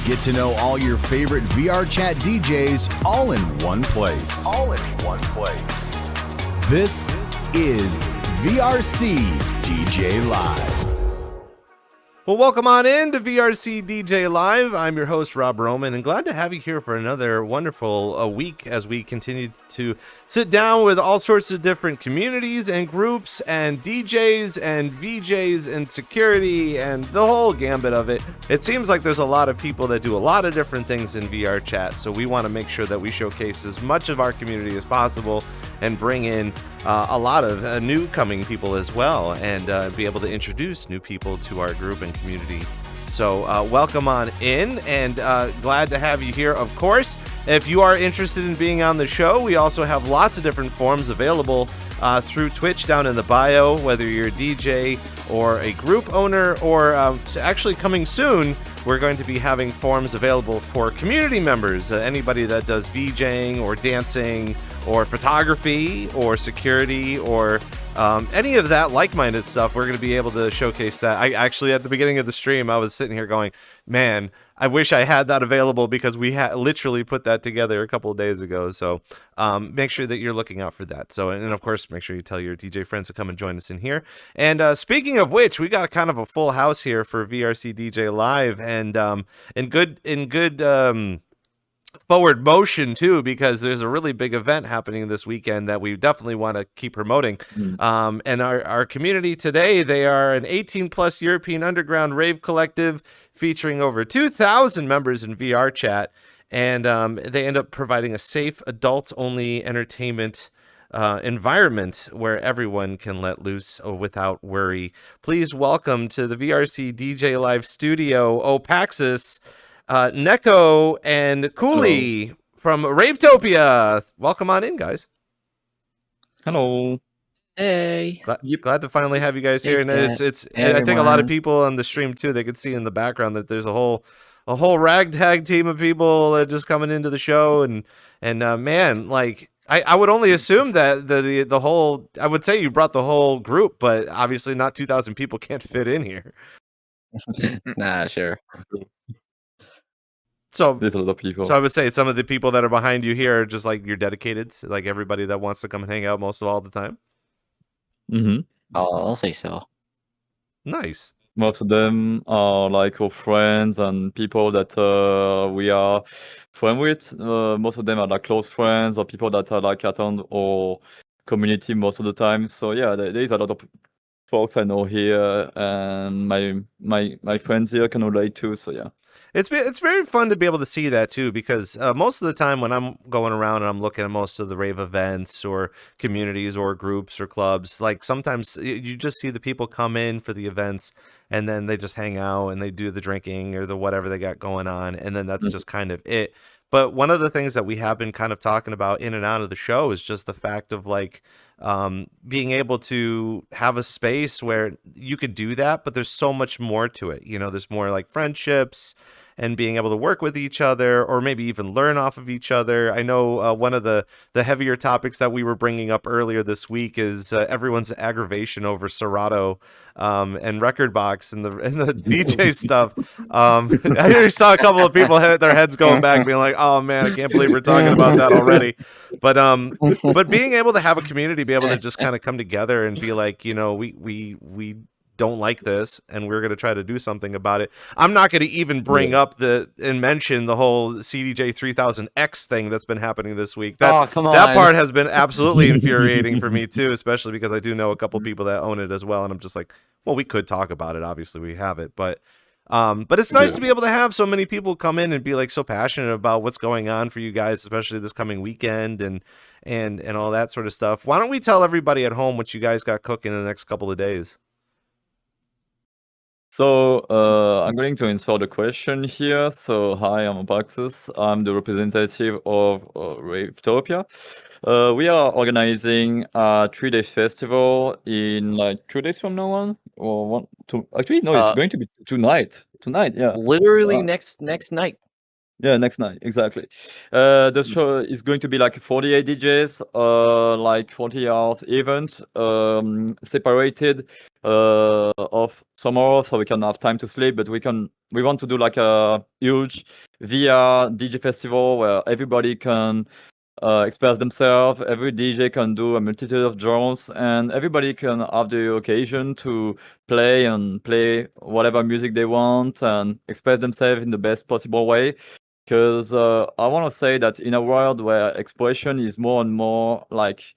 Get to know all your favorite VRChat DJs all in one place. This is VRC DJ Live. Well, welcome on in to VRC DJ Live. I'm your host, Rob Roman, and glad to have you here for another wonderful week as we continue to sit down with all sorts of different communities and groups and DJs and VJs and security and the whole gambit of it. It seems like there's a lot of people that do a lot of different things in VR chat, so we want to make sure that we showcase as much of our community as possible and bring in a lot of new coming people as well, and be able to introduce new people to our group and community. So welcome on in, and glad to have you here, of course. If you are interested in being on the show, we also have lots of different forms available through Twitch down in the bio, whether you're a DJ or a group owner, or actually coming soon, we're going to be having forms available for community members, anybody that does VJing or dancing or photography or security or any of that like-minded stuff. We're going to be able to showcase that. I actually, at the beginning of the stream, I was sitting here going, man, I wish I had that available, because we literally put that together a couple of days ago. So make sure that you're looking out for that. So, and of course, make sure you tell your DJ friends to come and join us in here. And speaking of which, we got kind of a full house here for VRC DJ Live, and in good forward motion too, because there's a really big event happening this weekend that we definitely want to keep promoting. And our community today, they are an 18+ European underground rave collective featuring over 2,000 members in VR chat, and they end up providing a safe, adults-only entertainment environment where everyone can let loose without worry. Please welcome to the VRC DJ Live studio, Opaxis, Neko and Cooley from Ravetopia. Welcome on in, guys. Hello. Hey. Glad to finally have you guys here. And it's I think a lot of people on the stream too, they could see in the background that there's a whole ragtag team of people just coming into the show, and man, like I would only assume that the whole, I would say you brought the whole group, but obviously not 2,000 people can't fit in here. Nah, sure. So There's a lot of people. So I would say some of the people that are behind you here are just like you're dedicated, like everybody that wants to come and hang out most of all the time. Mm-hmm. I'll say so. Nice. Most of them are like our friends and people that we are friends with. Most of them are like close friends or people that are like attend our community most of the time. So yeah, there is a lot of folks I know here, and my friends here can relate too. So yeah. It's very fun to be able to see that too, because most of the time when I'm going around and I'm looking at most of the rave events or communities or groups or clubs, like sometimes you just see the people come in for the events and then they just hang out and they do the drinking or the whatever they got going on, and then that's just kind of it. But one of the things that we have been kind of talking about in and out of the show is just the fact of like being able to have a space where you could do that, but there's so much more to it. You know, there's more like friendships and being able to work with each other, or maybe even learn off of each other. I know one of the heavier topics that we were bringing up earlier this week is everyone's aggravation over Serato and Record Box and the DJ stuff. I saw a couple of people had their heads going back, being like, "Oh man, I can't believe we're talking about that already." But being able to have a community, be able to just kind of come together and be like, you know, we don't like this and we're going to try to do something about it. I'm not going to even bring up and mention the whole CDJ 3000X thing that's been happening this week. That part has been absolutely infuriating for me too, especially because I do know a couple people that own it as well, and I'm just like, well, we could talk about it, obviously we have it, but it's nice to be able to have so many people come in and be like so passionate about what's going on for you guys, especially this coming weekend and all that sort of stuff. Why don't we tell everybody at home what you guys got cooking in the next couple of days? So I'm going to answer the question here. So hi, I'm Apaxis. I'm the representative of Ravetopia. We are organizing a 3-day festival in like 2 days from now on, or one, two. Actually, no, it's going to be tonight. Tonight, yeah. Literally next night. Yeah, next night, exactly. The show is going to be like 48 DJs, like 40 hours event, separated of tomorrow, so we can have time to sleep. But we want to do like a huge VR DJ festival where everybody can express themselves. Every DJ can do a multitude of genres, and everybody can have the occasion to play whatever music they want and express themselves in the best possible way. Because I want to say that in a world where expression is more and more like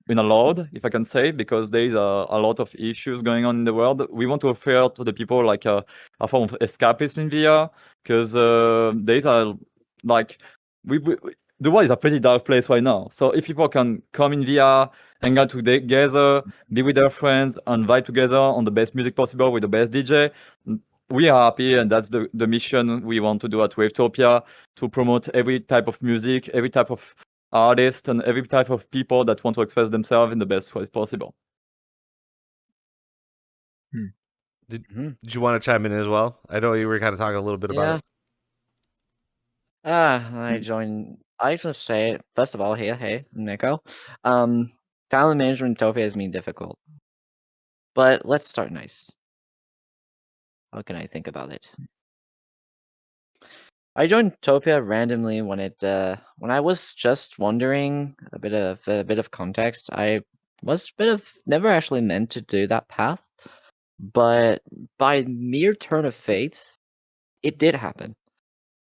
allowed, if I can say, because there is a lot of issues going on in the world, we want to offer to the people like a form of escapism in VR. Because there is a like the world is a pretty dark place right now. So if people can come in VR, hang out together, be with their friends, and vibe together on the best music possible with the best DJ, we are happy, and that's the mission we want to do at Ravetopia, to promote every type of music, every type of artist, and every type of people that want to express themselves in the best way possible. Did you want to chime in as well? I know you were kind of talking a little bit about Yeah. it. I joined. I just say first of all, hey, Neko. Talent management in Topia has been difficult, but let's start nice. How can I think about it? I joined Topia randomly when I was just wondering a bit of context. I was never actually meant to do that path, but by mere turn of fate, it did happen.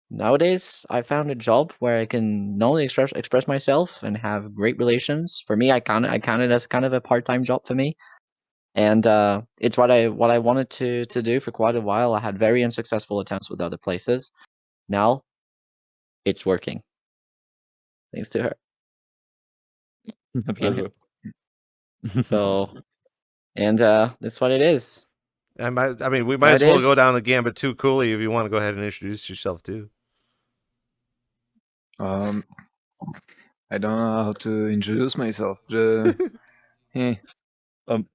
Nowadays, I found a job where I can not only express myself and have great relations. For me, I count it as kind of a part-time job for me, and it's what I wanted to do for quite a while. I had very unsuccessful attempts with other places. Now, it's working thanks to her. A pleasure. So, and that's what it is. I mean, we might as well go Nowadays, down the gambit too, Cooley, if you want to go ahead and introduce yourself too. I don't know how to introduce myself. Eh, Um,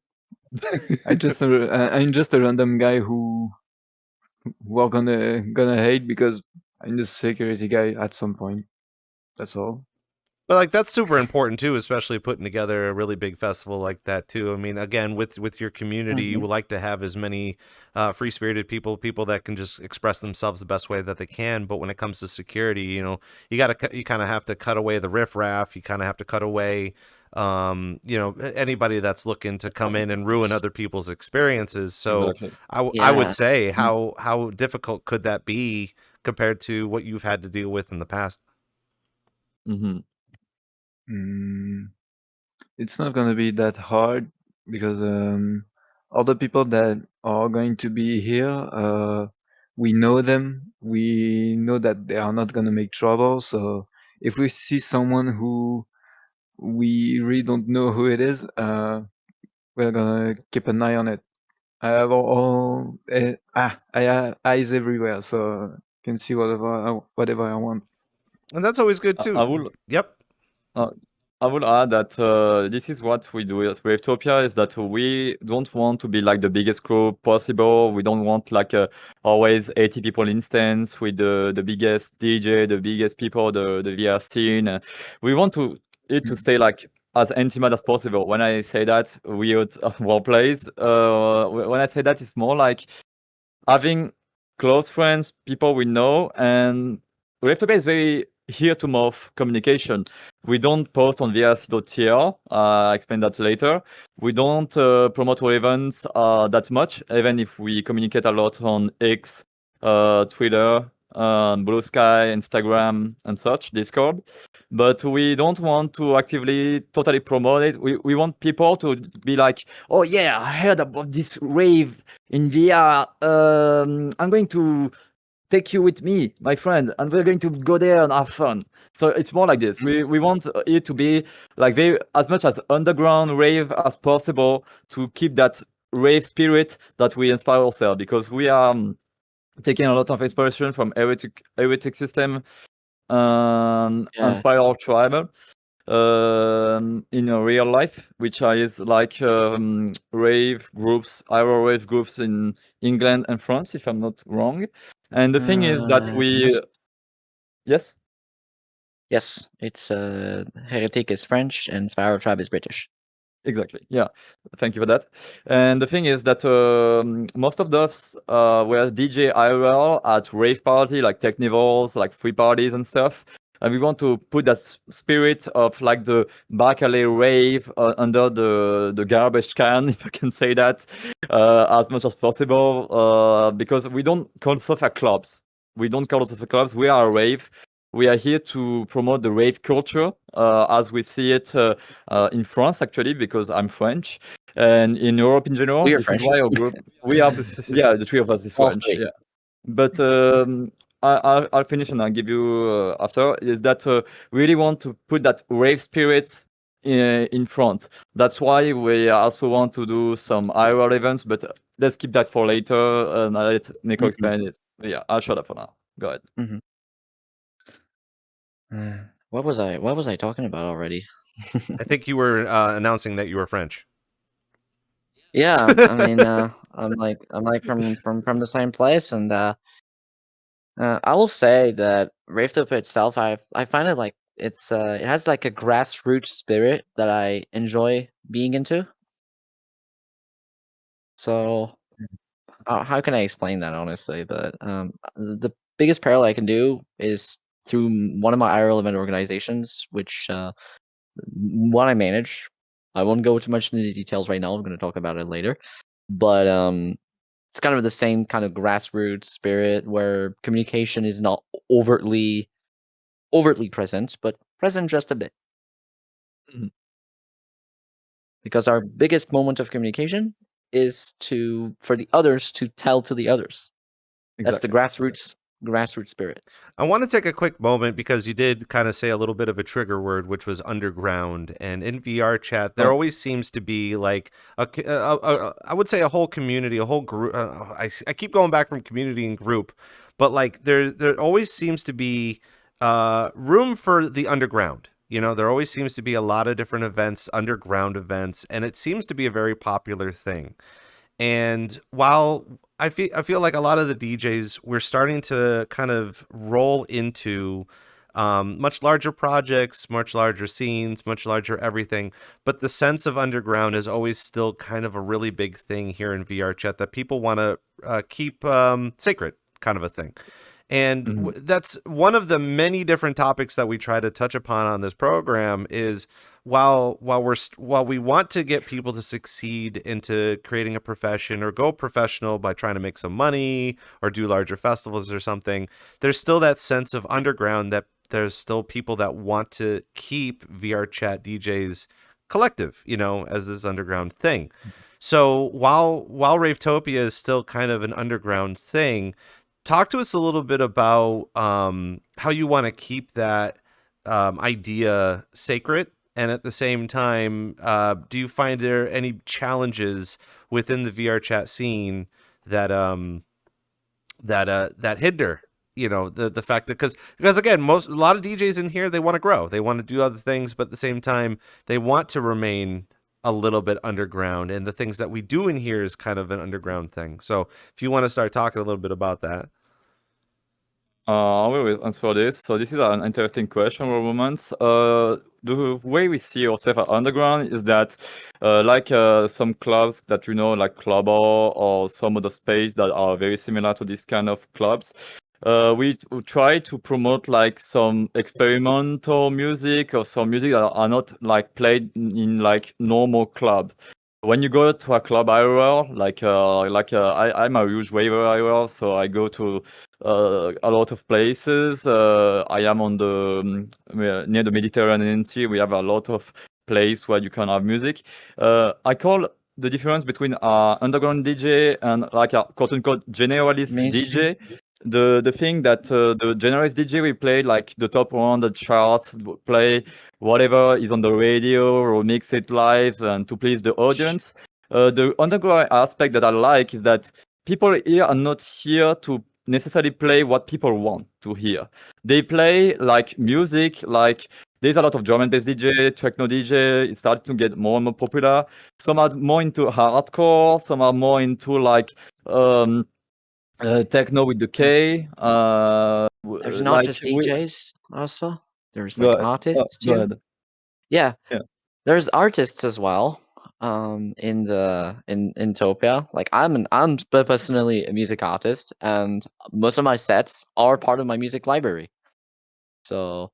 I'm just a random guy who are gonna hate because I'm the security guy at some point. That's all. But like that's super important too, especially putting together a really big festival like that too. I mean, again, with your community, you would like to have as many free spirited people that can just express themselves the best way that they can. But when it comes to security, you kind of have to cut away the riffraff. You kind of have to cut away, anybody that's looking to come in and ruin other people's experiences. So exactly. I would say how difficult could that be compared to what you've had to deal with in the past? Mm-hmm. It's not gonna be that hard because all the people that are going to be here, we know them. We know that they are not gonna make trouble. So if we see someone who we really don't know who it is, we're gonna keep an eye on it. I have I have eyes everywhere, so I can see whatever I want. And that's always good too. I will. Yep. I will add that this is what we do at Ravetopia, is that we don't want to be like the biggest crew possible. We don't want like always 80 people instance with the biggest DJ, the biggest people, the VR scene. We want it to stay like as intimate as possible. When I say that, weird role plays. When I say that, it's more like having close friends, people we know, and Ravetopia is very here to move communication. We don't post on VRC.TL. I'll explain that later. We don't promote our events that much, even if we communicate a lot on X, Twitter, Blue Sky, Instagram, and such, Discord. But we don't want to actively totally promote it. We want people to be like, oh yeah, I heard about this rave in VR. I'm going to take you with me, my friend, and we're going to go there and have fun. So it's more like this. We want it to be like very as much as underground rave as possible, to keep that rave spirit that we inspire ourselves, because we are taking a lot of inspiration from heretic system and inspire our tribe in real life, which is like rave groups, Aero rave groups in England and France, if I'm not wrong. And the thing is that Yes. Yes, it's Heretic is French and Spiral Tribe is British. Exactly. Yeah. Thank you for that. And the thing is that most of those were DJ IRL at rave party, like technivals, like free parties and stuff. And we want to put that spirit of like the back alley rave under the garbage can, if I can say that, as much as possible. Because we don't call stuff at clubs. We don't call stuff at clubs. We are a rave. We are here to promote the rave culture as we see it in France, actually, because I'm French, and in Europe in general. We are This is French. why our group, we are, yeah, the three of us is All French, three. yeah. But I'll finish and I'll give you after. Is that we really want to put that rave spirit in front. That's why we also want to do some IRL events, but let's keep that for later, and I'll let Neko explain it. Yeah, I'll shut up for now. Go ahead. What was I talking about already? I think you were announcing that you were French. Yeah, I mean, I'm like from the same place, and I will say that Ravetopia itself, I find it like it has like a grassroots spirit that I enjoy being into. So, how can I explain that honestly? But the biggest parallel I can do is through one of my IRL event organizations, which one I manage. I won't go too much into the details right now. I'm going to talk about it later. But it's kind of the same kind of grassroots spirit where communication is not overtly present, but present just a bit. Mhm. Because our biggest moment of communication is for the others to tell to the others. That's the grassroots spirit. I want to take a quick moment because you did kind of say a little bit of a trigger word, which was underground. And in VRChat, there always seems to be like I would say a whole community, a whole group. I keep going back from community and group, but like there always seems to be room for the underground. You know, there always seems to be a lot of different events, underground events, and it seems to be a very popular thing. And while I feel like a lot of the DJs, we're starting to kind of roll into much larger projects, much larger scenes, much larger everything. But the sense of underground is always still kind of a really big thing here in VRChat that people want to keep sacred, kind of a thing. And that's one of the many different topics that we try to touch upon on this program is while we want to get people to succeed into creating a profession or go professional by trying to make some money or do larger festivals or something, there's still that sense of underground that there's still people that want to keep VRChat DJs collective, you know, as this underground thing. So while Ravetopia is still kind of an underground thing, talk to us a little bit about how you want to keep that idea sacred, and at the same time, do you find there any challenges within the VRChat scene that that hinder, you know, the fact that because again, a lot of DJs in here, they want to grow, they want to do other things, but at the same time, they want to remain a little bit underground, and the things that we do in here is kind of an underground thing. So if you want to start talking a little bit about that. I will answer this. So this is an interesting question, Romance. The way we see ourselves at underground is that, like some clubs that you know, like Club or some other space that are very similar to this kind of clubs, we try to promote like some experimental music or some music that are not like played in like normal club. When you go to a club IRL, I'm a huge raver IRL, so I go to a lot of places. I am on the near the Mediterranean Sea. We have a lot of place where you can have music. I call the difference between underground DJ and like a quote unquote generalist Mainstream. DJ. The thing that the generalist DJ we play like the top 100 charts, play whatever is on the radio or mix it live and to please the audience. The underground aspect that I like is that people here are not here to necessarily play what people want to hear. They play like music, like there's a lot of drum and bass DJ, techno DJ. It started to get more and more popular. Some are more into hardcore, some are more into like techno with the K. There's not Like just we DJs also. There's go like ahead. artists Go too. ahead. Yeah, Yeah. there's artists as well. In Topia, like I'm personally a music artist, and most of my sets are part of my music library. So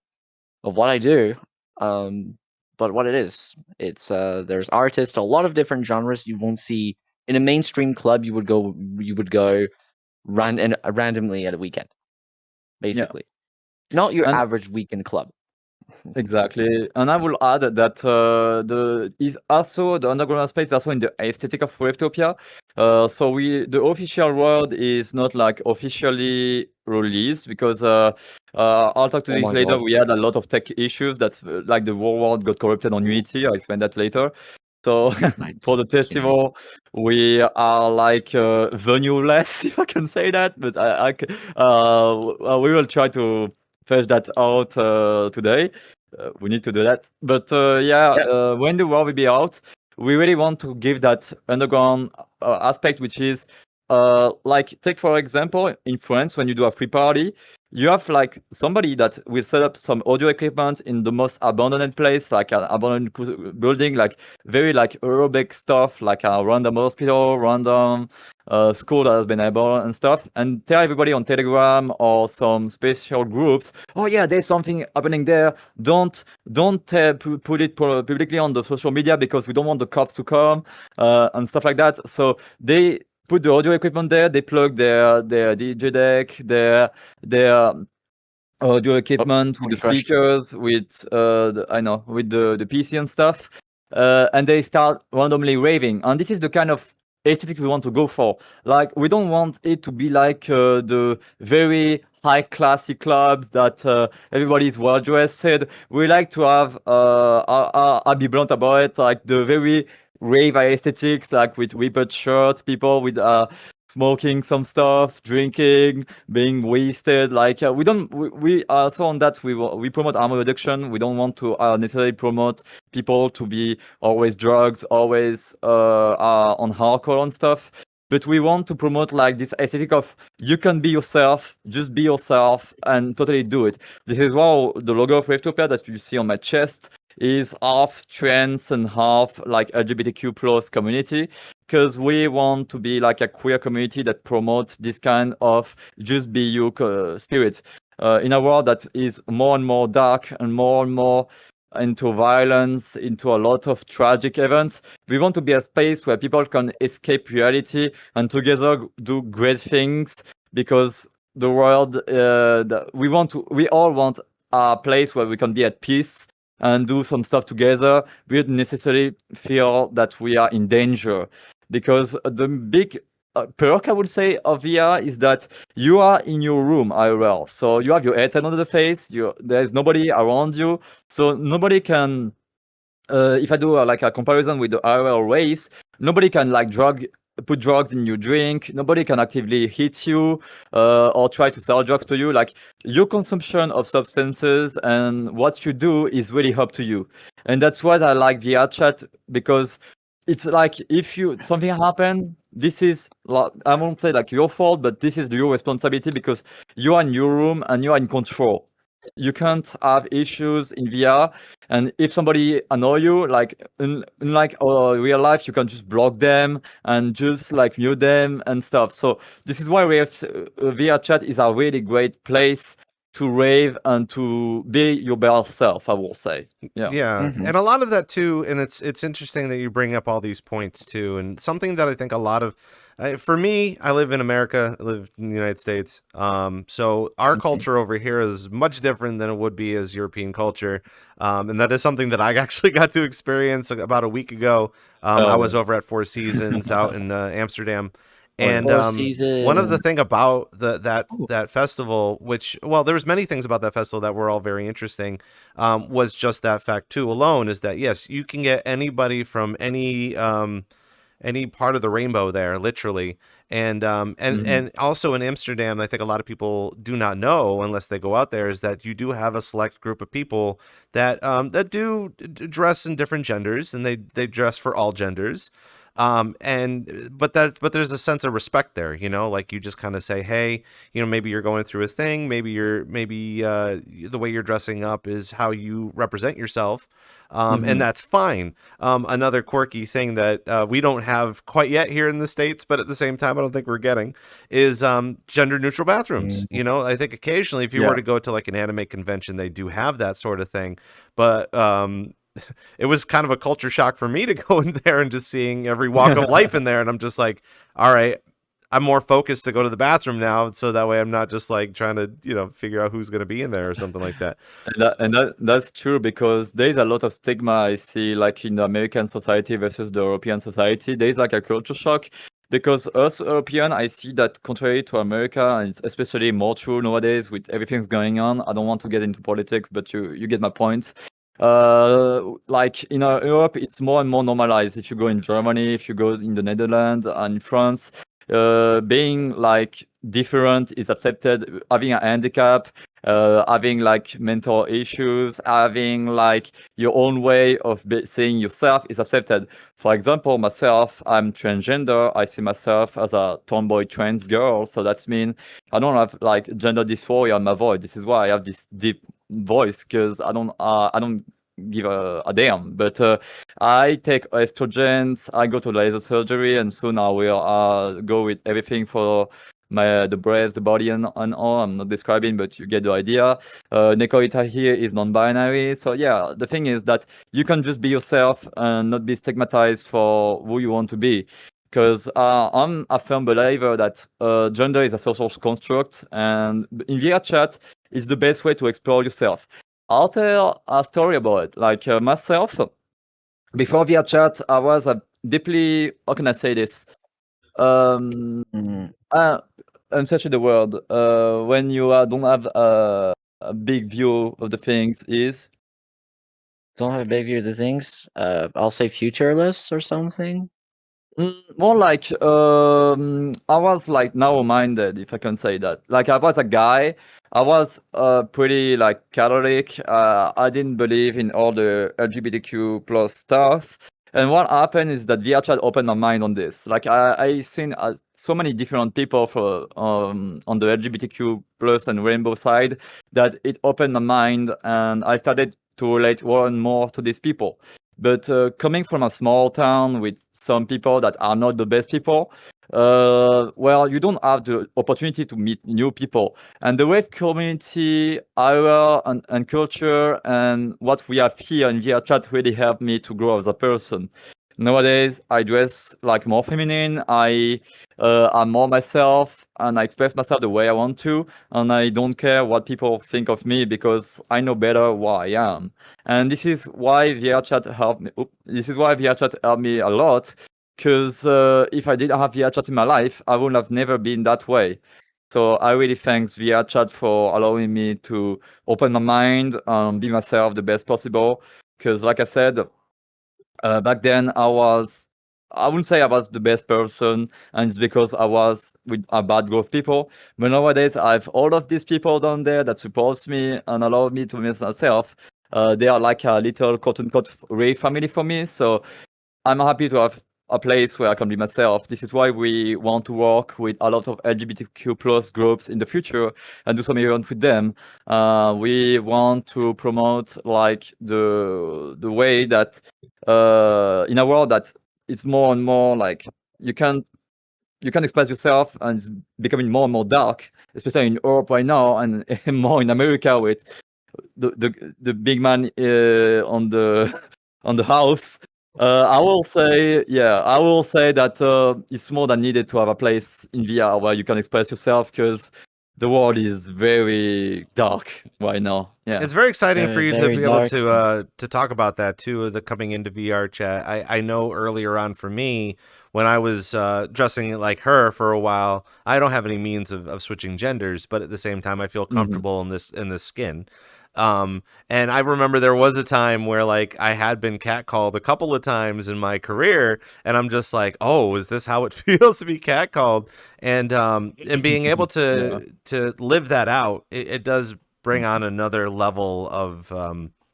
of what I do, but what it is, it's there's artists, a lot of different genres you won't see in a mainstream club. You would go randomly at a weekend, Yeah. basically, not your And average weekend club. exactly, and I will add that the underground space is also in the aesthetic of Ravetopia. So the official word is not like officially released because I'll talk to Oh this my later. god, We had a lot of tech issues that like the whole world got corrupted on Unity. I'll explain that later. So nice. for the Unity. festival, we are like venue-less, if I can say that. But we will try to fetch that out today. We need to do that. But yeah, Yep. when the world will be out, we really want to give that underground aspect, which is like take for example in France when you do a free party, you have like somebody that will set up some audio equipment in the most abandoned place, like an abandoned building, like very like aerobic stuff, like a random hospital, random school that has been abandoned and stuff, and tell everybody on Telegram or some special groups, oh yeah, there's something happening there. Don't put it publicly on the social media because we don't want the cops to come and stuff like that. So they put the audio equipment there. They plug their DJ deck, their audio equipment with the Refresh. speakers, with with the PC and stuff, and they start randomly raving. And this is the kind of aesthetic we want to go for. Like we don't want it to be like the very high classy clubs that everybody is well dressed. We like to have I'll be blunt about it, like the very rave aesthetics, like with ripped shirts, people with smoking some stuff, drinking, being wasted. Like we don't, we also on that we promote harm reduction. We don't want to necessarily promote people to be always drugs, always on alcohol and stuff. But we want to promote like this aesthetic of you can be yourself, just be yourself, and totally do it. This is why the logo of Ravetopia that you see on my chest is half trans and half like LGBTQ plus community, because we want to be like a queer community that promotes this kind of just be you spirit. In a world that is more and more dark and more into violence, into a lot of tragic events, we want to be a space where people can escape reality and together do great things, because the world we all want a place where we can be at peace and do some stuff together. We don't necessarily feel that we are in danger, because the big perk, I would say, of VR is that you are in your room IRL. So you have your headset under the face, there's nobody around you, so nobody can if I do like a comparison with the IRL raves, nobody can like put drugs in your drink. Nobody can actively hit you or try to sell drugs to you. Like your consumption of substances and what you do is really up to you. And that's why I like VRChat, because it's like if something happen, this is like, I won't say like your fault, but this is your responsibility, because you are in your room and you are in control. You can't have issues in VR, and if somebody annoy you, like in like real life, you can just block them and just like mute them and stuff. So this is why VRChat is a really great place to rave and to be your best self, I will say. Yeah. Yeah, Mhm. and a lot of that too, and it's interesting that you bring up all these points too, and something that I think a lot of, for me, I live in America, I live in the United States, so our culture over here is much different than it would be as European culture, and that is something that I actually got to experience about a week ago. I was over at Four Seasons out in Amsterdam. Oh yeah. And Four one of the Seasons. thing about that Ooh. that festival, which, well, there was many things about that festival that were all very interesting, was just that fact too alone, is that yes, you can get anybody from any part of the rainbow there, literally. And and also in Amsterdam, I think a lot of people do not know unless they go out there, is that you do have a select group of people that that do dress in different genders, and they dress for all genders. But there's a sense of respect there, you know, like you just kind of say, hey, you know, maybe you're going through a thing, maybe the way you're dressing up is how you represent yourself. And that's fine. Another quirky thing that we don't have quite yet here in the States, but at the same time, I don't think we're getting, is gender neutral bathrooms. You know, I think occasionally if you were to go to like an anime convention, they do have that sort of thing. But it was kind of a culture shock for me to go in there and just seeing every walk of life in there. And I'm just like, all right, I'm more focused to go to the bathroom now, so that way I'm not just like trying to, you know, figure out who's going to be in there or something like that. That's true, because there is a lot of stigma I see, like in the American society versus the European society. There is like a culture shock, because us European, I see that contrary to America, and it's especially more true nowadays with everything's going on. I don't want to get into politics, but you get my point. Like in Europe, it's more and more normalized. If you go in Germany, if you go in the Netherlands and in France, being like different is accepted. Having a handicap, having like mental issues, having like your own way of seeing yourself is accepted. For example, myself, I'm transgender. I see myself as a tomboy trans girl, so that's mean I don't have like gender dysphoria in my voice. This is why I have this deep voice, because I don't give a damn. But I take estrogens, I go to laser surgery, and soon I will go with everything for the breast, the body, and all. I'm not describing, but you get the idea. Nekohita here is non-binary. So yeah, the thing is that you can just be yourself and not be stigmatized for who you want to be. Because I'm a firm believer that gender is a social construct, and in VRChat, it's the best way to explore yourself. I'll tell a story about it. Like myself, before VRChat, I was a deeply, how can I say this? I'm searching the word. When you don't have a big view of the things is... Don't have a big view of the things. I'll say futureless or something. More like I was like narrow-minded, if I can say that. Like I was a guy. I was pretty like Catholic. I didn't believe in all the LGBTQ plus stuff. And what happened is that VRChat opened my mind on this. Like I seen so many different people for on the LGBTQ plus and rainbow side, that it opened my mind, and I started to relate more and more to these people. But coming from a small town with some people that are not the best people, well, you don't have the opportunity to meet new people. And the Rave community, area, and culture, and what we have here in VRChat really helped me to grow as a person. Nowadays, I dress like more feminine. I'm more myself, and I express myself the way I want to, and I don't care what people think of me, because I know better who I am. And this is why VRChat helped me. This is why VRChat helped me a lot, because if I didn't have VRChat in my life, I would have never been that way. So I really thanks VRChat for allowing me to open my mind and be myself the best possible. Because like I said, back then I wouldn't say I was the best person, and it's because I was with a bad group of people. But nowadays I have all of these people down there that supports me and allow me to be myself. They are like a little quote-unquote Rave family for me. So I'm happy to have a place where I can be myself. This is why we want to work with a lot of LGBTQ plus groups in the future and do some events with them. We want to promote like the way that in a world that it's more and more like you can express yourself, and it's becoming more and more dark, especially in Europe right now, and more in America with the big man on the house. I will say that it's more than needed to have a place in VR where you can express yourself, because the world is very dark right now. Yeah, it's very exciting for you to Very be able dark. to talk about that too. The coming into VRChat. I know earlier on for me, when I was dressing like her for a while, I don't have any means of switching genders, but at the same time, I feel comfortable in this skin. And I remember there was a time where like I had been catcalled a couple of times in my career, and I'm just like, oh, is this how it feels to be catcalled? And being able to live that out, it does bring on another level of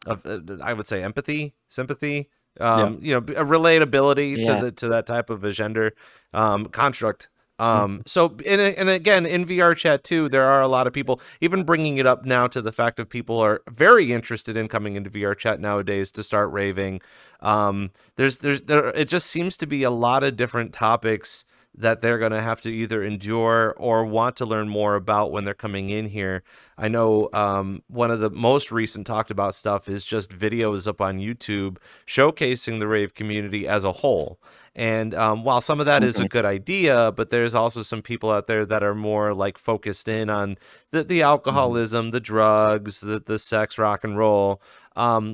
I would say empathy, sympathy, a relatability Yeah. to that type of a gender construct. So and again, in VRChat too, there are a lot of people even bringing it up now to the fact of people are very interested in coming into VRChat nowadays to start raving. It just seems to be a lot of different topics that they're going to have to either endure or want to learn more about when they're coming in here. I know one of the most recent talked about stuff is just videos up on YouTube showcasing the rave community as a whole. And while some of that is a good idea, but there's also some people out there that are more like focused in on the alcoholism, the drugs, the sex, rock and roll,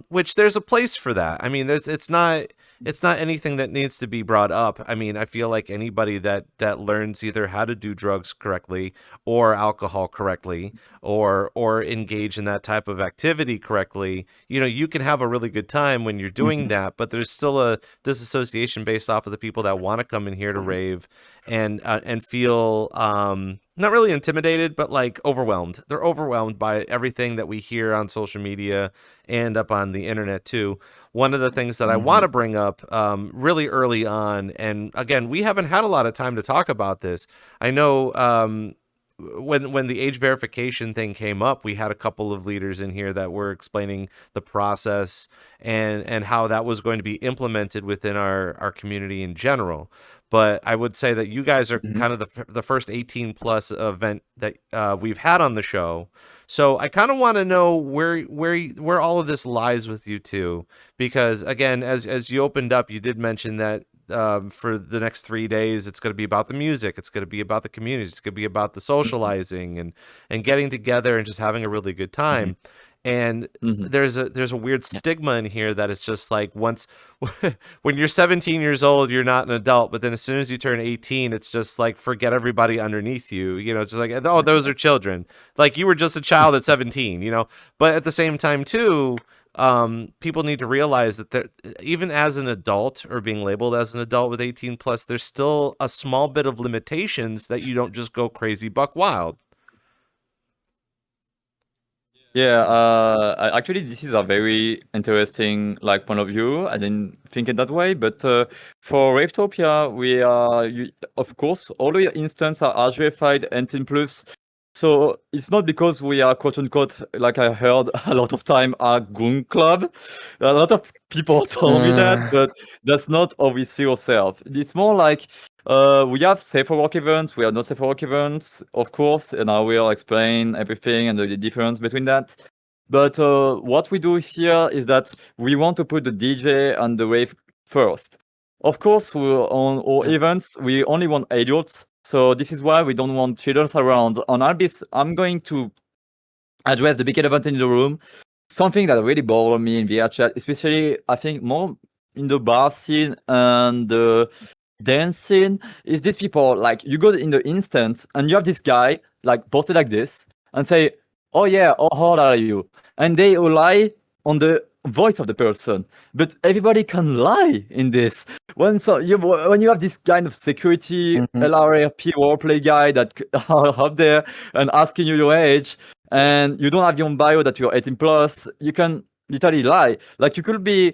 which there's a place for that. I mean, it's not anything that needs to be brought up. I mean, I feel like anybody that learns either how to do drugs correctly or alcohol correctly or engage in that type of activity correctly, you can have a really good time when you're doing that, but there's still a disassociation based off of the people that want to come in here to rave and feel not really intimidated, but like overwhelmed. They're overwhelmed by everything that we hear on social media and up on the internet too. One of the things that I want to bring up really early on, and again, we haven't had a lot of time to talk about this. I know when the age verification thing came up, we had a couple of leaders in here that were explaining the process and how that was going to be implemented within our community in general. But I would say that you guys are kind of the first 18 plus event that we've had on the show. So I kind of want to know where all of this lies with you two, because again, as you opened up, you did mention that for the next 3 days, it's going to be about the music. It's going to be about the community. It's going to be about the socializing and getting together and just having a really good time. And there's a weird stigma in here that it's just like once when you're 17 years old, you're not an adult, but then as soon as you turn 18, it's just like forget everybody underneath you, just like, oh, those are children. Like you were just a child at 17, But at the same time too, people need to realize that even as an adult or being labeled as an adult with 18 plus, there's still a small bit of limitations that you don't just go crazy buck wild. Yeah, actually, this is a very interesting point of view. I didn't think it that way, but for Ravetopia, we are, of course, all the instances are age verified 18 plus. So it's not because we are quote unquote, like I heard a lot of time, a goon club. A lot of people told me that, but that's not how we see ourselves. It's more like we have safer work events, we have no safer work events, of course, and I will explain everything and the difference between that. But what we do here is that we want to put the DJ and the rave first. Of course, on our events, we only want adults. So this is why we don't want children around. On Albis, I'm going to address the big elephant in the room. Something that really bothered me in VRChat, especially I think more in the bar scene and the dance scene, is these people, like you go in the instant and you have this guy like posted like this and say, oh yeah, how old are you? And they rely on the voice of the person, but everybody can lie in this. When you have this kind of security LRP roleplay guy that are up there and asking you your age, and you don't have your bio that you're 18 plus, you can literally lie. Like you could be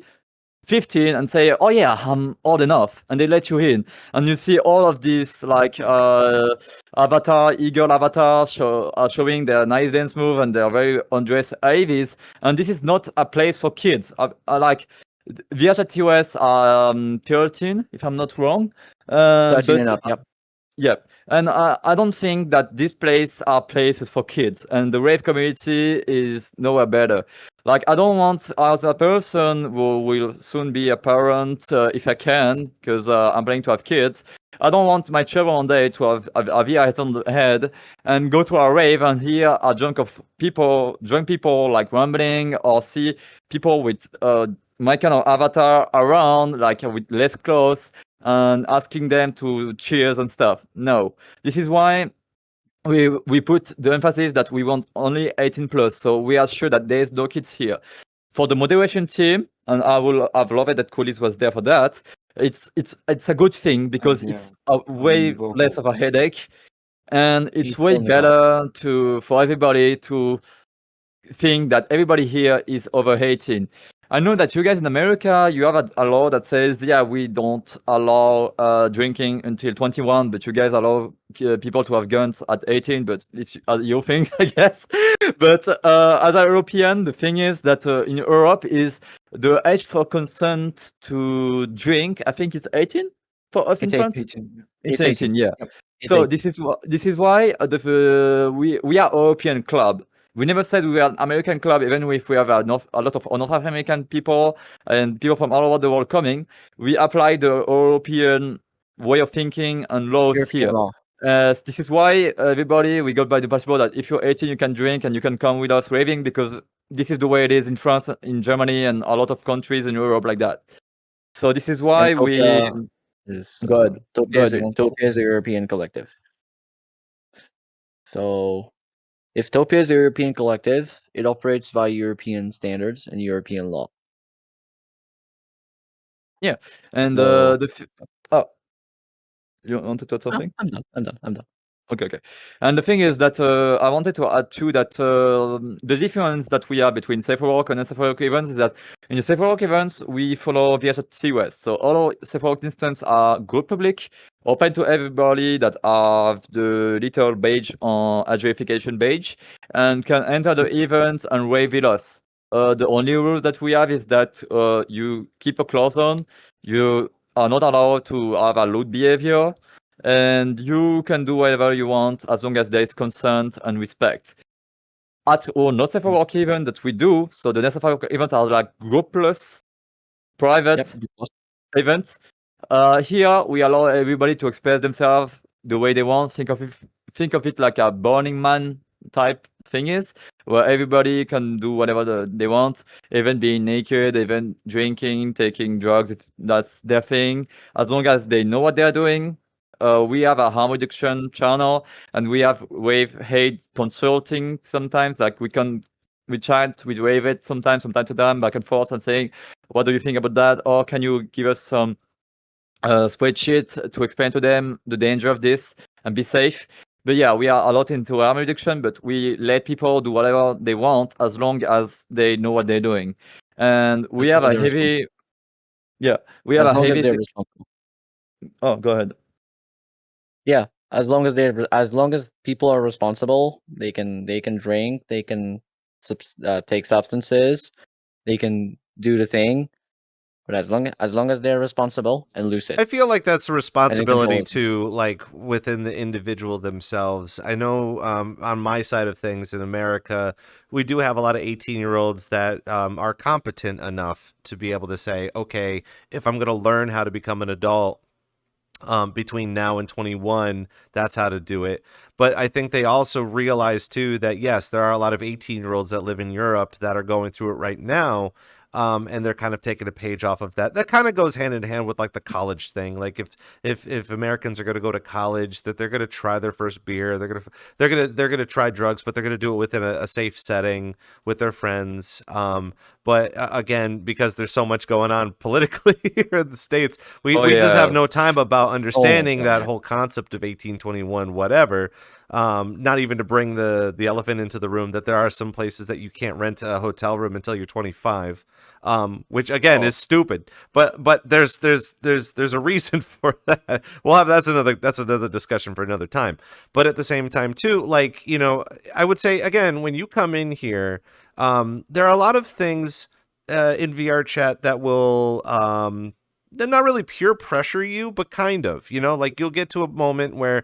15 and say, oh yeah, I'm old enough, and they let you in, and you see all of these avatar, e-girl avatar showing their nice dance move and their very undressed AVs, and this is not a place for kids. I like VRChat TOS 13, if I'm not wrong. 13 and up, yep. Yep, and I don't think that these places are places for kids, and the rave community is nowhere better. Like, I don't want, as a person who will soon be a parent, if I can, because I'm planning to have kids, I don't want my children one day to have a VR on the head and go to a rave and hear a drunk people like rambling, or see people with my kind of avatar around, like with less clothes, and asking them to cheers and stuff. No, this is why we put the emphasis that we want only 18 plus. So we are sure that there's no kids here. For the moderation team, and I've loved it that Coolies was there for that. It's a good thing because it's a way less of a headache, and it's way better for everybody to think that everybody here is over 18. I know that you guys in America, you have a law that says, yeah, we don't allow drinking until 21, but you guys allow people to have guns at 18, but it's your thing, I guess. But as a European, the thing is that in Europe is the age for consent to drink, I think it's 18 for us in It's France. 18. It's It's 18. 18, yeah. Yep. It's So 18. this is why we are European club. We never said we are an American club, even if we have a lot of North American people and people from all over the world coming. We apply the European way of thinking and laws European here. law. This is why everybody, we go by the principle that if you're 18, you can drink and you can come with us raving, because this is the way it is in France, in Germany, and a lot of countries in Europe like that. So this is And why we... Topia is Go ahead. Go ahead, Tenko. Topia is a European collective. So if Topia is a European collective, it operates by European standards and European law. Yeah, and So oh, you wanted to add something? I'm done. Okay. And the thing is that I wanted to add too that the difference that we have between safe work and safe work events is that in the safe work events we follow VRChat DJs. So all our safe work instances are group public, open to everybody that have the little badge on a verification badge and can enter the event and rave with us. The only rule that we have is that you keep a close on. You are not allowed to have a lewd behavior. And you can do whatever you want as long as there is consent and respect. At our not safe for work event that we do, so the not safe for work events are like group plus private events. Here we allow everybody to express themselves the way they want. Think of it like a Burning Man type thing is, where everybody can do whatever they want, even being naked, even drinking, taking drugs. That's their thing, as long as they know what they're doing. We have a harm reduction channel, and we have Rave hate consulting sometimes. Like we chat with Rave it sometimes from time to time, back and forth, and saying, "What do you think about that?" Or can you give us some spreadsheet to explain to them the danger of this and be safe? But yeah, we are a lot into harm reduction, but we let people do whatever they want as long as they know what they're doing. And we have a heavy, yeah, we have as a long heavy. as they're responsible. Oh, go ahead. Yeah, as long as people are responsible, they can drink, they can take substances, they can do the thing, but as long as they're responsible and lucid. I feel like that's a responsibility control. too, like within the individual themselves. I know on my side of things in America, we do have a lot of 18-year-olds that are competent enough to be able to say, okay, if I'm going to learn how to become an adult between now and 21, that's how to do it. But I think they also realize too that yes, there are a lot of 18-year-olds that live in Europe that are going through it right now. And they're kind of taking a page off of that. That kind of goes hand in hand with like the college thing. Like if Americans are going to go to college, that they're going to try their first beer, they're going to try drugs, but they're going to do it within a safe setting with their friends. But again, because there's so much going on politically here in the States, we just have no time about understanding that whole concept of 1821, whatever. Not even to bring the elephant into the room that there are some places that you can't rent a hotel room until you're 25, which again is stupid. But there's a reason for that. That's another discussion for another time. But at the same time too, like, I would say again, when you come in here, there are a lot of things in VRChat that will they're not really pure pressure you, but kind of, like you'll get to a moment where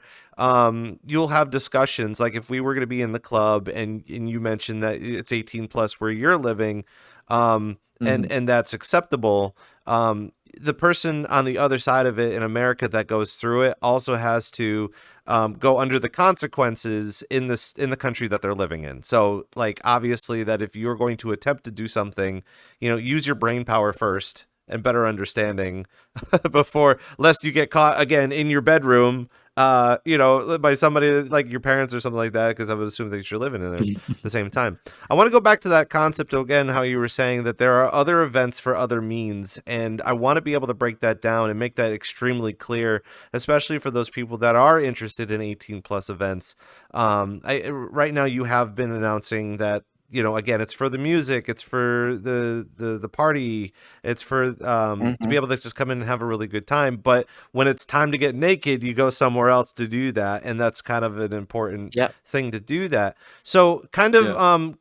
you'll have discussions. Like if we were going to be in the club and you mentioned that it's 18 plus where you're living, and that's acceptable. The person on the other side of it in America that goes through it also has to go under the consequences in the country that they're living in. So like, obviously that if you're going to attempt to do something, use your brain power first and better understanding before, lest you get caught again in your bedroom, by somebody like your parents or something like that, because I would assume that you're living in there at the same time. I want to go back to that concept again, how you were saying that there are other events for other means, and I want to be able to break that down and make that extremely clear, especially for those people that are interested in 18 plus events. Right now you have been announcing that again, it's for the music, it's for the party, it's for to be able to just come in and have a really good time. But when it's time to get naked, you go somewhere else to do that, and that's kind of an important thing to do that. So kind of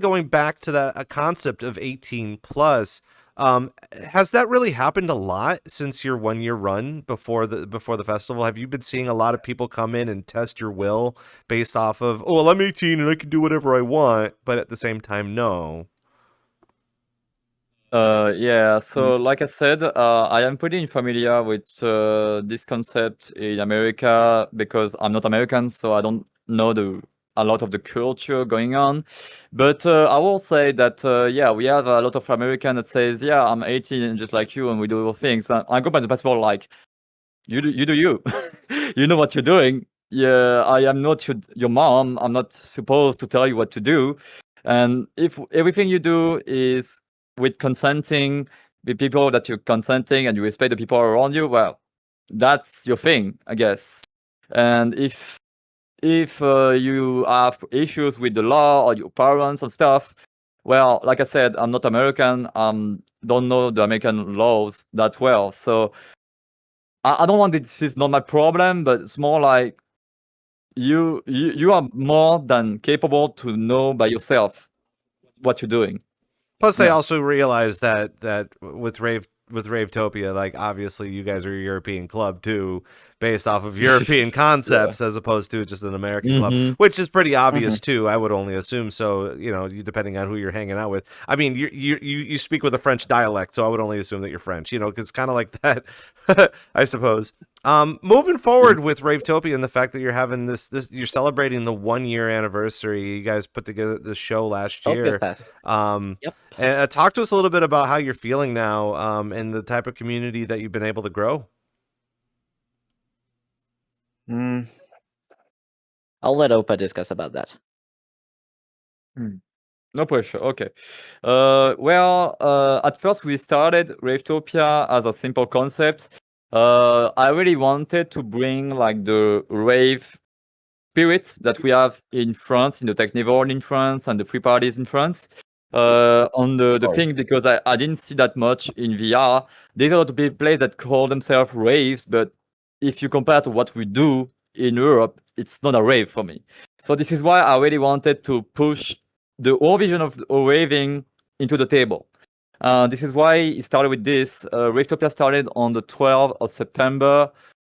going back to that a concept of 18 plus. Has that really happened a lot since your 1 year run before the festival? Have you been seeing a lot of people come in and test your will based off of, oh, well, I'm 18 and I can do whatever I want, but at the same time, no? Yeah, so like I said, I am pretty familiar with this concept in America because I'm not American, so I don't know a lot of the culture going on. But I will say that, yeah, we have a lot of American that says, yeah, I'm 18 and just like you, and we do all things. And I go by the basketball like, you do you. You know what you're doing. Yeah, I am not your mom. I'm not supposed to tell you what to do. And if everything you do is with consenting, with people that you're consenting and you respect the people around you, well, that's your thing, I guess. And if you have issues with the law or your parents and stuff, well, like I said, I'm not American. Don't know the American laws that well, so I don't want this is not my problem, but it's more like you are more than capable to know by yourself what you're doing. Plus, they also realize that with Ravetopia, like obviously you guys are a European club too, based off of European concepts as opposed to just an American club, which is pretty obvious too. I would only assume so. Depending on who you're hanging out with. I mean, you speak with a French dialect, so I would only assume that you're French. Because kind of like that, I suppose. Moving forward with Ravetopia and the fact that you're having this you're celebrating the 1 year anniversary. You guys put together this show last year. And talk to us a little bit about how you're feeling now, and the type of community that you've been able to grow. I'll let Opa discuss about that. No pressure. Okay. Well, at first we started Ravetopia as a simple concept. I really wanted to bring like the rave spirit that we have in France, in the Technival in France and the free parties in France. On the thing, because I didn't see that much in VR. There's a lot of places that call themselves raves, but if you compare to what we do in Europe, it's not a rave for me. So this is why I really wanted to push the whole vision of raving into the table. This is why it started with this. Ravetopia started on the 12th of September,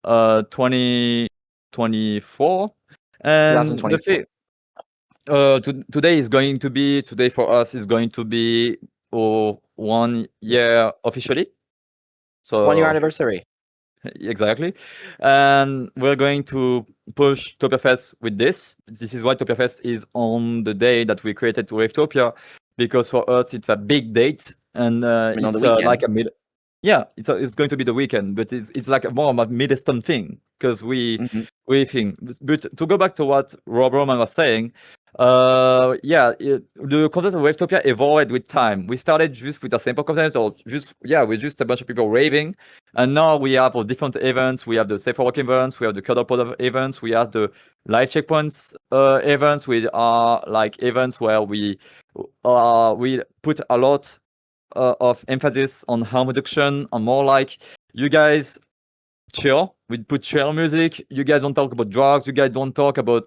2024. And the thing, today for us is going to be 1 year officially. So 1 year anniversary. Exactly. And we're going to push Topia Fest with this. This is why Topia Fest is on the day that we created Ravetopia, because for us it's a big date, and it's like a mid. Yeah, it's going to be the weekend, but it's like more of a Middleston thing, because we think. But to go back to what Rob Roman was saying, the concept of Ravetopia evolved with time. We started just with a simple concept, or we're just a bunch of people raving, and now we have different events. We have the Safe for Work events, we have the Cuddle Pod events, we have the live checkpoints events. We are like events where we put a lot of emphasis on harm reduction, and more like you guys chill. We put chill music. You guys don't talk about drugs. You guys don't talk about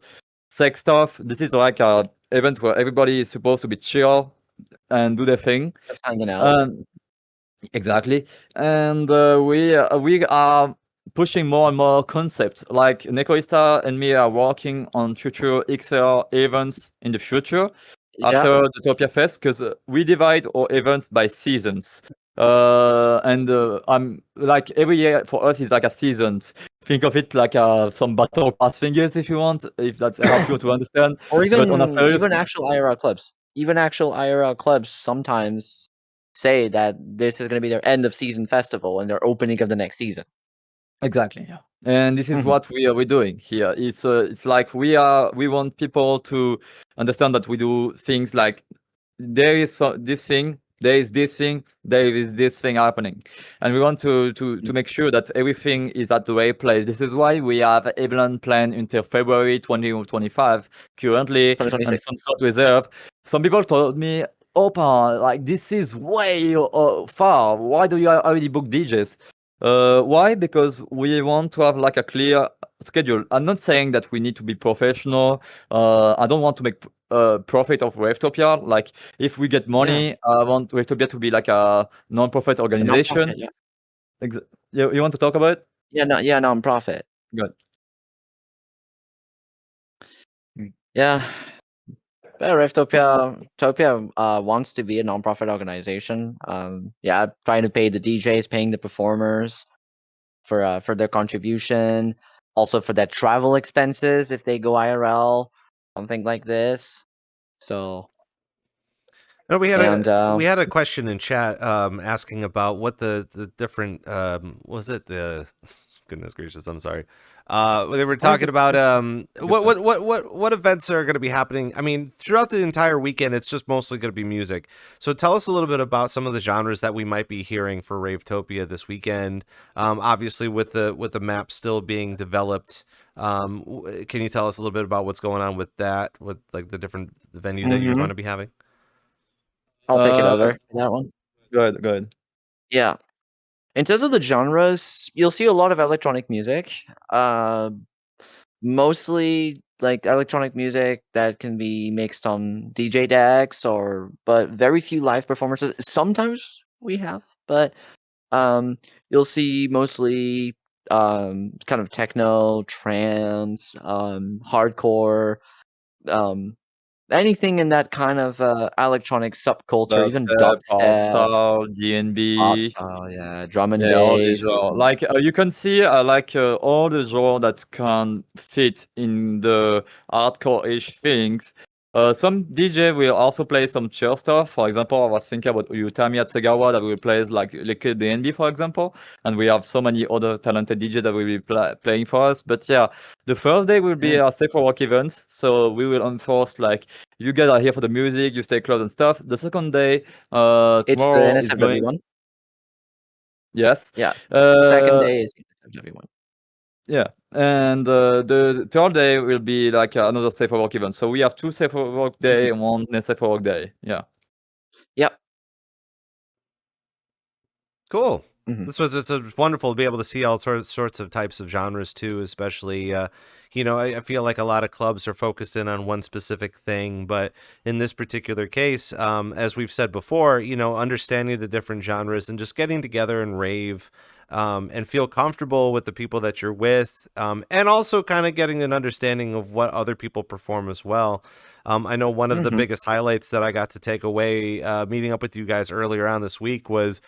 sex stuff. This is like a event where everybody is supposed to be chill and do their thing. Just hanging out. Exactly. And we are pushing more and more concepts. Like Nekohita and me are working on future XR events in the future after the Topia Fest, because we divide our events by seasons. And I'm like, every year for us is like a season. Think of it like some battle pass fingers, if you want, if that's helps you to understand. Or even But on a serious... even actual IRL clubs. Even actual IRL clubs sometimes say that this is going to be their end of season festival and their opening of the next season. Exactly, yeah. And this is what we're doing here. It's like we want people to understand that we do things like there is this thing there is this thing, there is this thing happening, and we want to make sure that everything is at the right place. This is why we have event planned until February 2025 currently, 2026. and some slot reserve. Some people told me, "Opa, like this is way far. Why do you already book DJs?" Why? Because we want to have like a clear schedule. I'm not saying that we need to be professional. I don't want to make profit of Ravetopia. Like if we get money, I want Ravetopia to be like a non-profit A organization. non-profit, yeah. You want to talk about it? Yeah, non-profit. Good. Yeah. Ravetopia wants to be a non-profit organization. Yeah, trying to pay the DJs, paying the performers for their contribution, also for their travel expenses if they go IRL, something like this. So No, we had and we had a question in chat asking about what the different was it the goodness gracious, I'm sorry. They were talking about what events are going to be happening. I mean, throughout the entire weekend, it's just mostly going to be music. So tell us a little bit about some of the genres that we might be hearing for Ravetopia this weekend. Obviously, with the map still being developed, can you tell us a little bit about what's going on with that, with like the different venue that you're going to be having? I'll take it over for that one. Go ahead. Yeah. In terms of the genres, you'll see a lot of electronic music. Mostly like electronic music that can be mixed on DJ decks but very few live performances. Sometimes we have, but you'll see mostly kind of techno, trance, hardcore, anything in that kind of electronic subculture, even dubstep, Hardstyle, DNB. hardstyle, yeah, drum and Yeah, all the bass. genre. Like you can see, like all the genre that can fit in the hardcore-ish things. Some DJ will also play some chill stuff. For example, I was thinking about Utami Atsegawa that will play like Liquid DNB, for example. And we have so many other talented DJ that will be playing for us. But yeah, the first day will be a safe for work event. So we will enforce like you guys are here for the music, you stay close and stuff. The second day, It's the tomorrow is NSFW going. one. Yes. Yeah. Second day is NSFW one. Yeah, and the third day will be like another safe for work event. So we have 2 safe for work day and 1 safe for work day. Yeah. Yep. Cool. Mhm. It's wonderful to be able to see all sorts of types of genres too, especially I feel like a lot of clubs are focused in on one specific thing, but in this particular case, as we've said before, understanding the different genres and just getting together and rave and feel comfortable with the people that you're with, and also kind of getting an understanding of what other people perform as well. I know one of the biggest highlights that I got to take away meeting up with you guys earlier on this week was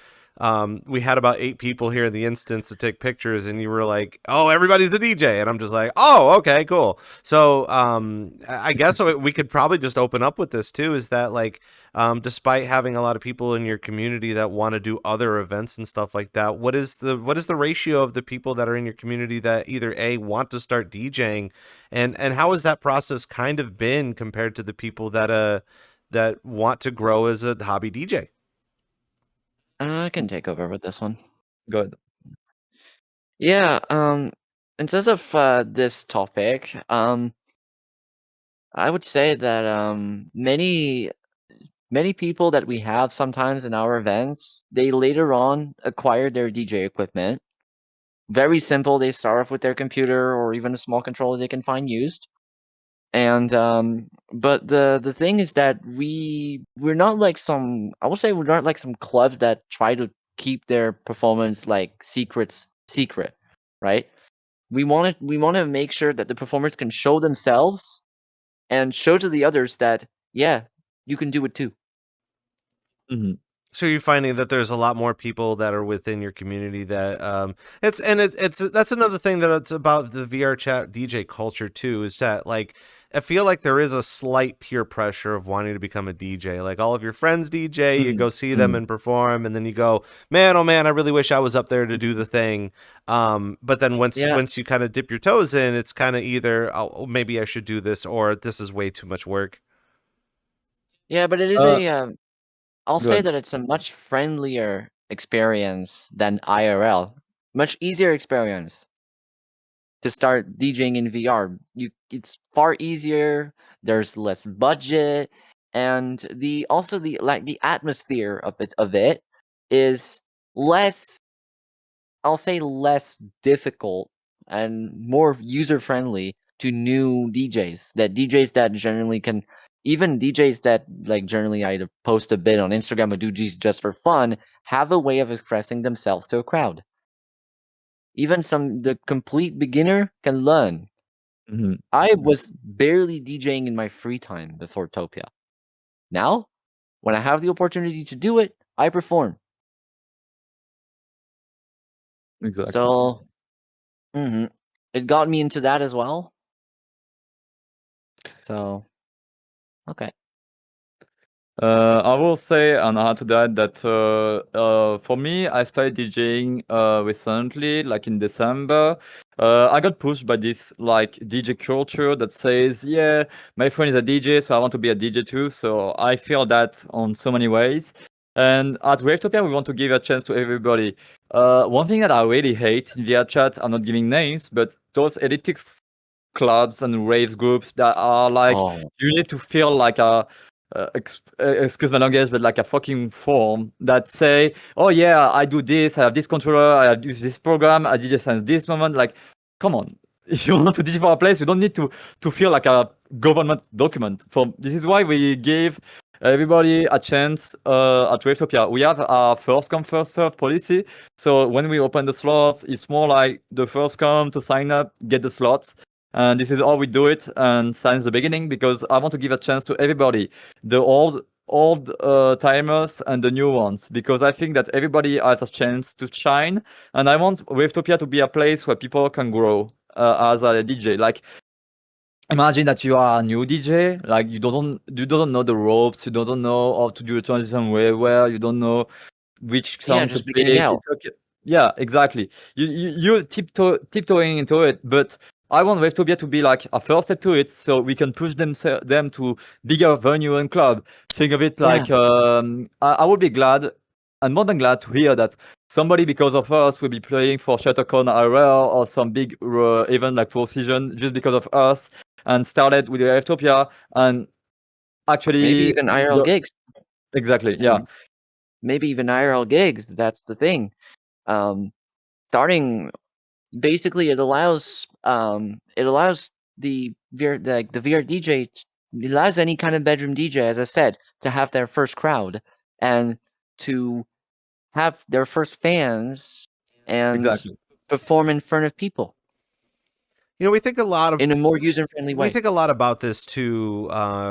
we had about 8 people here in the instance to take pictures, and you were like, "Oh, everybody's a DJ," and I'm just like, "Oh, okay, cool." So I guess we could probably just open up with this too. Is that like, despite having a lot of people in your community that want to do other events and stuff like that, what is the ratio of the people that are in your community that either want to start DJing, and how has that process kind of been compared to the people that want to grow as a hobby DJ? I can take over with this one. Good. Yeah, in terms of this topic, I would say that many people that we have sometimes in our events, they later on acquire their DJ equipment. Very simple, they start off with their computer or even a small controller they can find used. And but the thing is that we're not like some, I would say we're not like some clubs that try to keep their performance like secret, right? We want to make sure that the performers can show themselves and show to the others that yeah, you can do it too. Mhm. So you're finding that there's a lot more people that are within your community that it's that's another thing that it's about the VRChat DJ culture too, is that like I feel like there is a slight peer pressure of wanting to become a DJ. Like all of your friends DJ, you go see them and perform, and then you go, man, oh man, I really wish I was up there to do the thing. But then once you kind of dip your toes in, it's kind of either oh, maybe I should do this, or this is way too much work. Yeah, but it is Uh, I'll Go say ahead. that it's a much friendlier experience than IRL. Much easier experience to start DJing in VR. It's far easier. There's less budget, and the atmosphere of it is less. I'll say less difficult and more user friendly to new DJs that generally can, even DJs that like generally either post a bit on Instagram or do these just for fun, have a way of expressing themselves to a crowd. Even the complete beginner can learn. Mhm. I was barely DJing in my free time before Topia. Now, when I have the opportunity to do it, I perform. Exactly. So, it got me into that as well. So, okay. I will say and add to that for me, I started DJing recently, like in December. I got pushed by this like DJ culture that says, yeah, my friend is a DJ, so I want to be a DJ too. So I feel that on so many ways. And at Ravetopia, we want to give a chance to everybody. One thing that I really hate in VRChat, I'm not giving names, but those elitist clubs and rave groups that are like, Oh, you need to feel like a excuse my language, but like a fucking form that say, oh yeah, I do this, I have this controller, I use this program, I DJ since this moment. Like, come on. If you want to DJ for a place, you don't need to feel like a government document. This is why we gave everybody a chance at Ravetopia. We have a first come first serve policy. So when we open the slots, it's more like the first come to sign up, get the slots. And this is how we do it, and since the beginning, because I want to give a chance to everybody, the old timers and the new ones, because I think that everybody has a chance to shine, and I want Ravetopia to be a place where people can grow as a DJ. Like, imagine that you are a new DJ, like you don't know the ropes, you don't know how to do a transition very well, you don't know which yeah, song to just beginning pick. out. It's okay. Yeah, exactly. You're tiptoeing into it, but I want Ravetopia to be like a first step to it, so we can push them to bigger venue and club. Think of it Yeah, like I would be glad and more than glad to hear that somebody because of us will be playing for Shattercon IRL or some big event like Four Season just because of us, and started with Ravetopia and maybe actually even IRL gigs. exactly, yeah, And maybe even IRL gigs. That's the thing. Starting basically it allows the VR DJ it allows any kind of bedroom DJ, as I said, to have their first crowd and to have their first fans and exactly. perform in front of people You know, we think a lot of in a more user friendly we way. think a lot about this too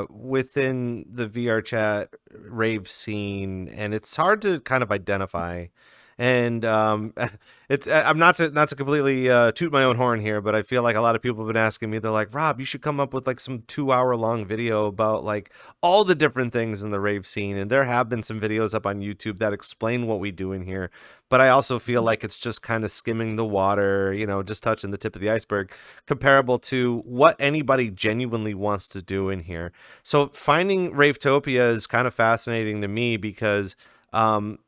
within the VRChat rave scene, and it's hard to kind of identify. And it's I'm not to completely toot my own horn here, but I feel like a lot of people have been asking me. They're like, Rob, you should come up with like some 2 hour long video about like all the different things in the rave scene. And there have been some videos up on YouTube that explain what we do in here. But I also feel like it's just kind of skimming the water, you know, just touching the tip of the iceberg, comparable to what anybody genuinely wants to do in here. So finding Ravetopia is kind of fascinating to me because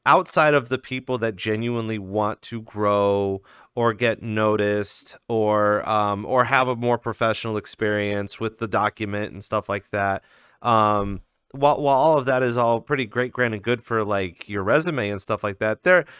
outside of the people that genuinely want to grow or get noticed or have a more professional experience with the document and stuff like that, while all of that is all pretty great, grand, and good for like your resume and stuff like that,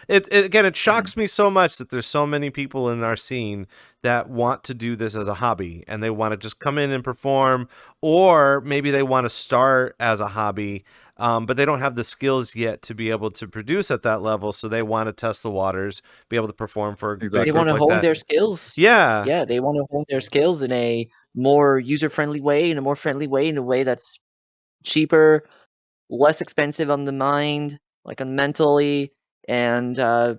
it shocks me so much that there's so many people in our scene that want to do this as a hobby and they want to just come in and perform, or maybe they want to start as a hobby, but they don't have the skills yet to be able to produce at that level. So they want to test the waters, be able to perform for a big Exactly. They group want to like hone that. their skills. Yeah. Yeah, they want to hone their skills in a more user friendly way, in a more friendly way, in a way that's cheaper, less expensive on the mind, like on mentally, and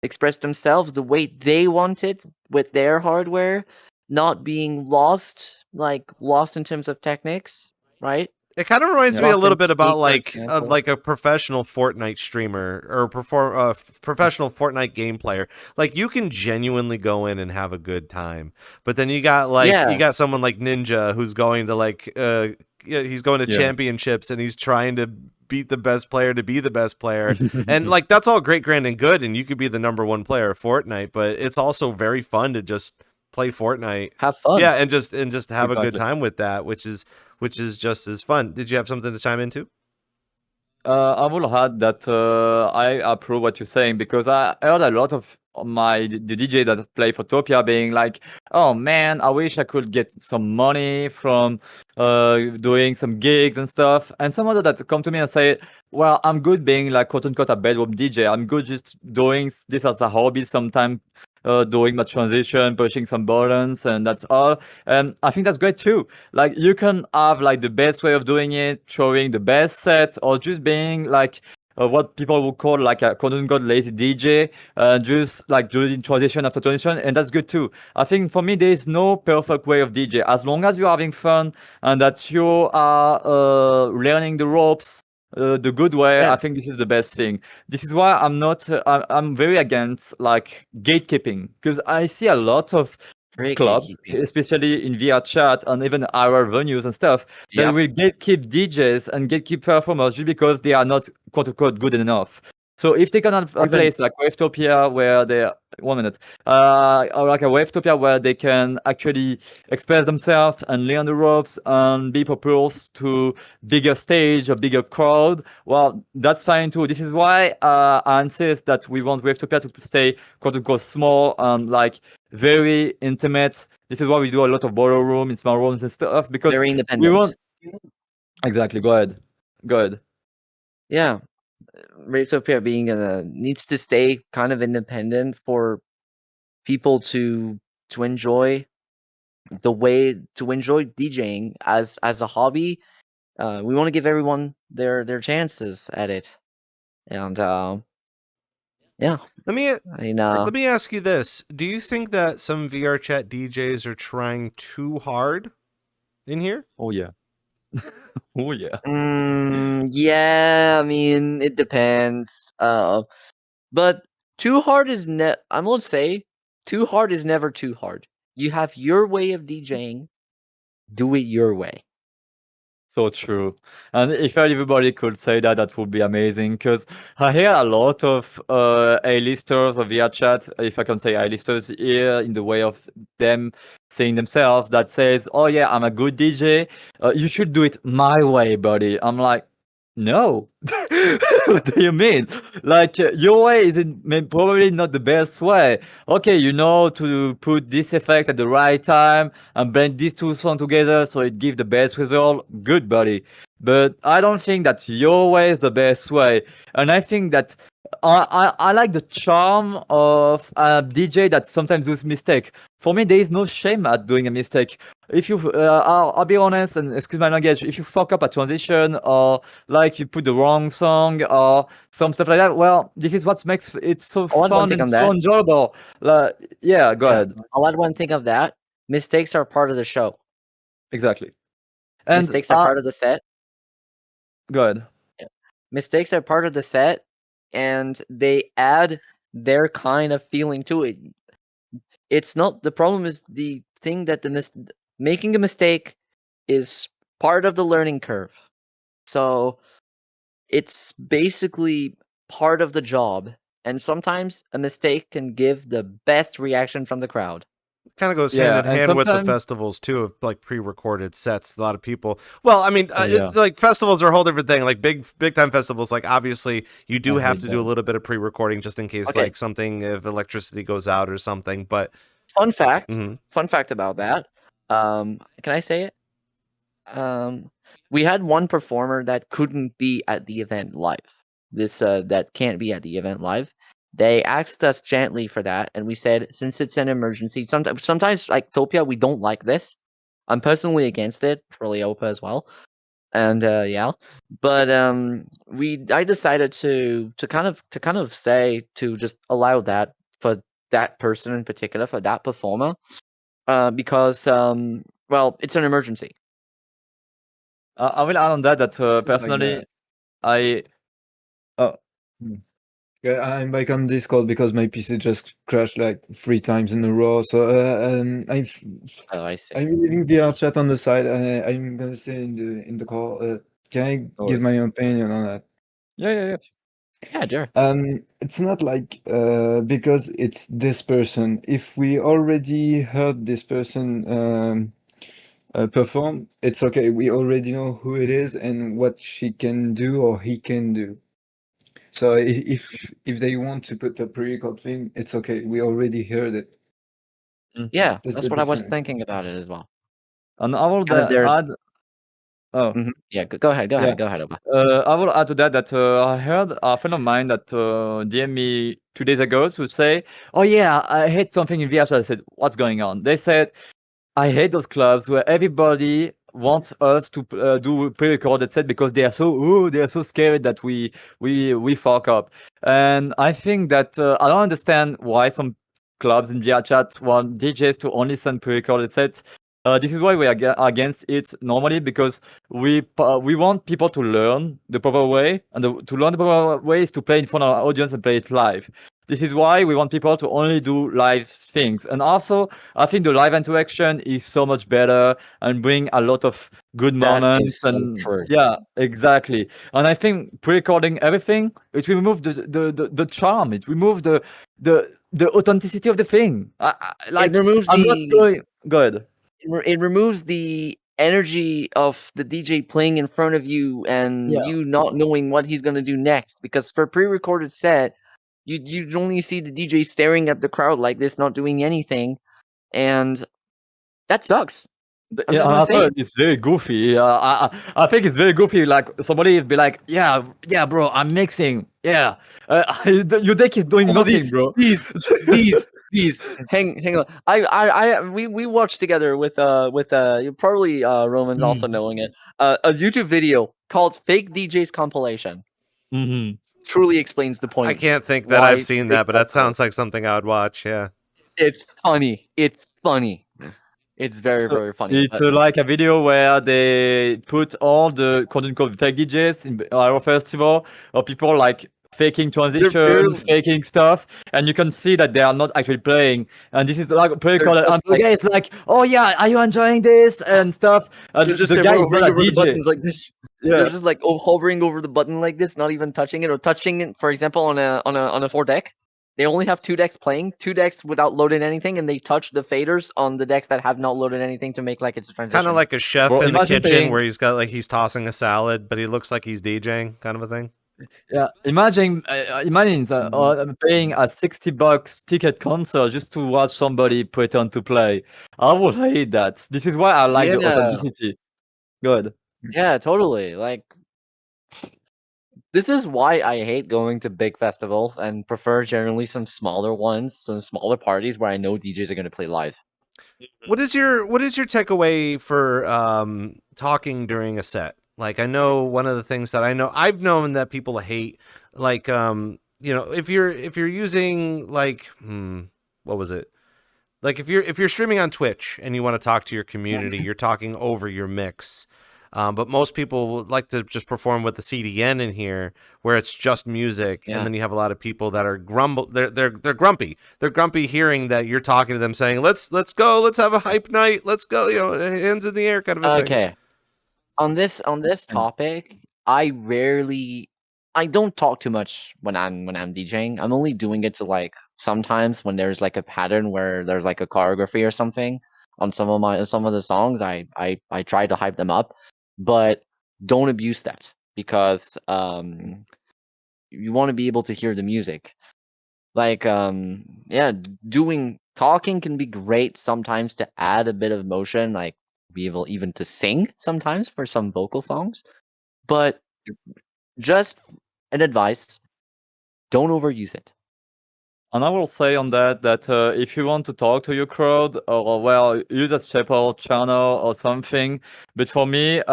express themselves the way they want it with their hardware, not being lost in terms of techniques, right? It kind of reminds Yeah. me a Lost little in bit about technique, for example. like a professional Fortnite streamer or professional Fortnite game player. Like you can genuinely go in and have a good time, but then you Yeah, got someone like Ninja who's going to he's going to Yeah. championships and he's trying to beat the best player to be the best player. And like that's all great, grand, and good, and you could be the number one player of Fortnite, but it's also very fun to just play Fortnite. Have fun. Yeah, and just have a good Exactly. time with that, which is just as fun. Did you have something to chime into? I will add that I approve what you're saying because I heard a lot of the DJ that play Ravetopia being like, "Oh man, I wish I could get some money from doing some gigs and stuff." And some other that come to me and say, "Well, I'm good being like quote unquote a bedroom DJ. I'm good just doing this as a hobby. Sometimes doing my transition, pushing some buttons, and that's all." And I think that's great too. Like you can have like the best way of doing it, throwing the best set, or just being like what people would call like a quote unquote lazy DJ, just like doing transition after transition, and that's good too. I think for me there is no perfect way of DJ as long as you're having fun and that you are learning the ropes. The good way, Yeah. I think this is the best thing. This is why I'm not. I'm very against like gatekeeping because I see a lot of Great clubs, gatekeeping. especially in VRChat and even our venues and stuff, that Yep. will gatekeep DJs and gatekeep performers just because they are not quote unquote good enough. So if they can have a Even- place like Ravetopia where they 1 minute, or like a Ravetopia where they can actually express themselves and learn the ropes and be proposed to bigger stage or bigger crowd, well, that's fine too. This is why I insist that we want Ravetopia to stay quote unquote small and like very intimate. This is why we do a lot of ballroom in small rooms and stuff because Very we independent. want. Exactly. Go ahead. Go ahead. Yeah. Ravetopia being needs to stay kind of independent for people to enjoy DJing as a hobby. We want to give everyone their chances at it, and yeah. Let me I mean, let me ask you this: do you think that some VRChat DJs are trying too hard in here? Oh yeah. Oh yeah. yeah. I mean, it depends. But too hard is I'm gonna say too hard is never too hard. You have your way of DJing. Do it your way. So true. And if everybody could say that, that would be amazing. Because I hear a lot of A-listers of VRChat, if I can say A-listers here, in the way of them saying themselves, that says, "Oh yeah, I'm a good DJ. You should do it my way, buddy." I'm like, no. What do you mean? Like your way is probably not the best way. Okay, you know to put this effect at the right time and blend these two songs together so it gives the best result. Good, buddy. But I don't think that your way is the best way. And I think that I like the charm of a DJ that sometimes does mistake. For me, there is no shame at doing a mistake. If you, I'll be honest and excuse my language, if you fuck up a transition or like you put the wrong song or some stuff like that, well, this is what makes it so I'll add one fun thing and on so that. enjoyable. Yeah, go ahead. I'll add one thing of that. Mistakes are part of the show. Exactly. And Mistakes are part of the set. go ahead. Mistakes are part of the set, and they add their kind of feeling to it. It's not the problem is the thing that making a mistake is part of the learning curve. So it's basically part of the job, and sometimes a mistake can give the best reaction from the crowd. Kind of goes Yeah, hand in and hand with the sometimes- festivals too, of like pre-recorded sets. A lot of people. Well, I mean, yeah. like festivals are a whole different thing. Like big time festivals, like obviously you do I have hate to do a that. little bit of pre-recording just in case Okay. like something if electricity goes out or something. But Fun fact. Mhm. Fun fact about that. Can I say it? We had one performer that couldn't be at the event live. This that can't be at the event live. They asked us gently for that, and we said since it's an emergency. Sometimes like Topia, we don't like this. I'm personally against it, probably Opa as well. And yeah, but I decided to kind of say to just allow that for that person in particular, for that performer, because well, it's an emergency. I will add on that like personally, that. I. Oh. Yeah, I'm back on Discord because my PC just crashed like 3 times in a row. So Oh, I see. I'm leaving VR chat on the side. I'm gonna say in the call. Can I give my opinion on that? Yeah. Yeah, sure. It's not like because it's this person. If we already heard this person perform, it's okay. We already know who it is and what she can do or he can do. So if they want to put a pre-record thing, it's okay. We already heard it. Yeah, That's that's the what I was difference. thinking about it as well. And I will Kind of there's. add. Oh. Yeah, go ahead. Go Yeah. ahead. Go ahead, Oba. I will add to that that I heard a friend of mine that DM me 2 days ago to say, "Oh yeah, I hate something in VRChat." I said, "What's going on?" They said, "I hate those clubs where everybody wants us to do pre-recorded set because they are so scared that we fuck up." And I think that I don't understand why some clubs in VRChat want DJs to only send pre-recorded sets. This is why we are against it normally, because we want people to learn the proper way, and to learn the proper way is to play in front of our audience and play it live. This is why we want people to only do live things. And also, I think the live interaction is so much better and bring a lot of good That moments. is so And true. yeah, exactly. And I think pre-recording everything, it will remove the charm. It remove the authenticity of the thing. It removes I'm not going. Go ahead. it removes the energy of the DJ playing in front of you and Yeah. you not knowing what he's gonna do next. Because for pre-recorded set, you only see the DJ staring at the crowd like this, not doing anything, and that sucks. I'm Yeah, just and gonna say also it. it's very goofy. I think it's very goofy. Like somebody would be like, "Yeah, yeah, bro, I'm mixing. Yeah, your deck is doing nothing, bro." These. Hang on. We watched together with probably Roman's also knowing it. A YouTube video called "Fake DJs Compilation" Mm-hmm. truly explains the I point. can't think that I've Why seen fake that, but that festivals. sounds like something I would watch. Yeah. It's funny. It's funny. It's very So very funny. it's like a video where they put all the quote unquote fake DJs in our festival, or people like faking They're transition, barely. faking stuff, and you can see that they are not actually playing. And this is like pretty They're cool. And just the like guy is like, "Oh yeah, are you enjoying this?" and stuff. they're And just the guy is hovering not a over the DJ. buttons like this. They're Yeah. just like hovering over the button like this, not even touching it, or touching it. For example, on a 4 deck, they only have 2 decks playing, 2 decks without loading anything, and they touch the faders on the decks that have not loaded anything to make like it's a Kind transition. of like a chef Bro, in the imagine kitchen paying. where he's tossing a salad, but he looks like he's DJing, kind of a thing. Yeah, imagine paying a $60 ticket concert just to watch somebody pretend to play. I would hate that. This is why I like the Yeah, authenticity. Good. yeah, totally. Like this is why I hate going to big festivals and prefer generally some smaller ones, some smaller parties where I know DJs are going to play live. What is your takeaway for talking during a set? Like, I know one of the things that I've known that people hate, like if you're using like what was it? Like if you're streaming on Twitch and you want to talk to your community, you're talking over your mix. But most people would like to just perform with the CDN in here, where it's just music, Yeah. and then you have a lot of people that are They're grumpy. They're grumpy hearing that you're talking to them, saying, "Let's go, let's have a hype night, let's go," hands in the air, kind of a thing. Okay. On this topic, I don't talk too much when I'm DJing. I'm only doing it to like sometimes when there's like a pattern where there's like a choreography or something on some of the songs. I try to hype them up, but don't abuse that because you want to be able to hear the music. Like talking can be great sometimes to add a bit of motion, like be able even to sing sometimes for some vocal songs. But just an advice, don't overuse it. And I will say on that if you want to talk to your crowd, or well, use a separate channel or something. But for me,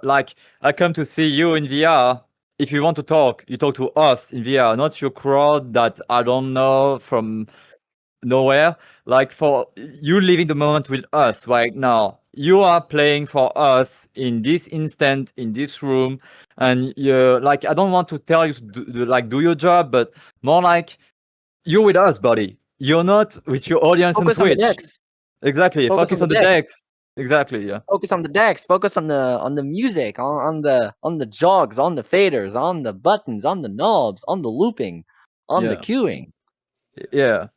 like I come to see you in VR. If you want to talk, you talk to us in VR, not your crowd that I don't know from nowhere. Like for you living the moment with us right now. You are playing for us in this instant, in this room, and you like I don't want to tell you to do your job, but more like you're with us, buddy. You're not with your audience on Focus on the Twitch. decks. Exactly. Focus on Focus the on the decks. decks. Exactly, yeah. Focus on the decks. Focus on the music, on the jogs, on the faders, on the buttons, on the knobs, on the looping, on the Yeah. queuing. Yeah.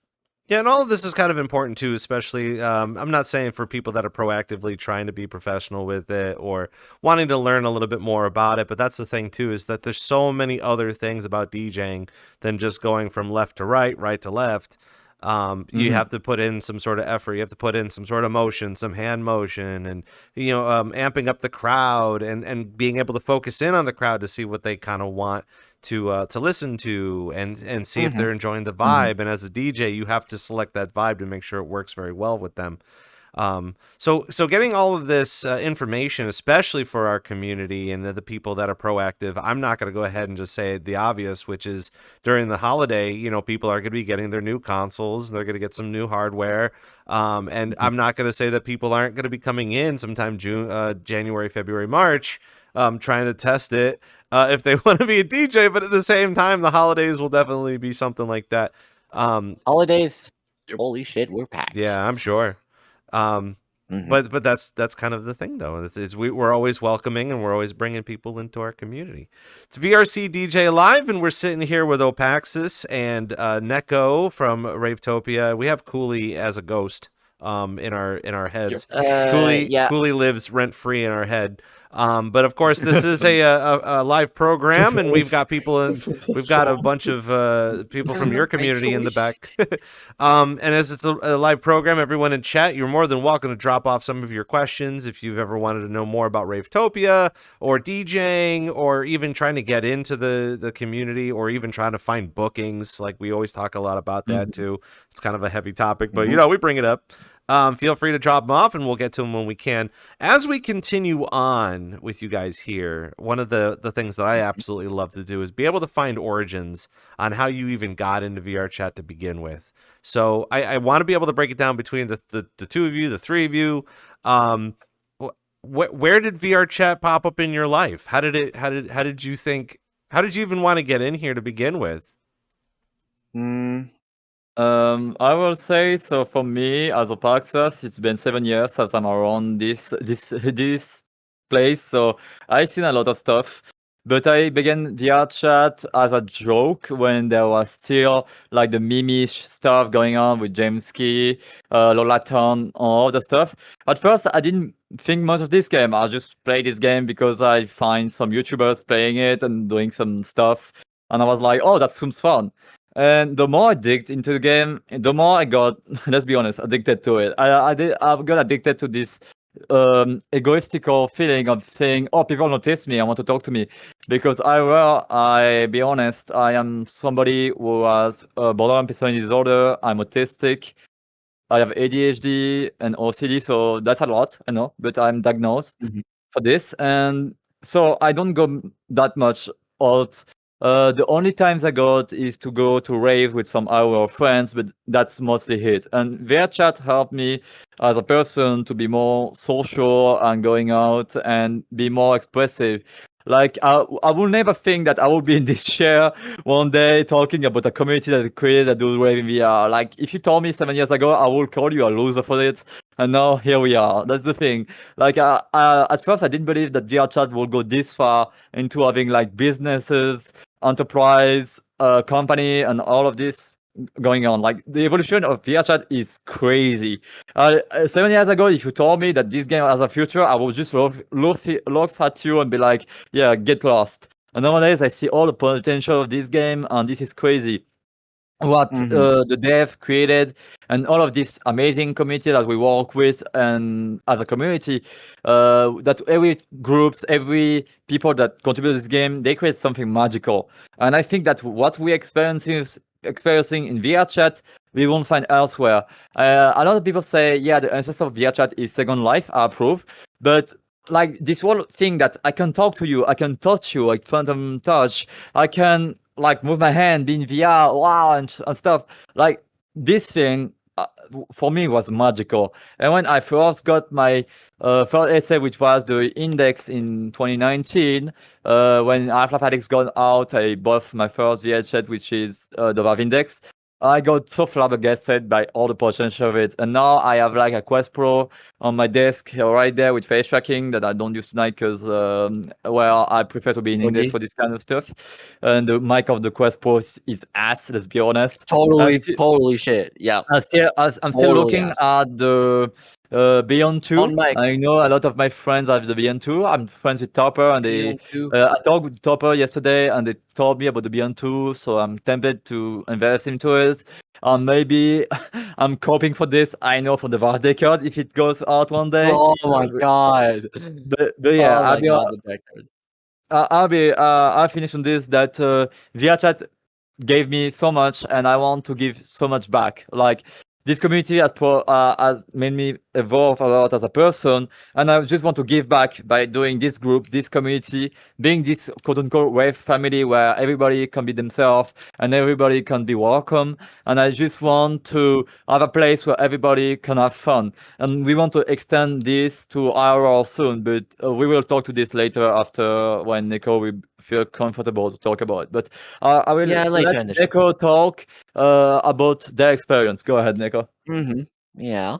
Yeah, and all of this is kind of important too, especially I'm not saying for people that are proactively trying to be professional with it or wanting to learn a little bit more about it, but that's the thing too, is that there's so many other things about DJing than just going from left to right, right to left. You have to put in some sort of effort. You have to put in some sort of motion, some hand motion, and amping up the crowd and being able to focus in on the crowd to see what they kind of want to listen to and see if they're enjoying the vibe. And as a DJ, you have to select that vibe to make sure it works very well with them. So getting all of this information, especially for our community and the people that are proactive, I'm not going to go ahead and just say the obvious, which is during the holiday, people are going to be getting their new consoles, they're going to get some new hardware. And I'm not going to say that people aren't going to be coming in sometime January, February, March, trying to test it if they want to be a DJ. But at the same time, the holidays will definitely be something like that. Holidays, holy shit, we're packed. Yeah, I'm sure. But that's kind of the thing, though. We're always welcoming and we're always bringing people into our community. It's VRCDJ Live, and we're sitting here with Opaxis and Neko from Ravetopia. We have Cooley as a ghost in our heads. Cooley lives rent free in our head. But of course, this is a live program, and we've got people we've got a bunch of people from your community in the back. And as it's a live program, everyone in chat, you're more than welcome to drop off some of your questions if you've ever wanted to know more about Ravetopia or DJing, or even trying to get into the community, or even trying to find bookings. Like, we always talk a lot about that too. It's kind of a heavy topic, but we bring it up. Feel free to drop them off, and we'll get to them when we can. As we continue on with you guys here, one of the things that I absolutely love to do is be able to find origins on how you even got into VRChat to begin with. So I want to be able to break it down between the two of you, the three of you. Where did VRChat pop up in your life? How did you even want to get in here to begin with? I will say, so for me as Opaxis, it's been 7 years since I'm around this place, so I've seen a lot of stuff. But I began VRChat as a joke when there was still like the meme-ish stuff going on with James Key, Lolaton, all the stuff. At first, I didn't think much of this game. I just played this game because I find some YouTubers playing it and doing some stuff, and I was like, oh, that seems fun. And the more I digged into the game, the more I got, let's be honest, addicted to it. I got addicted to this egoistical feeling of saying, oh, people notice me, I want to talk to me. Because I be honest, I am somebody who has borderline personality disorder, I'm autistic, I have ADHD and OCD, so that's a lot, I know, but I'm diagnosed for this. And so I don't go that much out. The only times I got is to go to Rave with some our friends, but that's mostly it. And VRChat helped me as a person to be more social and going out and be more expressive. Like, I will never think that I will be in this chair one day talking about a community that I created that do Rave in VR. Like, if you told me 7 years ago, I would call you a loser for it. And now here we are. That's the thing. Like, at first, I didn't believe that VRChat will go this far into having like businesses, enterprise, company, and all of this going on. Like, the evolution of VRChat is crazy. 7 years ago, if you told me that this game has a future, I would just look at you and be like, yeah, get lost. And nowadays, I see all the potential of this game, and this is crazy. What the dev created, and all of this amazing community that we work with, and as a community, that every groups, every people that contribute to this game, they create something magical. And I think that what we experiencing in VRChat, we won't find elsewhere. A lot of people say, yeah, the essence of VRChat is Second Life. I approve, but like this whole thing that I can talk to you, I can touch you, like phantom touch, I can like move my hand, be in VR, wow, and stuff. Like, this thing for me was magical. And when I first got my first essay, which was the index in 2019, when Half-Life Alyx got out, I bought my first VRChat, which is the Valve index. I got so flabbergasted by all the potential of it, and now I have like a Quest Pro on my desk right there with face tracking that I don't use tonight because, well, I prefer to be in English Okay. for this kind of stuff. And the mic of the Quest Pro is ass. Let's be honest. Totally shit. Yeah. I'm still Totally looking ass. at the Beyond 2. On mic. I know a lot of my friends have the Beyond 2. I'm friends with Topper, and Beyond 2. I talked with Topper yesterday, and they told me about the Beyond 2, so I'm tempted to invest into it. Maybe I'm coping for this. I know for the VAR Deckard if it goes out one day. Oh my god. But yeah, Oh my god, the Deckard. I'll finish on this that VRChat gave me so much, and I want to give so much back. Like this community has made me evolve a lot as a person, and I just want to give back by doing this group, this community, being this quote-unquote Rave family where everybody can be themselves and everybody can be welcome. And I just want to have a place where everybody can have fun. And we want to extend this to IRL soon, but we will talk to this later after when Neko will feel comfortable to talk about it. But I will Yeah, later let in the show. Neko talk about their experience. Go ahead, Neko. Yeah.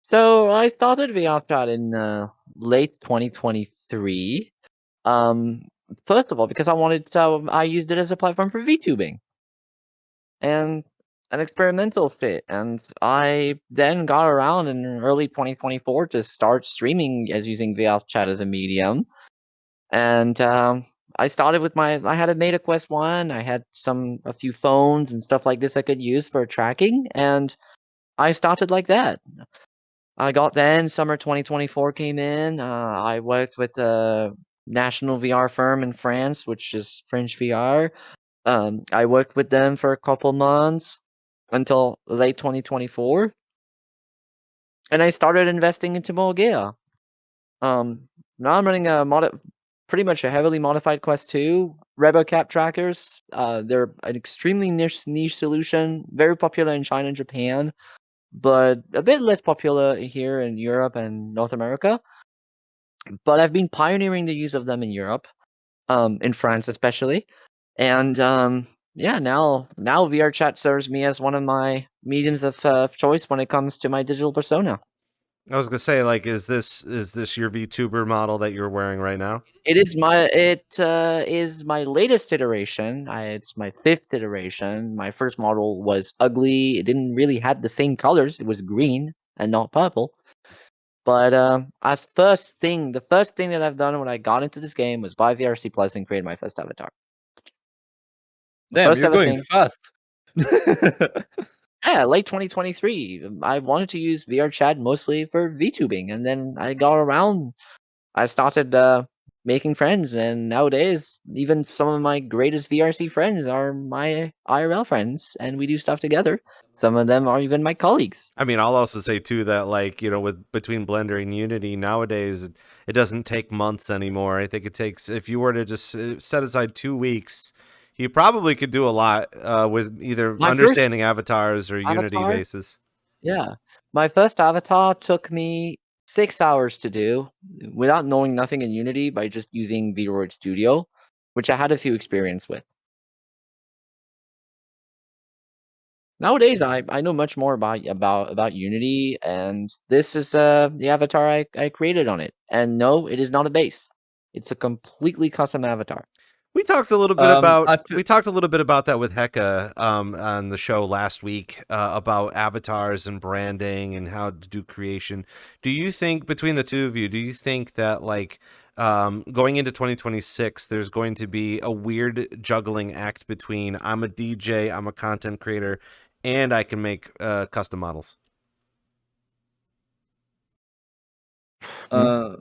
So I started VRChat in late 2023. First of all, because I used it as a platform for VTubing and an experimental fit, and I then got around in early 2024 to start streaming as using VRChat as a medium, and I started with I had made a Quest 1. I had a few phones and stuff like this I could use for tracking, and I started like that. I got then summer 2024 came in. I worked with a national VR firm in France, which is French VR. I worked with them for a couple months until late 2024, and I started investing into more gear. Now I'm running pretty much a heavily modified Quest 2 RevoCap trackers. They're an extremely niche solution, very popular in China and Japan, but a bit less popular here in Europe and North America. But I've been pioneering the use of them in Europe, in France especially, and yeah, now VRChat serves me as one of my mediums of choice when it comes to my digital persona. I was gonna say, like, is this your VTuber model that you're wearing right now? It is my latest iteration. It's my 5th iteration. My first model was ugly. It didn't really have the same colors. It was green and not purple. But the first thing that I've done when I got into this game was buy VRC Plus and create my first avatar. Damn, First you're ever going thing. fast. Yeah, late 2023. I wanted to use VRChat mostly for VTubing, and then I got around. I started making friends, and nowadays, even some of my greatest VRC friends are my IRL friends, and we do stuff together. Some of them are even my colleagues. I mean, I'll also say too that, like, you know, with between Blender and Unity nowadays, it doesn't take months anymore. I think it takes, if you were to just set aside 2 weeks, you probably could do a lot with either My first understanding avatars or Unity avatar, bases. yeah, my first avatar took me 6 hours to do without knowing nothing in Unity by just using VRChat Studio, which I had a few experience with. Nowadays, I know much more about Unity, and this is the avatar I created on it. And no, it is not a base. It's a completely custom avatar. We talked a little bit about I feel, that with Heka on the show last week about avatars and branding and how to do creation. Do you think, between the two of you, do you think that, like, going into 2026, there's going to be a weird juggling act between I'm a DJ, I'm a content creator, and I can make custom models? uh,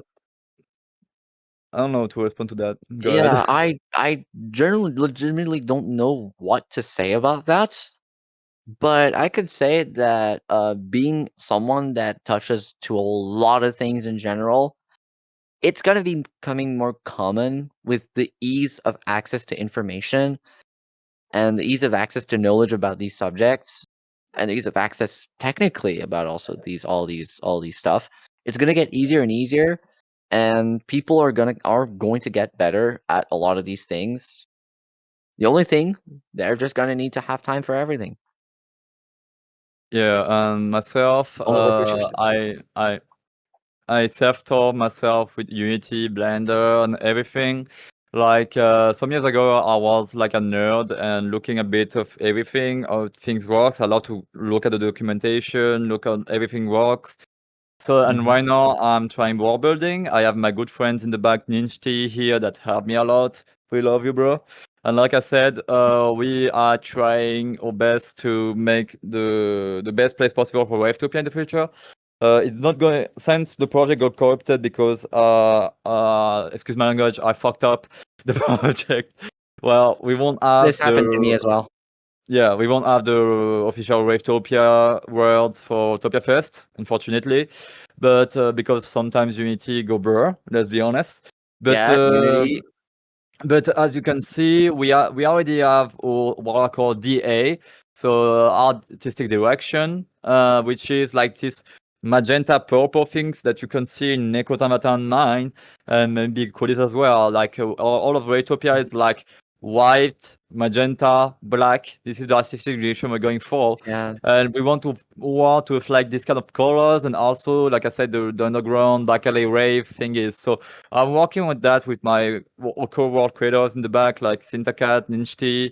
I don't know how to respond to that. Go Yeah, ahead. I generally legitimately don't know what to say about that, but I could say that being someone that touches to a lot of things in general, it's going to be becoming more common with the ease of access to information and the ease of access to knowledge about these subjects and the ease of access technically about also all these stuff. It's going to get easier and easier, and people are going to get better at a lot of these things. The only thing, they're just going to need to have time for everything. Yeah, and myself, Only work with yourself. I self-taught myself with Unity, Blender, and everything. Like some years ago, I was like a nerd and looking a bit of everything, how things works. I love to look at the documentation, look at everything works. So, and Mhm. right now I'm trying world building. I have my good friends in the back, Ninjty here, that help me a lot. We love you, bro. And like I said, we are trying our best to make the best place possible for Ravetopia in the future. It's not going since the project got corrupted because excuse my language, I fucked up the project. Well, we won't have This happened to me as well. yeah, we won't have the official Ravetopia worlds for Topia Fest, unfortunately. But because sometimes Unity go blur, let's be honest. But Yeah, Unity. but as you can see, we already have what I call DA, so artistic direction, which is like this magenta purple things that you can see in Nekohita 9 and maybe Codis as well. Like all of Ravetopia is like white, magenta, black. This is the artistic direction we're going for. Yeah. And we want to reflect this kind of colors, and also, like I said, the underground Black Alley Rave thing is. So I'm working with that with my co-world creators in the back, like Syntacat, Ninjty,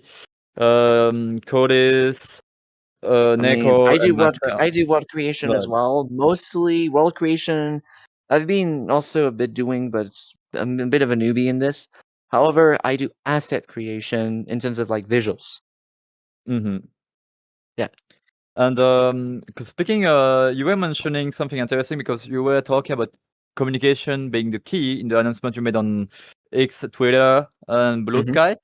Codis, I mean, Neko, and myself. I do world creation as But well. Mostly world creation. I've been also a bit doing, but I'm a bit of a newbie in this. However, I do asset creation in terms of like visuals. mhm. Yeah. And speaking, you were mentioning something interesting because you were talking about communication being the key in the announcement you made on X, Twitter, and Blue Mhm. Sky.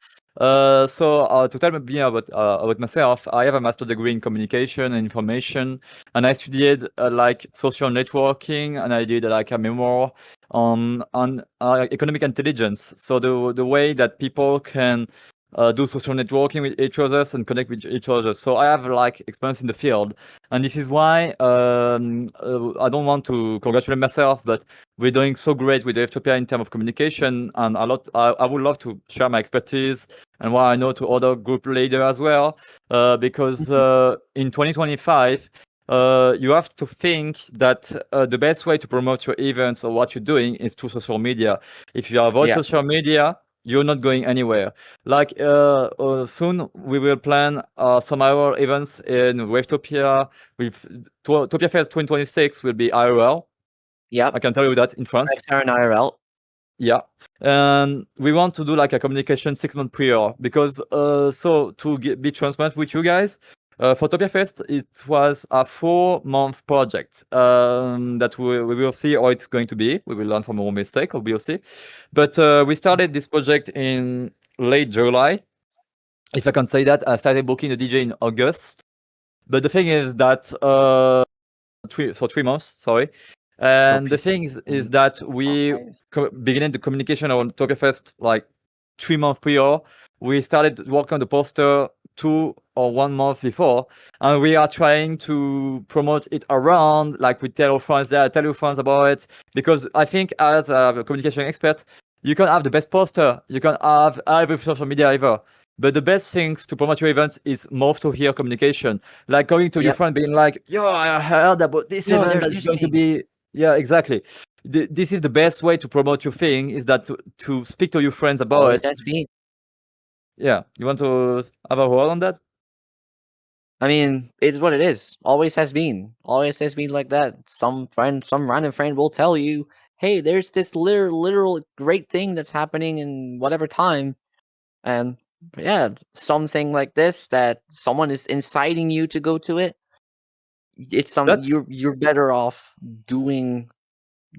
So to tell me about myself, I have a master degree in communication and information, and I studied like social networking, and I did like a memoir on economic intelligence. So the way that people can do social networking with each other and connect with each other. So I have like experience in the field, and this is why I don't want to congratulate myself, but we're doing so great with Ravetopia in terms of communication, and I would love to share my expertise and what I know to other group leaders as well, because in 2025. You have to think that the best way to promote your events or what you're doing is through social media. If you avoid Yeah. social media, you're not going anywhere. Like soon we will plan some our events in Ravetopia with Topia Fest 2026 will be IRL. Yep. I can tell you that in France. XR and IRL. Yeah, and we want to do like a communication 6 months prior because so to be transparent with you guys, for Topia Fest it was a 4-month project that we will see how it's going to be. We will learn from our mistake, obviously, but we started this project in late July, if I can say that. I started booking the DJ in August, but the thing is that 3 months, sorry. And the thing is that we beginning the communication on Tokyo Fest like 3 months prior. We started working on the poster 2 or 1 month before, and we are trying to promote it around. Like we tell our friends, tell your friends about it, because I think as a communication expert, you can have the best poster, you can have every social media ever. But the best things to promote your events is move to hear communication. Like going to your Yep. friend being like, yo, I heard about this Yo, event there's that's this going to thing. be. Yeah, exactly. This is the best way to promote your thing, is that to speak to your friends about Always it. has been. Yeah, you want to have a word on that? I mean, it is what it is. Always has been. Always has been like that. Some random friend will tell you, "Hey, there's this literal great thing that's happening in whatever time," and yeah, something like this that someone is inciting you to go to it. It's That's you're better off doing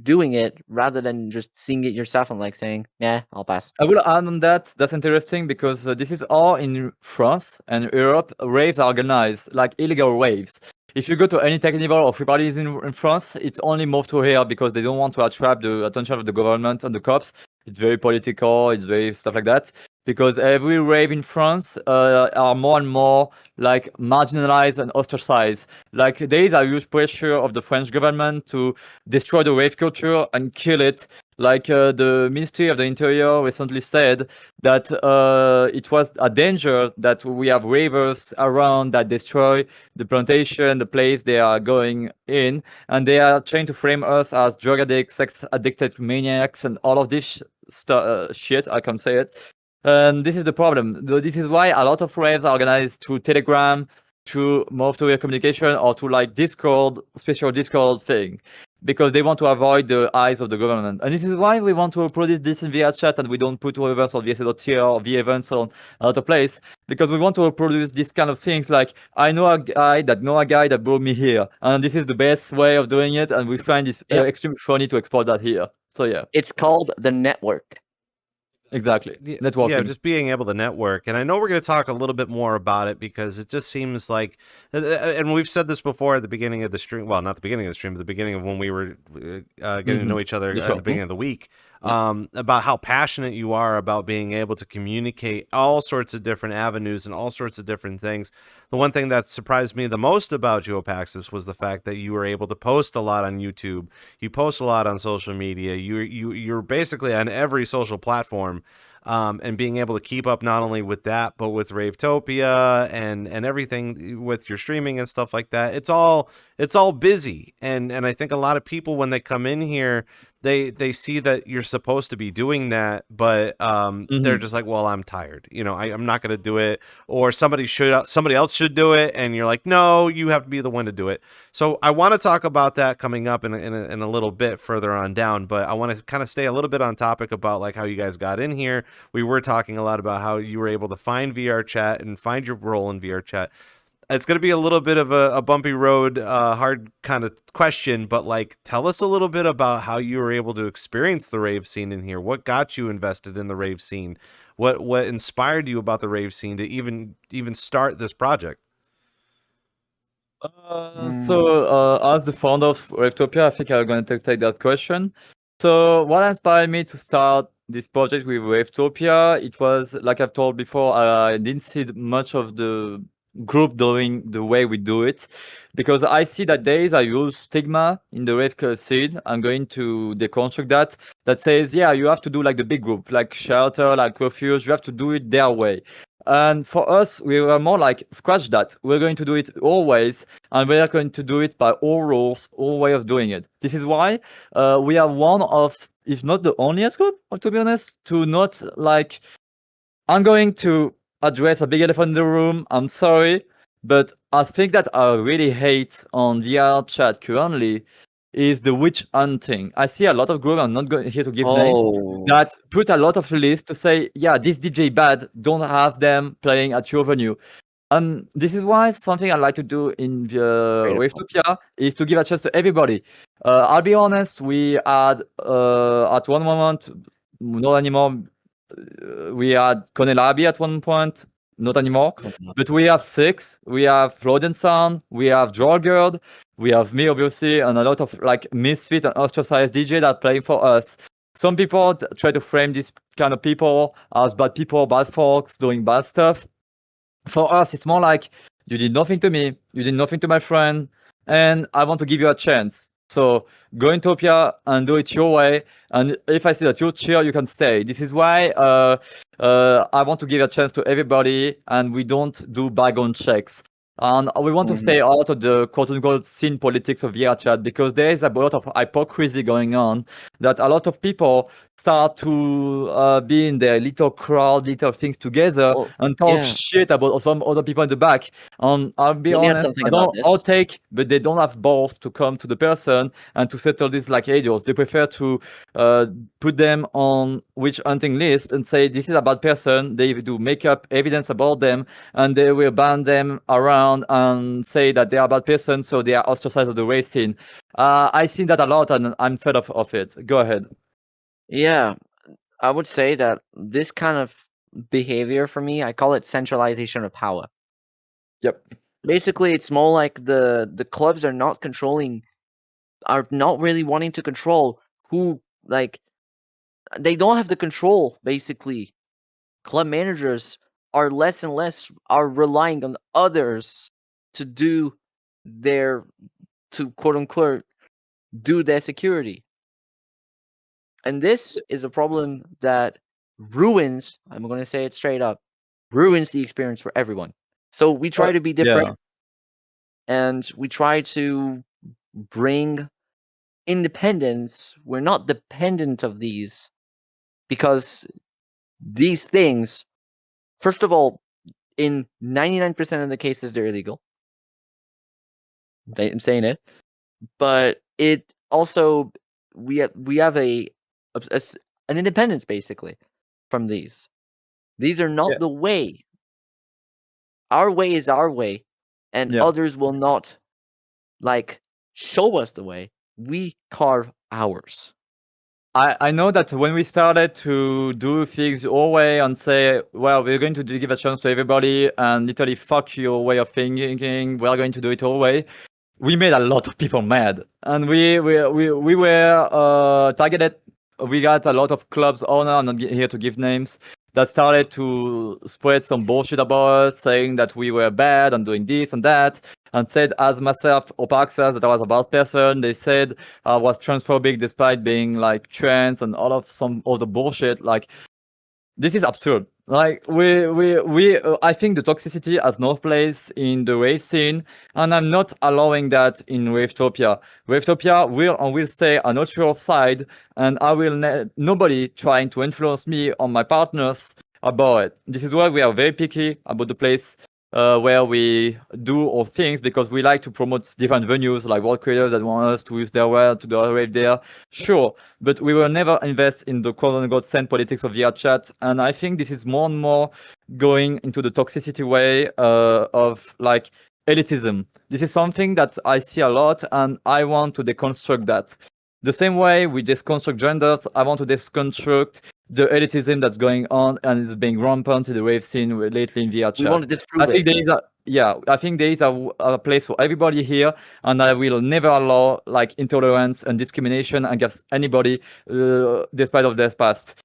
it rather than just seeing it yourself and like saying, "Yeah, I'll pass." I will add on that. That's interesting because this is all in France and Europe. Raves are organized like illegal raves. If you go to any technical or free parties in France, it's only moved to here because they don't want to attract the attention of the government and the cops. It's very political. It's very stuff like that. Because every rave in France are more and more like marginalized and ostracized. Like there is a huge pressure of the French government to destroy the rave culture and kill it. Like the Ministry of the Interior recently said that it was a danger that we have ravers around that destroy the plantation, the place they are going in, and they are trying to frame us as drug addicts, sex addicted maniacs, and all of this shit. I can say it. And this is the problem. This is why a lot of raves are organized through Telegram, through multi-way communication, or to like Discord, special Discord thing, because they want to avoid the eyes of the government. And this is why we want to produce this in VRChat, and we don't put Ravers on VRC.tier or V-events on another place, because we want to produce these kind of things like, I know a guy that brought me here, and this is the best way of doing it, and we find it Yeah. extremely funny to export that here. So yeah, It's called the network. exactly. Yeah, Networking. just being able to network. And I know we're going to talk a little bit more about it because it just seems like, and we've said this before at the beginning of the stream. Well, not the beginning of the stream, but the beginning of when we were getting to know each other at the beginning of the week, about how passionate you are about being able to communicate all sorts of different avenues and all sorts of different things. The one thing that surprised me the most about Geopaxis was the fact that you were able to post a lot on YouTube. You post a lot on social media. You're basically on every social platform. And being able to keep up not only with that, but with Ravetopia and everything with your streaming and stuff like that. It's all busy. And I think a lot of people, when they come in here, they see that you're supposed to be doing that, but they're just like, well, I'm tired. I'm not going to do it, or somebody else should do it. And you're like, no, you have to be the one to do it. So I want to talk about that coming up in a little bit further on down, but I want to kind of stay a little bit on topic about like how you guys got in here. We were talking a lot about how you were able to find VRChat and find your role in VRChat. It's going to be a little bit of a bumpy road, hard kind of question, but like, tell us a little bit about how you were able to experience the rave scene in here. What got you invested in the rave scene? What inspired you about the rave scene to even start this project? As the founder of Ravetopia, I think I'm going to take that question. So what inspired me to start this project with Ravetopia? It was, like I've told before, I didn't see much of the group doing the way we do it, because I see that there is a huge stigma in the rave scene. I'm going to deconstruct that says, yeah, you have to do like the big group, like Shelter, like Refuge, you have to do it their way. And for us, we were more like, scratch that. We're going to do it always, and we are going to do it by all rules, all way of doing it. This is why we are one of, if not the only group, to be honest, to not like, I'm going to address a big elephant in the room. I'm sorry, but I think that I really hate on VRChat currently is the witch hunting. I see a lot of groups, I'm not going here to give names, that put a lot of lists to say, yeah, this DJ bad, don't have them playing at your venue. This is why something I like to do in the Ravetopia is to give a chance to everybody. I'll be honest, we had at one moment, not anymore, we had Konelabi at one point, not anymore, but we have 6. We have Floating Sound, we have Drollgird, we have me, obviously, and a lot of like misfit and ostracized DJ that play for us. Some people try to frame these kind of people as bad people, bad folks, doing bad stuff. For us, it's more like, you did nothing to me, you did nothing to my friend, and I want to give you a chance. So go in Topia and do it your way. And if I see that you cheer, you can stay. This is why I want to give a chance to everybody, and we don't do background checks. And we want to stay out of the quote-unquote scene politics of VRChat, because there is a lot of hypocrisy going on, that a lot of people start to be in their little crowd, little things together, and talk shit about some other people in the back. I'll be honest, I'll take, but they don't have balls to come to the person and to settle this like idiots. They prefer to put them on witch hunting list and say, this is a bad person. They do make up evidence about them, and they will ban them around and say that they are a bad person, so they are ostracized of the race scene. I've seen that a lot, and I'm fed up of it. Go ahead. Yeah, I would say that this kind of behavior, for me, I call it centralization of power. Yep. Basically, it's more like the clubs are not really wanting to control who, like, they don't have the control, basically. Club managers are less and less relying on others to do to quote unquote do their security. And this is a problem that ruins, I'm going to say it straight up, ruins the experience for everyone. So we try to be different, Yeah. and we try to bring independence. We're not dependent of these, because these things, first of all, in 99% of the cases, they're illegal. I'm saying it. But it also, we have an independence, basically, from these. These are not Yeah. the way. Our way is our way, and Yeah. others will not, like, show us the way. We carve ours. I know that when we started to do things our way and say, well, we're going to give a chance to everybody and literally fuck your way of thinking, we're going to do it our way, we made a lot of people mad. And we were targeted. We got a lot of clubs owner, I'm not here to give names, that started to spread some bullshit about us, saying that we were bad and doing this and that, and said as myself, Opaxas, that I was a bad person. They said I was transphobic despite being like trans and all of some other bullshit. Like, this is absurd. Like, I think the toxicity has no place in the rave scene, and I'm not allowing that in Ravetopia. Ravetopia will stay a neutral side, and I will nobody trying to influence me or my partners about it. This is why we are very picky about the place where we do our things, because we like to promote different venues, like world creators that want us to use their word to do a rave there. Sure, but we will never invest in the quote-unquote sand politics of VRChat, and I think this is more and more going into the toxicity way of like elitism. This is something that I see a lot, and I want to deconstruct that. The same way we deconstruct genders, I want to deconstruct the elitism that's going on and is being rampant in the rave scene lately in VRChat. We want to disprove I think it. I think there is a place for everybody here, and I will never allow like intolerance and discrimination against anybody, despite of their past.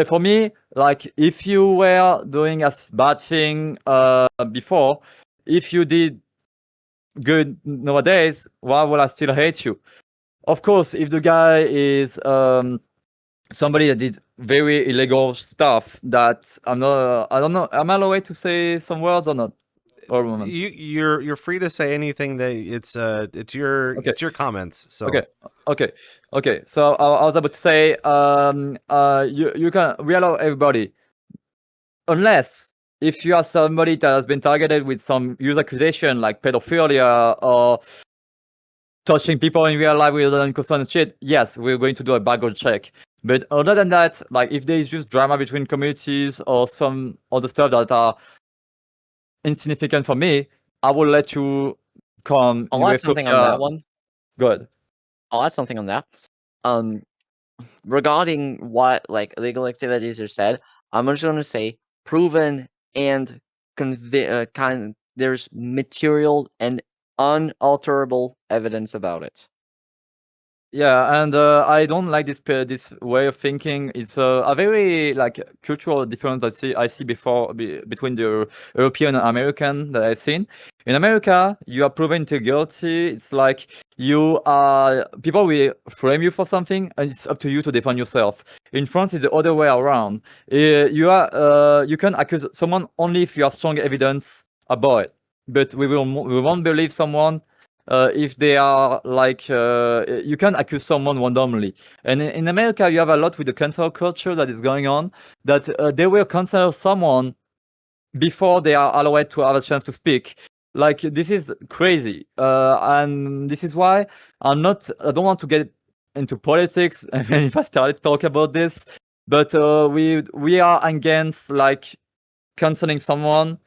For me, like, if you were doing a bad thing before, if you did good nowadays, why would I still hate you? Of course, if the guy is somebody that did very illegal stuff, that I don't know, am I allowed to say some words or not? Or woman? You're free to say anything. That it's your Okay. it's your comments. So Okay. So I was about to say, you can we allow everybody, unless if you are somebody that has been targeted with some user accusation like pedophilia or touching people in real life with unconsent shit. Yes, we're going to do a background check. But other than that, like, if there is just drama between communities or some other stuff that are insignificant for me, I will let you come in I'll add something on that one. Good. I'll add something on that. Regarding what, like, illegal activities are said, I'm just going to say proven and there's material and unalterable evidence about it. Yeah, and I don't like this way of thinking. It's a very like cultural difference I see between the European and American that I've seen. In America, you are proven to guilty. It's like people will frame you for something, and it's up to you to defend yourself. In France, it's the other way around. You can accuse someone only if you have strong evidence about it, but we won't believe someone if they are like you can accuse someone randomly. And in America, you have a lot with the cancel culture that is going on, that they will cancel someone before they are allowed to have a chance to speak. Like, this is crazy, and this is why I don't want to get into politics if I started talking about this, but we are against like canceling someone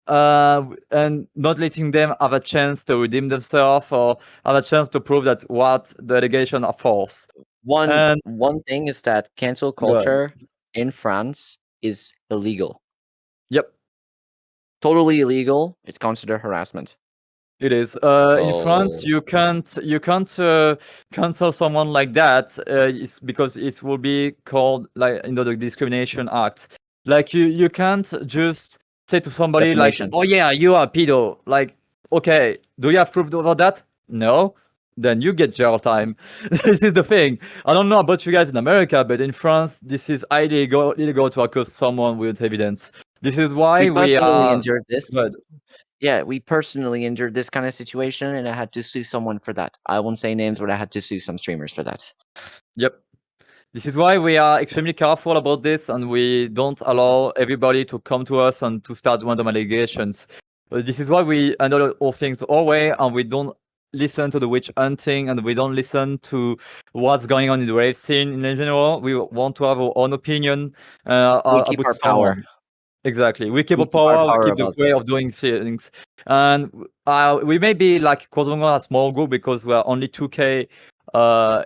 and not letting them have a chance to redeem themselves or have a chance to prove that what the allegations are false. And One thing is that cancel culture in France is illegal. Yep, Totally illegal. It's considered harassment. it is. In France, you can't cancel someone like that. It's because it will be called like the Discrimination Act. Like, you can't just say to somebody Defamation. like, "Oh yeah, you are a pedo." Like, okay, do you have proof of that? No. then you get jail time. This is the thing. I don't know about you guys in America, but in France, this is illegal to accuse someone with evidence. This is why We we personally are. endured this. Good. Yeah, we personally endured this kind of situation, and I had to sue someone for that. I won't say names, but I had to sue some streamers for that. Yep. This is why we are extremely careful about this, and we don't allow everybody to come to us and to start random allegations. This is why we handle all things our way, and we don't listen to the witch hunting, and we don't listen to what's going on in the rave scene in general. We want to have our own opinion We keep about our someone. power. Exactly. We keep We our keep our power, we power keep the above way it. of doing things. And we may be like quote unquote a small group because we are only 2K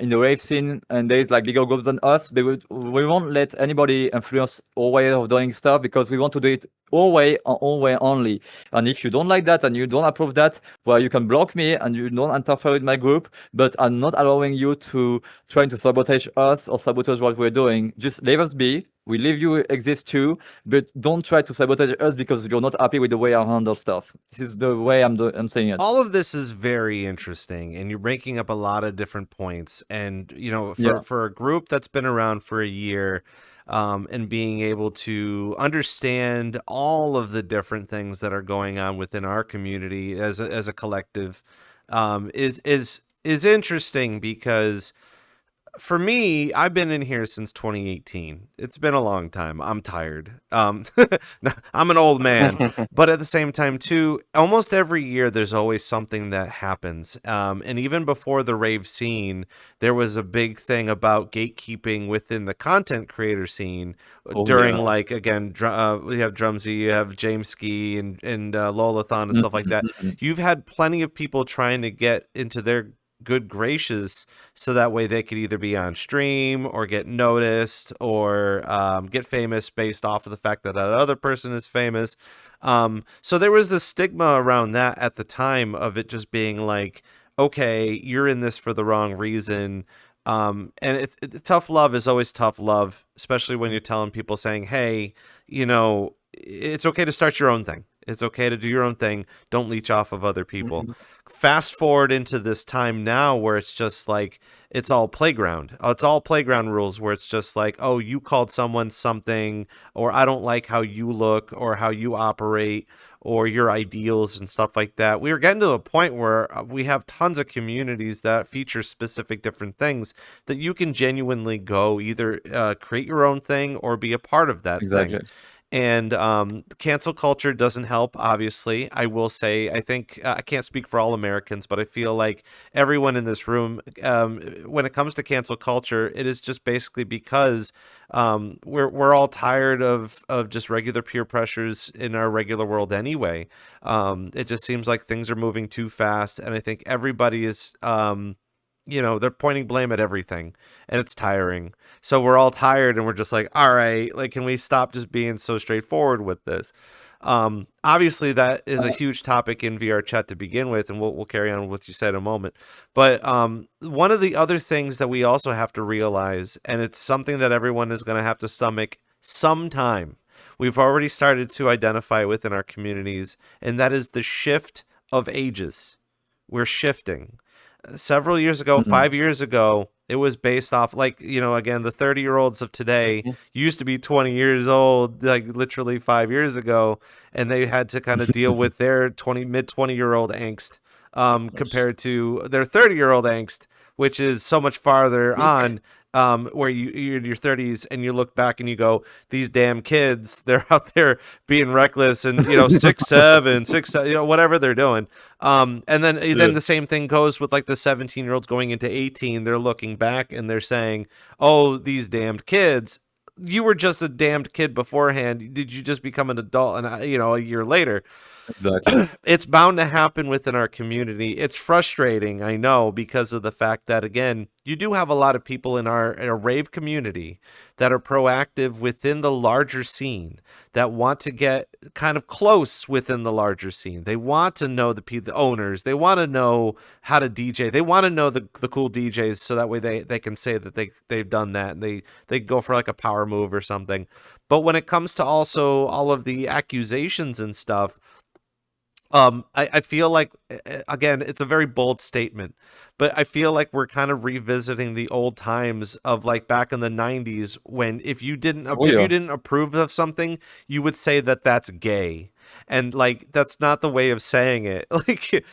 in the rave scene, and there's like bigger groups than us. But we won't let anybody influence our way of doing stuff because we want to do it our way only. And if you don't like that and you don't approve that, well, you can block me and you don't interfere with my group, but I'm not allowing you to trying to sabotage us or sabotage what we're doing. Just leave us be. We leave you exist too, but don't try to sabotage us because you're not happy with the way I handle stuff. This is the way I'm saying it. All of this is very interesting, and you're breaking up a lot of different points. And you know, for a group that's been around for a year, and being able to understand all of the different things that are going on within our community as a collective, is interesting because. For me, I've been in here since 2018. It's been a long time. I'm tired. I'm an old man, but at the same time too, almost every year there's always something that happens. And even before the rave scene, there was a big thing about gatekeeping within the content creator scene during like, again, we have Drumsy, you have James Ski and Lolathon and stuff like that. You've had plenty of people trying to get into their good gracious so that way they could either be on stream or get noticed or get famous based off of the fact that that other person is famous. So there was this stigma around that at the time of it just being like, okay, you're in this for the wrong reason. And tough love is always tough love, especially when you're telling people saying, hey, you know, it's okay to start your own thing. It's okay to do your own thing. Don't leech off of other people. Fast forward into this time now where it's just like, it's all playground. It's all playground rules where it's just like, oh, you called someone something, or I don't like how you look or how you operate or your ideals and stuff like that. We are getting to a point where we have tons of communities that feature specific different things that you can genuinely go either create your own thing or be a part of that thing. And cancel culture doesn't help, obviously. I will say, I think, I can't speak for all Americans, but I feel like everyone in this room, when it comes to cancel culture, it is just basically because we're all tired of just regular peer pressures in our regular world anyway. It just seems like things are moving too fast, and I think everybody is... you know, they're pointing blame at everything and it's tiring. So we're all tired and we're just like, all right, like, can we stop just being so straightforward with this? Obviously that is a huge topic in VRChat to begin with, and we'll carry on with what you said in a moment. But one of the other things that we also have to realize, and it's something that everyone is going to have to stomach sometime, we've already started to identify within our communities, and that is the shift of ages. We're shifting. Several years ago, 5 years ago, it was based off, like, you know, again, the 30-year-olds of today used to be 20 years old, like literally 5 years ago, and they had to kind of deal with their mid-20-year-old angst compared to their 30-year-old angst, which is so much farther on. Where you're in your 30s and you look back and you go, these damn kids, they're out there being reckless and, you know, 6'7", you know, whatever they're doing. And then the same thing goes with like the 17-year-olds going into 18. They're looking back and they're saying, oh, these damned kids. You were just a damned kid beforehand. Did you just become an adult and, you know, a year later? Exactly. It's bound to happen within our community. It's frustrating, I know, because of the fact that, again, you do have a lot of people in our rave community that are proactive within the larger scene, that want to get kind of close within the larger scene. They want to know the owners. They want to know how to DJ. They want to know the cool DJs, so that way they can say that they've done that, and they go for like a power move or something. But when it comes to also all of the accusations and stuff, I feel like, again, it's a very bold statement, but I feel like we're kind of revisiting the old times of like back in the 90s when if you didn't Oh if you yeah. didn't approve of something, you would say that that's gay. And like that's not the way of saying it. Like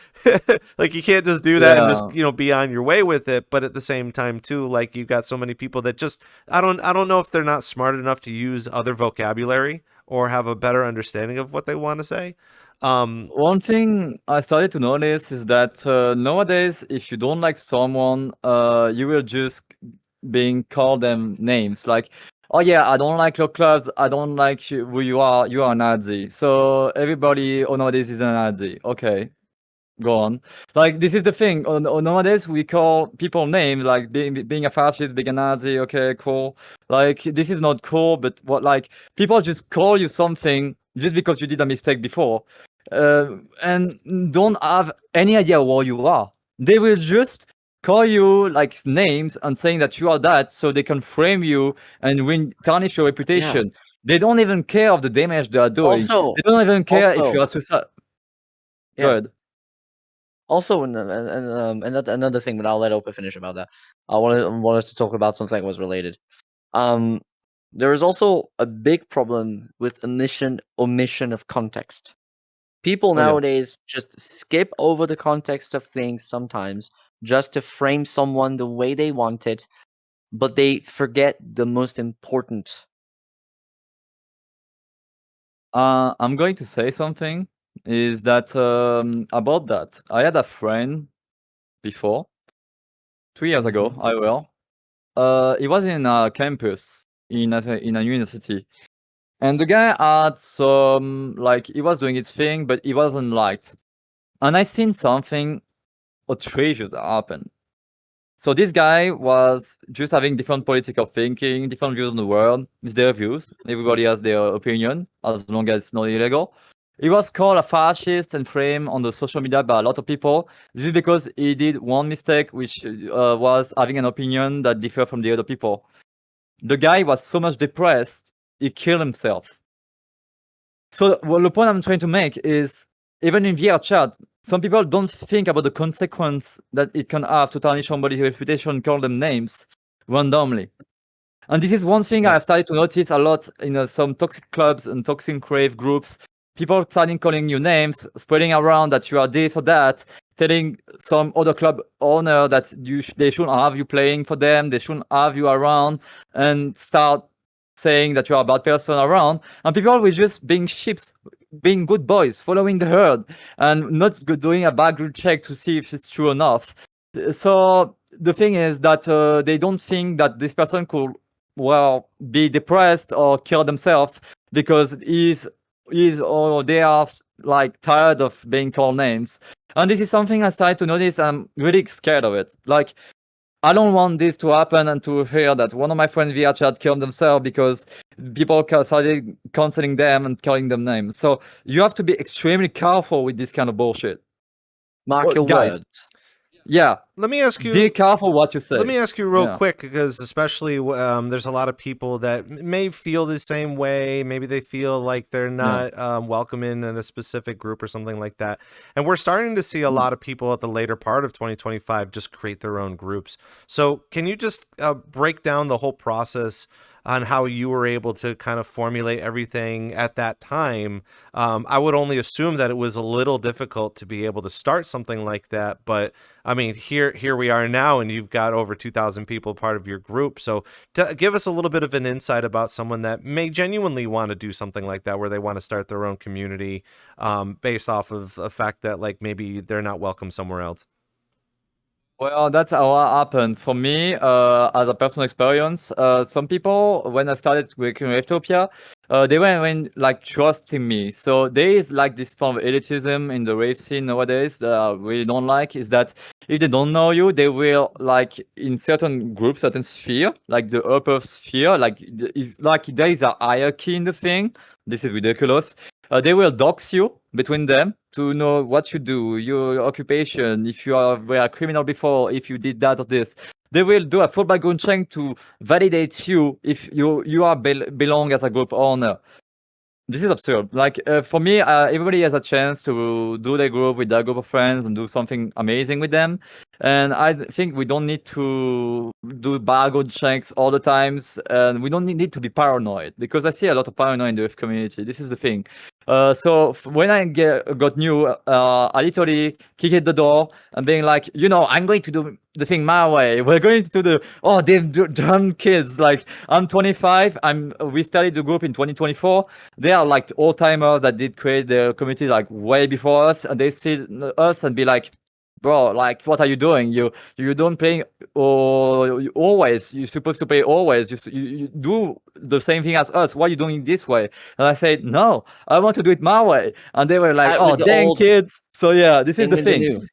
like you can't just do that and just, Yeah. be on your way with it, but at the same time too, like you got so many people that just I don't know if they're not smart enough to use other vocabulary or have a better understanding of what they want to say. One thing I started to notice is that nowadays, if you don't like someone, you will just being called them names like, "Oh yeah, I don't like your clubs. I don't like you, who you are. You are a Nazi." So everybody, oh nowadays is a Nazi. Okay, go on. Like this is the thing. Nowadays we call people names like being a fascist, being a Nazi. Okay, cool. Like this is not cool, but what like people just call you something just because you did a mistake before, and don't have any idea what you are. They will just call you like names and saying that you are that, so they can frame you and tarnish your Yeah. reputation. They don't even care of the damage they are doing. Also, They don't even care if you also, are suicide. Go yeah. ahead. Also, another thing, but I'll let Opa finish about that. I wanted to talk about something that was related. Um, there is also a big problem with omission of context. People Oh yeah. nowadays just skip over the context of things sometimes just to frame someone the way they want it, but they forget the most important. I'm going to say something. Is that about that? I had a friend before 2 years ago. Mhm. I will. He was in a campus in a university, and the guy had some like he was doing his thing, but he wasn't liked. And I seen something outrageous happen. So this guy was just having different political thinking, different views on the world. It's their views. Everybody has their opinion, as long as it's not illegal. He was called a fascist and framed on the social media by a lot of people just because he did one mistake, which was having an opinion that differed from the other people. The guy was so much depressed, he killed himself. So well, the point I'm trying to make is, even in VRChat, some people don't think about the consequence that it can have to tarnish somebody's reputation, call them names randomly. And this is one thing Yeah. I've started to notice a lot in some toxic clubs and toxic Rave groups. People starting calling you names, spreading around that you are this or that, telling some other club owner that they shouldn't have you playing for them, they shouldn't have you around, and start saying that you are a bad person around. And people will just being sheeps, being good boys, following the herd, and not doing a background check to see if it's true enough. So the thing is that they don't think that this person could be depressed or kill themselves because he's or they are like tired of being called names. And this is something I started to notice. I'm really scared of it. Like, I don't want this to happen and to hear that one of my friends via chat killed themselves because people started canceling them and calling them names. So you have to be extremely careful with this kind of bullshit. Mark your Guys, words. yeah, Let me ask be you. careful what you say. Let me ask you real Yeah. quick, because especially there's a lot of people that may feel the same way. Maybe they feel like they're not welcome in a specific group or something like that. And we're starting to see a lot of people at the later part of 2025 just create their own groups. So can you just break down the whole process on how you were able to kind of formulate everything at that time? I would only assume that it was a little difficult to be able to start something like that, but I mean, here we are now, and you've got over 2,000 people part of your group. So give us a little bit of an insight about someone that may genuinely want to do something like that, where they want to start their own community based off of the fact that like maybe they're not welcome somewhere else. Well, that's how it happened. For me, as a personal experience, some people, when I started working with Ravetopia, they weren't like trusting me. So there is like this form of elitism in the rave scene nowadays that I really don't like, is that if they don't know you, they will like in certain groups, certain sphere, like the upper sphere, like it's like there is a hierarchy in the thing. This is ridiculous. They will dox you between them to know what you do, your occupation, if you were a criminal before, if you did that or this. They will do a full background check to validate you if you are belong as a group owner. This is absurd. Like for me, everybody has a chance to do their group with their group of friends and do something amazing with them. And I think we don't need to do background checks all the times, and we don't need to be paranoid, because I see a lot of paranoia in the Rave community. This is the thing. So when I got new, I literally kicked the door and being like, I'm going to do the thing my way. We're going to do they've done kids. Like I'm 25. We started the group in 2024. They are like old timers that did create their community like way before us, and they see us and be like, bro, like, what are you doing? You don't play, or you're supposed to play always. You do the same thing as us. Why are you doing it this way? And I said, no, I want to do it my way. And they were like, oh, dang, kids. So yeah, this is the thing.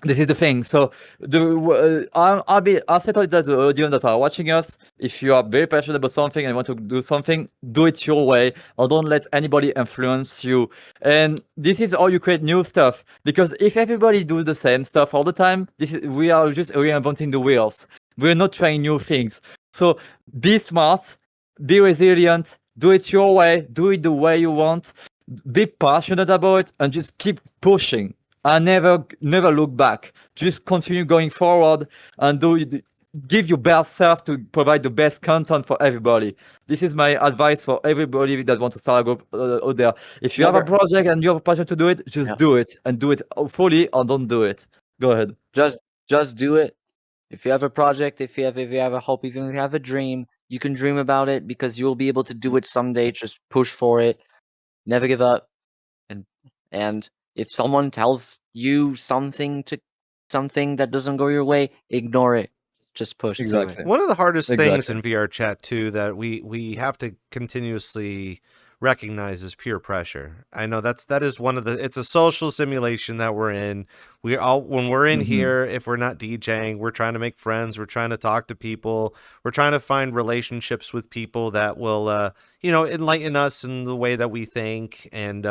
This is the thing. So I'll settle it as the audience that are watching us. If you are very passionate about something and want to do something, do it your way, or don't let anybody influence you. And this is how you create new stuff. Because if everybody do the same stuff all the time, we are just reinventing the wheels. We're not trying new things. So be smart, be resilient, do it your way, do it the way you want, be passionate about it, and just keep pushing. And never look back. Just continue going forward and give your best self to provide the best content for everybody. This is my advice for everybody that wants to start a group out there. If you have a project and you have a passion to do it, just do it, and do it fully, or don't do it. Go ahead. Just do it. If you have a project, if you have a hope, even if you have a dream, you can dream about it, because you will be able to do it someday. Just push for it. Never give up. And if someone tells you something that doesn't go your way, ignore it. Just push through it. One of the hardest things in VRChat too that we have to continuously recognize is peer pressure. I know that is one of it's a social simulation that we're in. When we're in here, if we're not DJing, we're trying to make friends, we're trying to talk to people, we're trying to find relationships with people that will enlighten us in the way that we think. And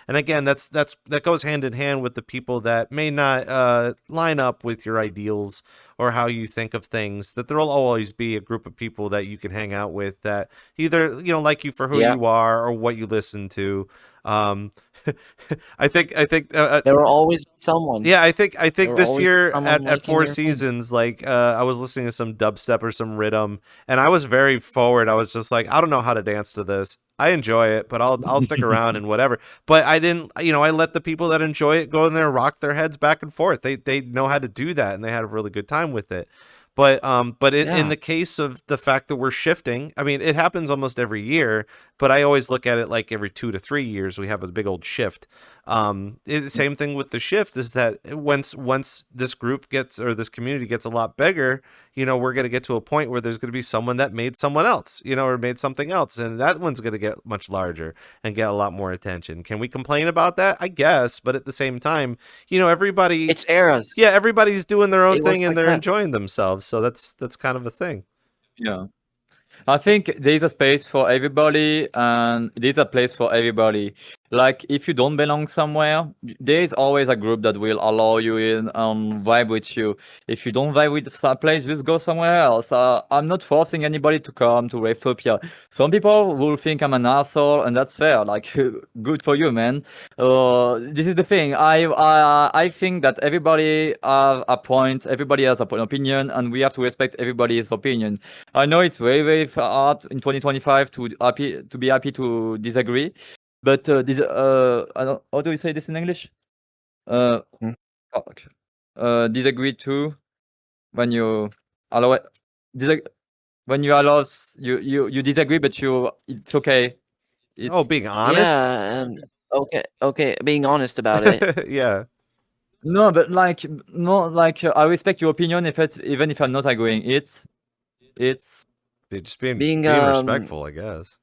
again, that goes hand in hand with the people that may not line up with your ideals or how you think of things. That there will always be a group of people that you can hang out with that either like you for who you are or what you listen to. I think there will always be someone. Yeah, I think this year at Four Seasons, like I was listening to some dubstep or some rhythm, and I was very forward. I was just like, I don't know how to dance to this. I enjoy it, but I'll stick around and whatever. But I didn't, I let the people that enjoy it go in there and rock their heads back and forth. They know how to do that, and they had a really good time with it. But in the case of the fact that we're shifting, I mean, it happens almost every year, but I always look at it like every 2 to 3 years we have a big old shift. The same thing with the shift is that once this group gets, or this community gets a lot bigger, we're going to get to a point where there's going to be someone that made someone else, or made something else, and that one's going to get much larger and get a lot more attention. Can we complain about that? I guess, but at the same time, everybody, it's eras. Yeah, everybody's doing their own thing and they're enjoying themselves. So that's kind of a thing. Yeah. I think there's a space for everybody, and there's a place for everybody. Like, if you don't belong somewhere, there's always a group that will allow you in and vibe with you. If you don't vibe with some place, just go somewhere else. I'm not forcing anybody to come to Ravetopia. Some people will think I'm an asshole, and that's fair. Like, good for you, man. This is the thing. I think that everybody have a point. Everybody has an opinion, and we have to respect everybody's opinion. I know it's very, very hard in 2025 to be happy to disagree. But this, I don't, how do we say this in English? Disagree to when you allow it. When you allow you disagree, but it's okay. Being honest. Yeah, and okay, being honest about it. Yeah. No, but I respect your opinion even if I'm not agreeing. It's just being respectful, I guess.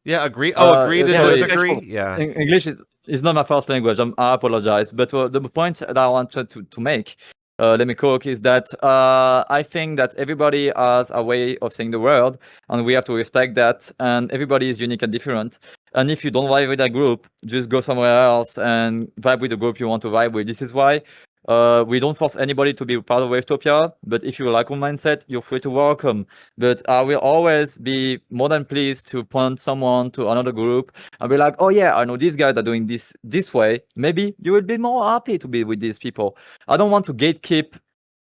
Yeah, agree. Agree to disagree. Yeah. English is not my first language. I apologize. But the point that I wanted to make, let me cook, is that I think that everybody has a way of saying the word, and we have to respect that. And everybody is unique and different. And if you don't vibe with that group, just go somewhere else and vibe with the group you want to vibe with. This is why We don't force anybody to be part of Ravetopia, but if you like our mindset, you're free to welcome. But I will always be more than pleased to point someone to another group and be like, oh yeah, I know these guys are doing this way. Maybe you will be more happy to be with these people. I don't want to gatekeep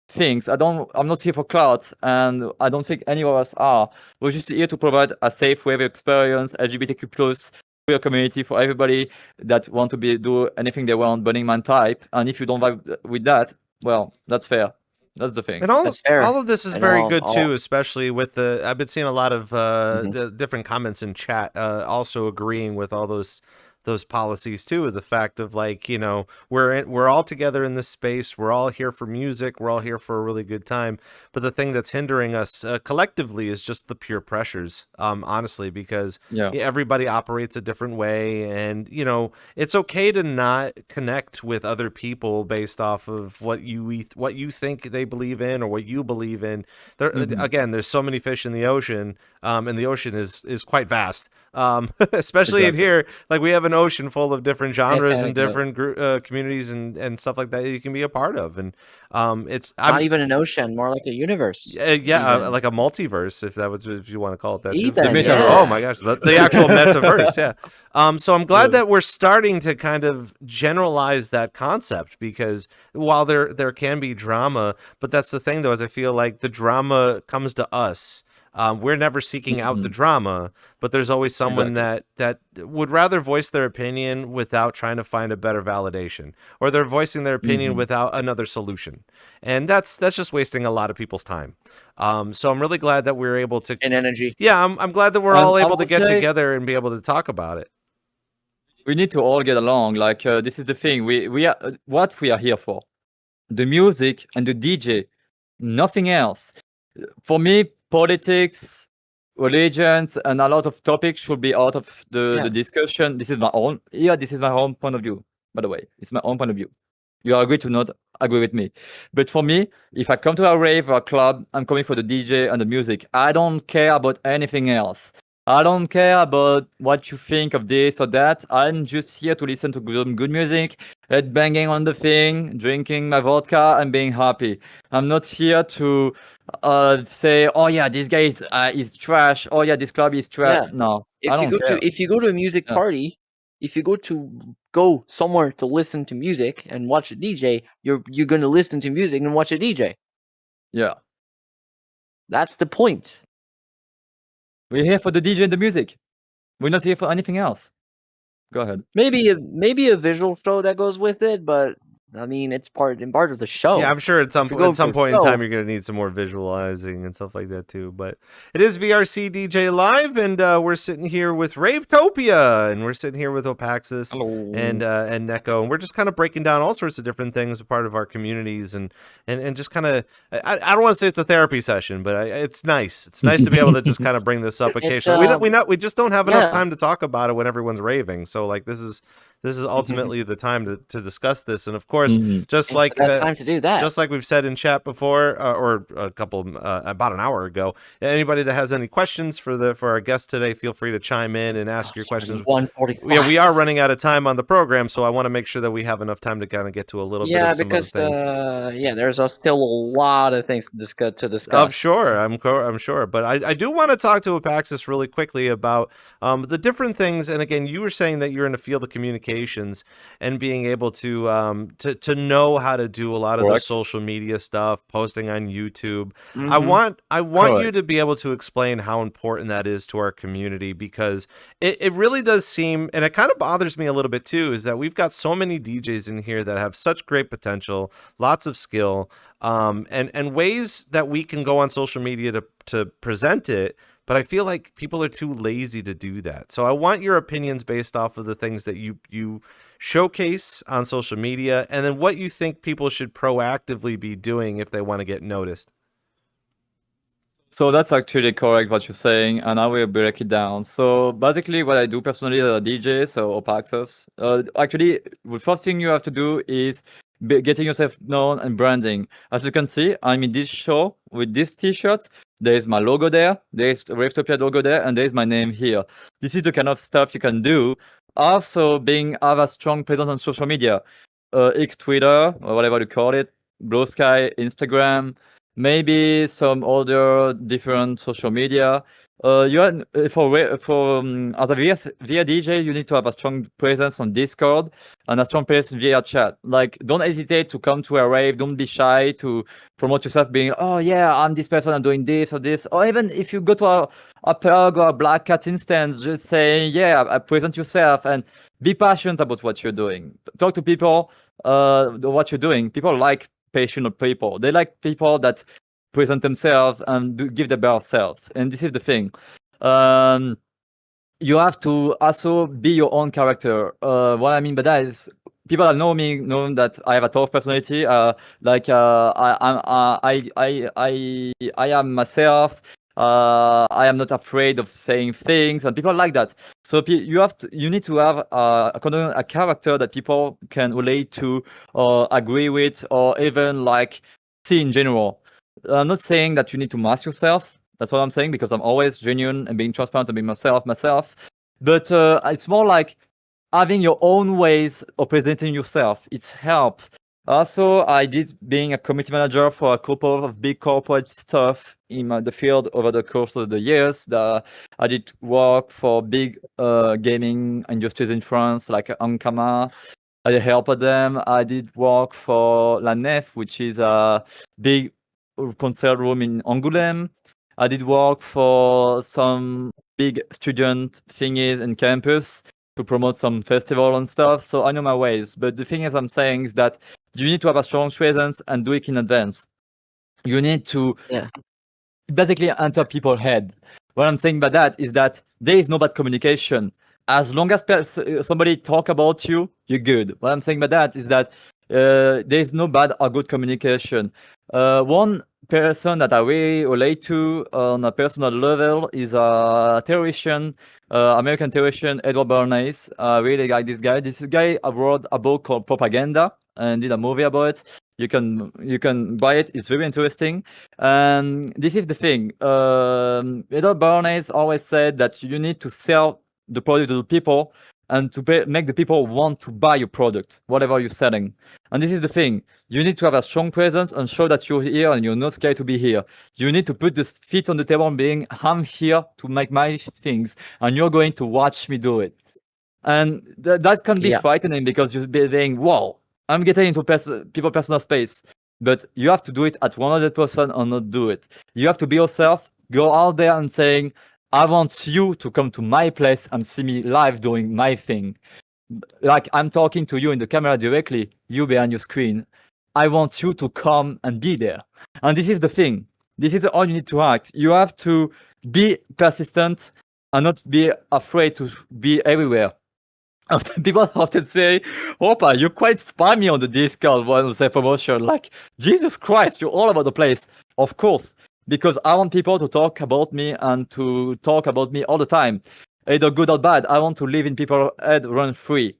things. I'm not here for clout, and I don't think any of us are. We're just here to provide a safe Rave experience, LGBTQ plus queer community for everybody that want to do anything they want, Burning Man type. And if you don't vibe with that, well, that's fair. That's the thing. And all That's fair. of this is And very all- good all- too, especially with I've been seeing a lot of Mhm. the different comments in chat, also agreeing with all those policies too. The fact of like, you know, we're all together in this space. We're all here for music. We're all here for a really good time. But the thing that's hindering us collectively is just the pure pressures. Honestly, because Yeah. everybody operates a different way, and you know, it's okay to not connect with other people based off of what you think they believe in or what you believe in. There again, there's so many fish in the ocean, and the ocean is quite vast. Especially in Exactly. here, like we have an ocean full of different genres and anecdote. different communities and stuff like that you can be a part of, and it's Not even an ocean, more like a universe. even. like a multiverse, if you want to call it that too. Even, metaverse. Oh yes. my gosh, the actual metaverse, yeah. So I'm glad that we're starting to kind of generalize that concept, because while there can be drama, but that's the thing though, is I feel like the drama comes to us. We're never seeking out the drama, but there's always someone that would rather voice their opinion without trying to find a better validation, or they're voicing their opinion without another solution, and that's just wasting a lot of people's time. So I'm really glad that we're able to. And energy. Yeah, I'm glad that we're And all I able to will get say- together and be able to talk about it. We need to all get along. Like this is the thing. We are what we are here for. The music and the DJ, nothing else. For me, politics, religions, and a lot of topics should be out of the discussion. This is my own. Yeah, this is my own point of view. By the way, it's my own point of view. You agree to not agree with me. But for me, if I come to a rave or a club, I'm coming for the DJ and the music. I don't care about anything else. I don't care about what you think of this or that. I'm just here to listen to good music, head banging on the thing, drinking my vodka, and being happy. I'm not here to say, "Oh yeah, this guy is trash. Oh yeah, this club is trash." Yeah. No, I If you don't go care. to if you go to a music Yeah. party, if you go somewhere to listen to music and watch a DJ, you're gonna listen to music and watch a DJ. Yeah, That's the point. we're here for the DJ and the music. We're not here for anything else. Go ahead. Maybe a visual show that goes with it, but I mean it's part of the show. Yeah, I'm sure at some If you're going for a point in show- time you're going to need some more visualizing and stuff like that too. But it is VRCDJ Live, and we're sitting here with Ravetopia, and we're sitting here with Opaxis Hello. and Neko, and we're just kind of breaking down all sorts of different things, a part of our communities, and just kind of I don't want to say it's a therapy session, but it's nice. It's nice to be able to just kind of bring this up occasionally. We just don't have enough time to talk about it when everyone's raving. So like this is ultimately the time to discuss this, and of course, just It's like the best time to do that. just like we've said in chat before, or a couple about an hour ago, anybody that has any questions for our guest today, feel free to chime in and ask your questions. 1:45. Yeah, we are running out of time on the program, so I want to make sure that we have enough time to kind of get to a little bit of some because other things. there's still a lot of things to discuss. I'm sure, I'm sure, but I do want to talk to Opaxis really quickly about the different things. And again, you were saying that you're in the field of communications and being able to know how to do a lot of the Correct. social media stuff, posting on YouTube. Mhm. I want you Correct. to be able to explain how important that is to our community, because it really does seem, and it kind of bothers me a little bit too, is that we've got so many DJs in here that have such great potential, lots of skill, and ways that we can go on social media to present it, but I feel like people are too lazy to do that. So I want your opinions based off of the things that you showcase on social media, and then what you think people should proactively be doing if they want to get noticed. So that's actually correct what you're saying, and I will break it down. So basically, what I do personally as a DJ, so Opaxis, actually, the first thing you have to do is getting yourself known and branding. As you can see, I'm in this show with this T-shirt. There's my logo there. There's the Ravetopia logo there, and there's my name here. This is the kind of stuff you can do. Also, have a strong presence on social media. X Twitter or whatever you call it, Blue Sky, Instagram, maybe some other different social media. You are, as a VR DJ, you need to have a strong presence on Discord and a strong presence via chat. Like, don't hesitate to come to a rave. Don't be shy to promote yourself, being, oh yeah, I'm this person, I'm doing this or this. Or even if you go to a Pug or a Black Cat instance, just say, yeah, I present yourself and be passionate about what you're doing. Talk to people what you're doing. People like passionate people. They like people that present themselves and give their best self. And this is the thing. You have to also be your own character. What I mean by that is, people that know me know that I have a tough personality. I am myself. I am not afraid of saying things, and people like that. So you need to have a character that people can relate to, or agree with, or even like see in general. I'm not saying that you need to mask yourself. That's what I'm saying, because I'm always genuine and being transparent and being myself. But it's more like having your own ways of presenting yourself. It's help. Also, I did being a community manager for a couple of big corporate stuff in the field over the course of the years. I did work for big gaming industries in France, like Ankama. I helped them. I did work for La Nef, which is a big concert room in Angoulême. I did work for some big student thingies in campus to promote some festival and stuff. So I know my ways. But the thing is, I'm saying is that you need to have a strong presence and do it in advance. You need to basically enter people's head. What I'm saying by that is that there is no bad communication. As long as somebody talk about you, you're good. What I'm saying by that is that there is no bad or good communication. One person that I really relate to on a personal level is a theoretician, American theoretician, Edward Bernays. I really like this guy. This guy wrote a book called Propaganda and did a movie about it. You can buy it. It's very interesting. And this is the thing. Edward Bernays always said that you need to sell the product to the people and to make the people want to buy your product, whatever you're selling. And this is the thing. You need to have a strong presence and show that you're here and you're not scared to be here. You need to put the feet on the table and being, I'm here to make my things and you're going to watch me do it. And that can be frightening, because you're being, whoa, I'm getting into people's personal space. But you have to do it at 100% or not do it. You have to be yourself, go out there and saying, I want you to come to my place and see me live doing my thing. Like, I'm talking to you in the camera directly, you behind your screen. I want you to come and be there. And this is the thing. This is all you need to act. You have to be persistent and not be afraid to be everywhere. People often say, Opa, you're quite spammy on the Discord when you say promotion. Like, Jesus Christ, you're all over the place. Of course, because I want people to talk about me and to talk about me all the time. Either good or bad, I want to live in people's head run free.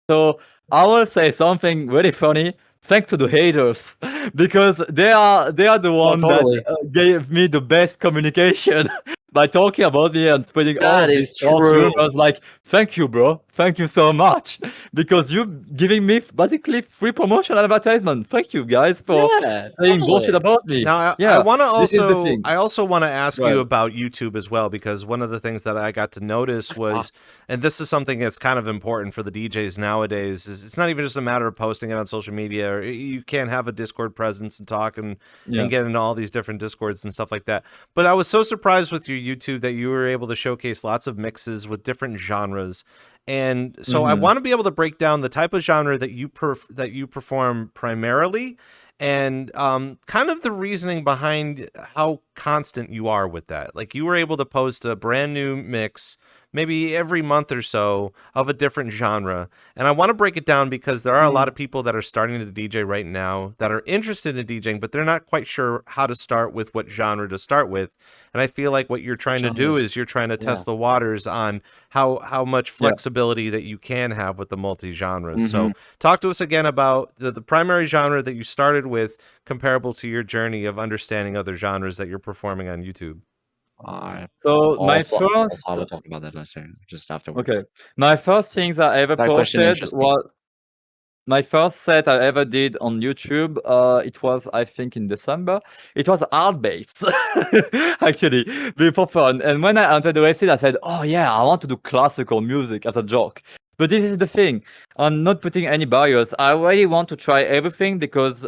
So I will say something really funny. Thanks to the haters, because they are the one that gave me the best communication by talking about me and spreading all these false rumors. Like, thank you, bro. Thank you so much, because you're giving me basically free promotion and advertisement. Thank you guys for saying bullshit about me. Now, I want to I also want to ask you about YouTube as well, because one of the things that I got to notice was, and this is something that's kind of important for the DJs nowadays, is it's not even just a matter of posting it on social media. Or you can't have a Discord presence and talk and get into all these different Discords and stuff like that. But I was so surprised with your YouTube that you were able to showcase lots of mixes with different genres. And so I want to be able to break down the type of genre that you perform primarily, and kind of the reasoning behind how constant you are with that. Like, you were able to post a brand new mix maybe every month or so of a different genre. And I want to break it down because there are a lot of people that are starting to DJ right now that are interested in DJing, but they're not quite sure how to start with, what genre to start with. And I feel like what you're trying to do is you're trying to test the waters on how much flexibility that you can have with the multi-genres. So talk to us again about the primary genre that you started with, comparable to your journey of understanding other genres that you're performing on YouTube. So my first, I will talk about that later, just afterwards. okay, my first thing that I ever That question posted interesting. was, my first set I ever did on YouTube, it was, I think, in December. It was art bass, actually, before fun. And when I entered the website, I said, "Oh yeah, I want to do classical music," as a joke. But this is the thing. I'm not putting any barriers. I really want to try everything because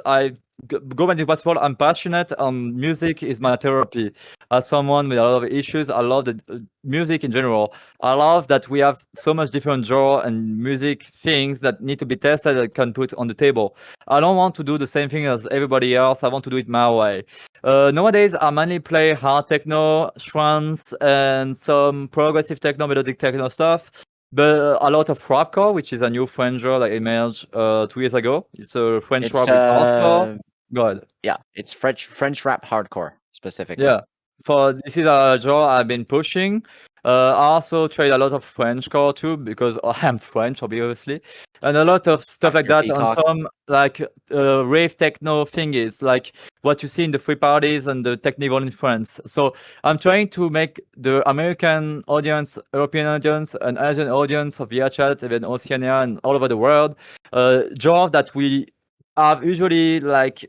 go back to possible. I'm passionate. Music is my therapy. As someone with a lot of issues, I love the music in general. I love that we have so much different genre and music things that need to be tested that can put on the table. I don't want to do the same thing as everybody else. I want to do it my way. Nowadays, I mainly play hard techno, trance, and some progressive techno, melodic techno stuff. But a lot of rapcore, which is a new French genre that emerged 2 years ago. It's a French It's rap with hardcore. Go ahead. yeah, it's French rap hardcore specifically. Yeah, for this is a genre I've been pushing. I also trade a lot of Frenchcore too because I am French, obviously, and a lot of stuff like Your that on peacock. some like rave techno thingies, like what you see in the free parties and the technical in France. So I'm trying to make the American audience, European audience, and Asian audience of VRChat, even Oceania and all over the world, genre that we are usually like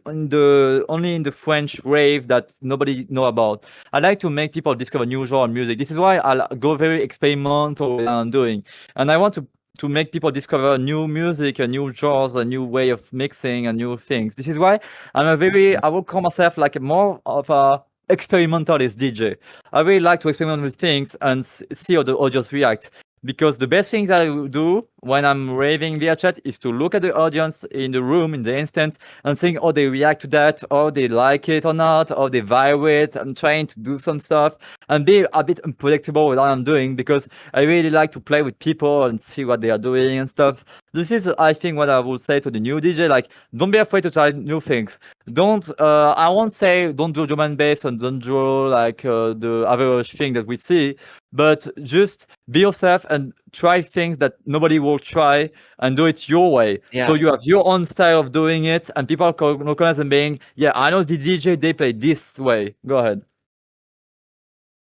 only in the French rave that nobody know about. I like to make people discover new genre music. This is why I go very experimental when I'm doing, and I want to make people discover new music, a new genres, a new way of mixing, and new things. This is why I will call myself like more of a experimentalist DJ. I really like to experiment with things and see how the audience react. Because the best thing that I will do when I'm raving via chat is to look at the audience in the room, in the instance, and think, oh, they react to that, or they like it or not, or they vibe with. I'm trying to do some stuff and be a bit unpredictable with what I'm doing because I really like to play with people and see what they are doing and stuff. This is, I think, what I will say to the new DJ. Like, don't be afraid to try new things. I won't say don't do drum and bass and don't do like the average thing that we see, but just be yourself and try things that nobody will try and do it your way. Yeah. So you have your own style of doing it and people recognize them being, yeah, I know the DJ, they play this way. Go ahead.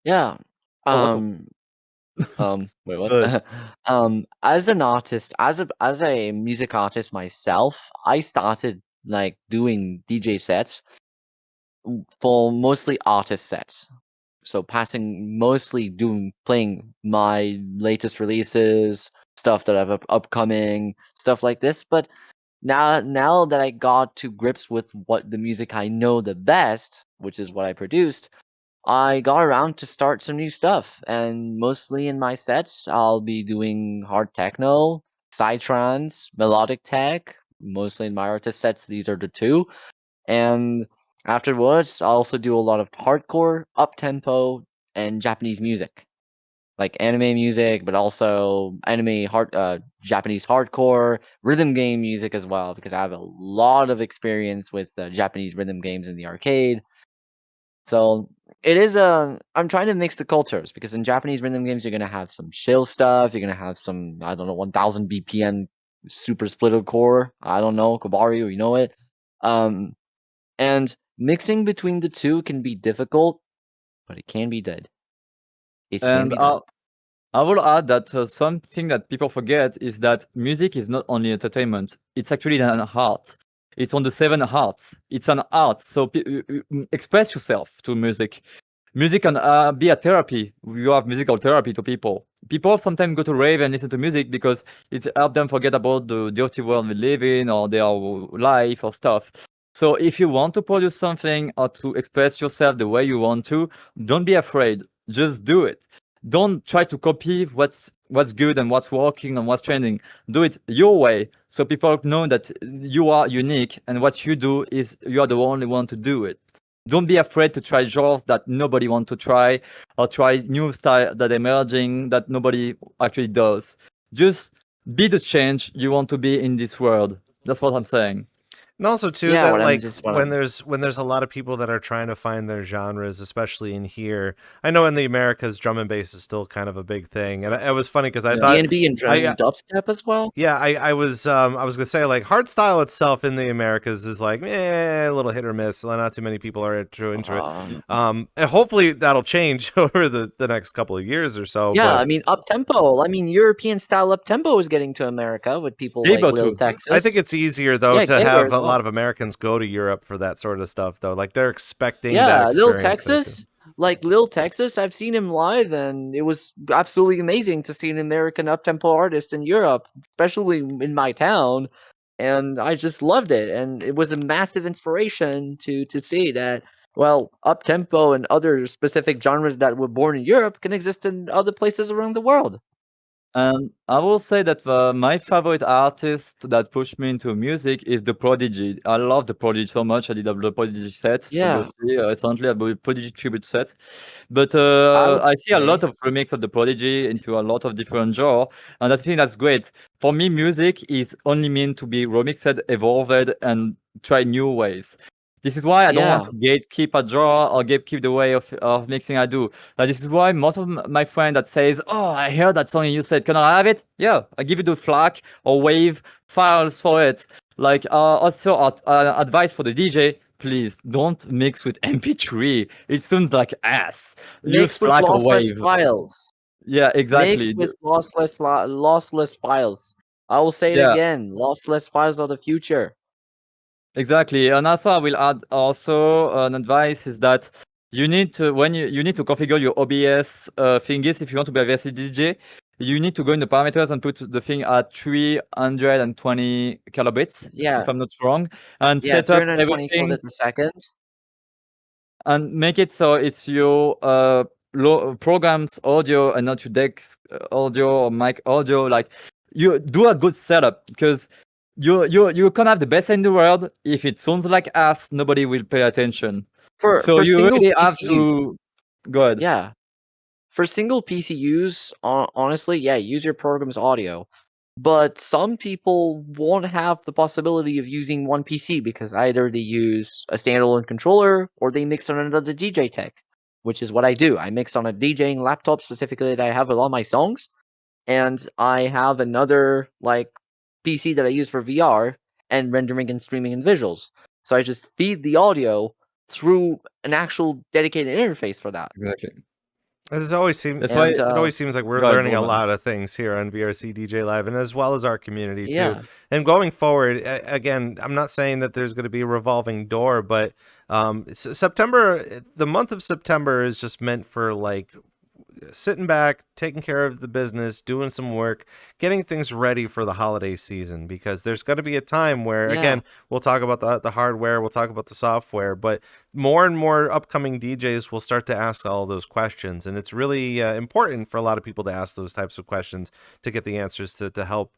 Yeah. Oh, Wait, what? Good. As an artist, as a music artist myself, I started like doing DJ sets for mostly artist sets. So playing my latest releases, stuff that I've upcoming, stuff like this. But now that I got to grips with what the music I know the best, which is what I produced, I got around to start some new stuff. And mostly in my sets, I'll be doing hard techno, psytrance, melodic tech. Mostly in my artist sets, these are the two. And afterwards, I also do a lot of hardcore, up tempo, and Japanese music, like anime music, but also Japanese hardcore, rhythm game music as well, because I have a lot of experience with Japanese rhythm games in the arcade. So it is I'm trying to mix the cultures because in Japanese rhythm games you're gonna have some chill stuff, you're gonna have some, I don't know, 1000 BPM super splitter core, I don't know, Kobaru, you know it. Um and mixing between the two can be difficult, but it can be done. It can And be done. I will add that something that people forget is that music is not only entertainment, it's actually an art. It's on the seven arts. It's an art. So express yourself to music. Music can be a therapy. You have musical therapy to people. People sometimes go to rave and listen to music because it helps them forget about the dirty world we live in or their life or stuff. So if you want to produce something or to express yourself the way you want to, don't be afraid. Just do it. Don't try to copy what's good and what's working and what's trending. Do it your way so people know that you are unique and what you do is you are the only one to do it. Don't be afraid to try genres that nobody wants to try or try new style that emerging that nobody actually does. Just be the change you want to be in this world. That's what I'm saying. And also too Yeah, that what I'm like just what when I'm there's a lot of people that are trying to find their genres, especially in here. I know in the Americas, drum and bass is still kind of a big thing, and it was funny because I Yeah. thought D&B and I dubstep as well. yeah, I was gonna say like hardstyle itself in the Americas is like a little hit or miss. Not too many people are into it. And hopefully that'll change over the next couple of years or so. Yeah, But I mean up-tempo. I mean European style up-tempo is getting to America with people like Gable Lil too. Texas. I think it's easier though Yeah, to Gator have as a lot well. of Americans go to Europe for that sort of stuff though. Like they're expecting that Yeah, Lil experience there too. Texas, like Lil Texas, I've seen him live, and it was absolutely amazing to see an American up-tempo artist in Europe, especially in my town, and I just loved it, and it was a massive inspiration to see that, well, up-tempo and other specific genres that were born in Europe can exist in other places around the world. And I will say that my favorite artist that pushed me into music is The Prodigy. I love The Prodigy so much. I did a The Prodigy set, Yeah, obviously, recently, a Prodigy tribute set. But I would I see a lot say, of remix of The Prodigy into a lot of different genres, and I think that's great. For me, music is only meant to be remixed, evolved, and try new ways. This is why I don't want yeah, to gatekeep a genre or gatekeep the way of mixing I do. This is why most of my friends that says, "Oh, I heard that song and you said, can I have it?" Yeah, I give you the FLAC or WAV files for it. Also, advice for the DJ: please don't mix with MP3. It sounds like ass. Use mixed with FLAC or lossless WAV. files. Yeah, Mixed exactly. with lossless files. I will say it Yeah, again. Lossless files are the future. exactly. And also, I will add also an advice is that you need to when you need to configure your OBS thingies if you want to be a VRCD DJ. You need to go in the parameters and put the thing at 320 kilobits, if Yeah, I'm not wrong, and yeah, set up 320 everything kilobits per second. and make it so it's your programs audio and not your decks audio or mic audio. Like you do a good setup because you can have the best in the world. If it sounds like ass, nobody will pay attention. So For you single really have PCU, to go ahead. yeah. For single PCUs, honestly, yeah, use your program's audio. But some people won't have the possibility of using one PC because either they use a standalone controller or they mix on another DJ tech, which is what I do. I mix on a DJing laptop specifically that I have with all my songs, and I have another like PC that I use for VR and rendering and streaming and visuals. So I just feed the audio through an actual dedicated interface for that. Exactly. It always seems That's why. And it always seems like we're Go ahead, learning a Roman. lot of things here on VRC DJ Live, and as well as our community too. yeah, And going forward, again, I'm not saying that there's going to be a revolving door, but September, the month of September, is just meant for like sitting back, taking care of the business, doing some work, getting things ready for the holiday season, because there's going to be a time where, yeah, again, we'll talk about the hardware, we'll talk about the software, but more and more upcoming DJs will start to ask all those questions. And it's really important for a lot of people to ask those types of questions to get the answers to help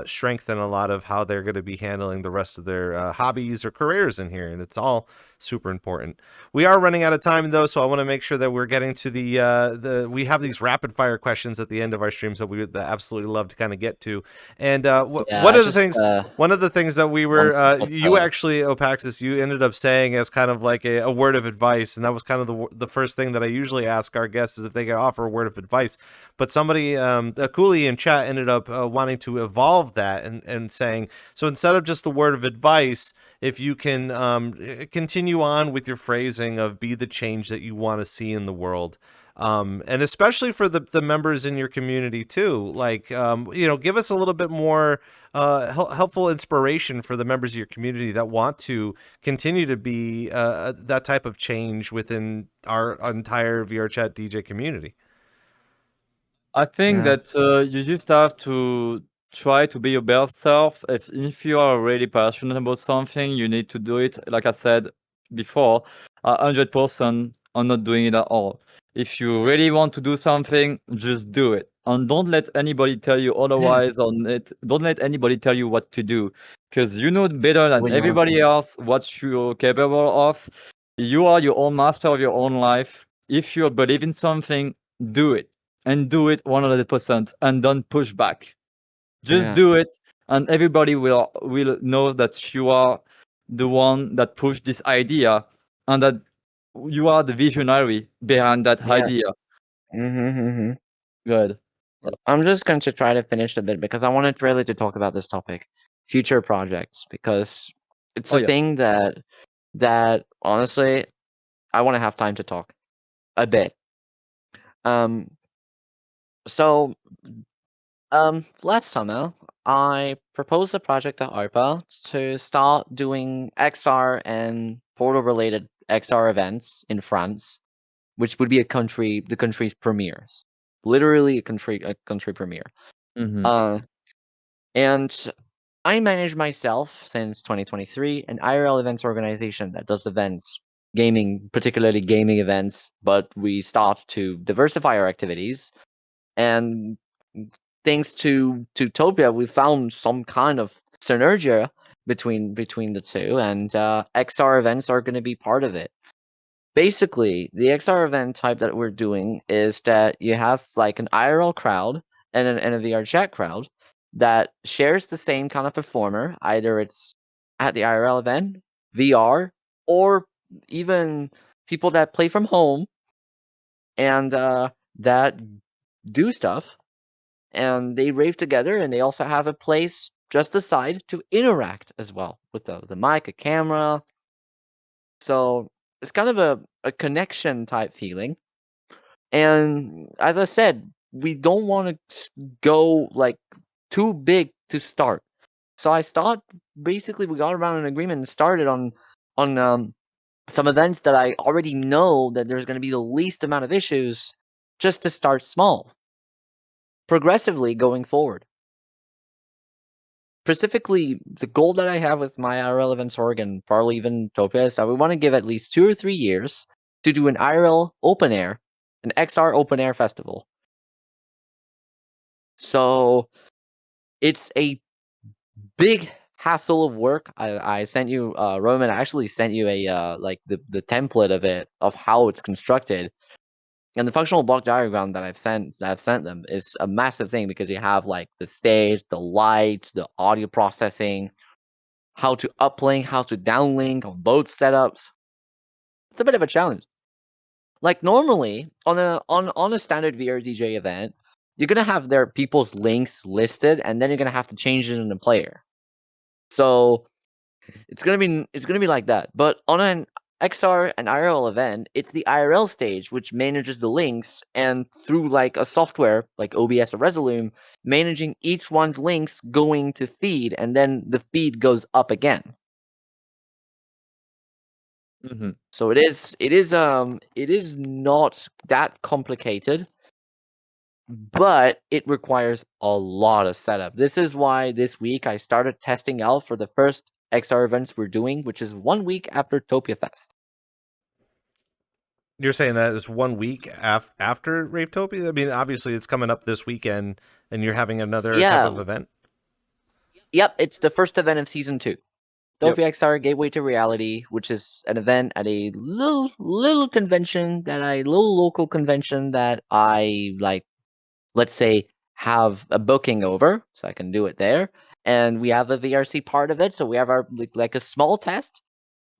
strengthen a lot of how they're going to be handling the rest of their hobbies or careers in here. And it's all super important. We are running out of time though, so I want to make sure that we're getting to the we have these rapid fire questions at the end of our streams that we would absolutely love to kind of get to. And yeah. one of the things one of the things that we one were simple you actually, Opaxis, you ended up saying as kind of like a word of advice, and that was kind of the first thing that I usually ask our guests is if they can offer a word of advice. But somebody, a coolie in chat, ended up wanting to evolve that and saying, so instead of just a word of advice, if you can continue on with your phrasing of be the change that you want to see in the world. And especially for the members in your community too, like, give us a little bit more helpful inspiration for the members of your community that want to continue to be that type of change within our entire VRChat DJ community. I think Yeah. that you just have to try to be your best self. If you are really passionate about something, you need to do it. Like I said before, 100% on not doing it at all. If you really want to do something, just do it, and don't let anybody tell you otherwise. Don't let anybody tell you what to do, because you know better than When you're everybody else what you're capable of. You are your own master of your own life. If you believe in something, do it, and do it 100%, and don't push back. Just yeah. do it, and everybody will know that you are the one that pushed this idea, and that you are the visionary behind that Yeah. idea. Good. I'm just going to try to finish a bit because I wanted really to talk about this topic, future projects, because it's Oh a yeah. thing that honestly I want to have time to talk a bit. So last summer I proposed a project at ARPA to start doing XR and portal related XR events in France, which would be the country's premieres, literally a country premiere. Mm-hmm. And I manage myself since 2023 an IRL events organization that does events, gaming, particularly gaming events, but we start to diversify our activities. And thanks to Topia, we found some kind of synergy between the two, and XR events are going to be part of it. Basically, the XR event type that we're doing is that you have like an IRL crowd and a VRChat crowd that shares the same kind of performer. Either it's at the IRL event, VR, or even people that play from home and that do stuff. And they rave together, and they also have a place just aside to interact as well with the mic, a camera. So it's kind of a connection type feeling. And as I said, we don't want to go like too big to start. So basically we got around an agreement and started on some events that I already know that there's going to be the least amount of issues, just to start small, progressively going forward. Specifically, the goal that I have with my IRL events org and probably even Topia is that we want to give at least 2 or 3 years to do an IRL open air, an XR open air festival. So it's a big hassle of work. I sent you, Roman. I actually sent you a like the template of it, of how it's constructed, and the functional block diagram that I've sent them is a massive thing because you have like the stage, the lights, the audio processing, how to uplink, how to downlink on both setups. It's a bit of a challenge. Like normally on a standard VRDJ event, you're gonna have their people's links listed, and then you're gonna have to change it in the player. So it's gonna be like that. But on an XR and IRL event, it's the IRL stage which manages the links, and through like a software like OBS or Resolume, managing each one's links going to feed, and then the feed goes up again. Mm-hmm. So it is not that complicated, but it requires a lot of setup. This is why this week I started testing out for the first XR events we're doing, which is 1 week after Topia Fest. You're saying that it's 1 week after Ravetopia? I mean, obviously it's coming up this weekend, and you're having another type of event? Yep, it's the first event of season 2. Yep. Topia XR Gateway to Reality, which is an event at a little convention little local convention that I like, let's say, have a booking over, so I can do it there. And we have a VRC part of it, so we have our like a small test,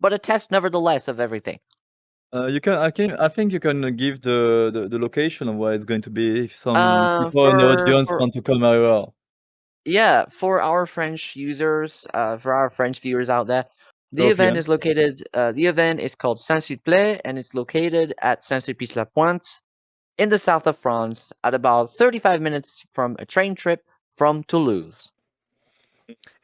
but a test nevertheless of everything. I think you can give the location of where it's going to be if some people in the audience want to come around. Yeah, for our French users, for our French viewers out there, the event is located. The event is called Saint-Sulpice, and it's located at Saint-Sulpice-la-Pointe in the south of France, at about 35 minutes from a train trip from Toulouse.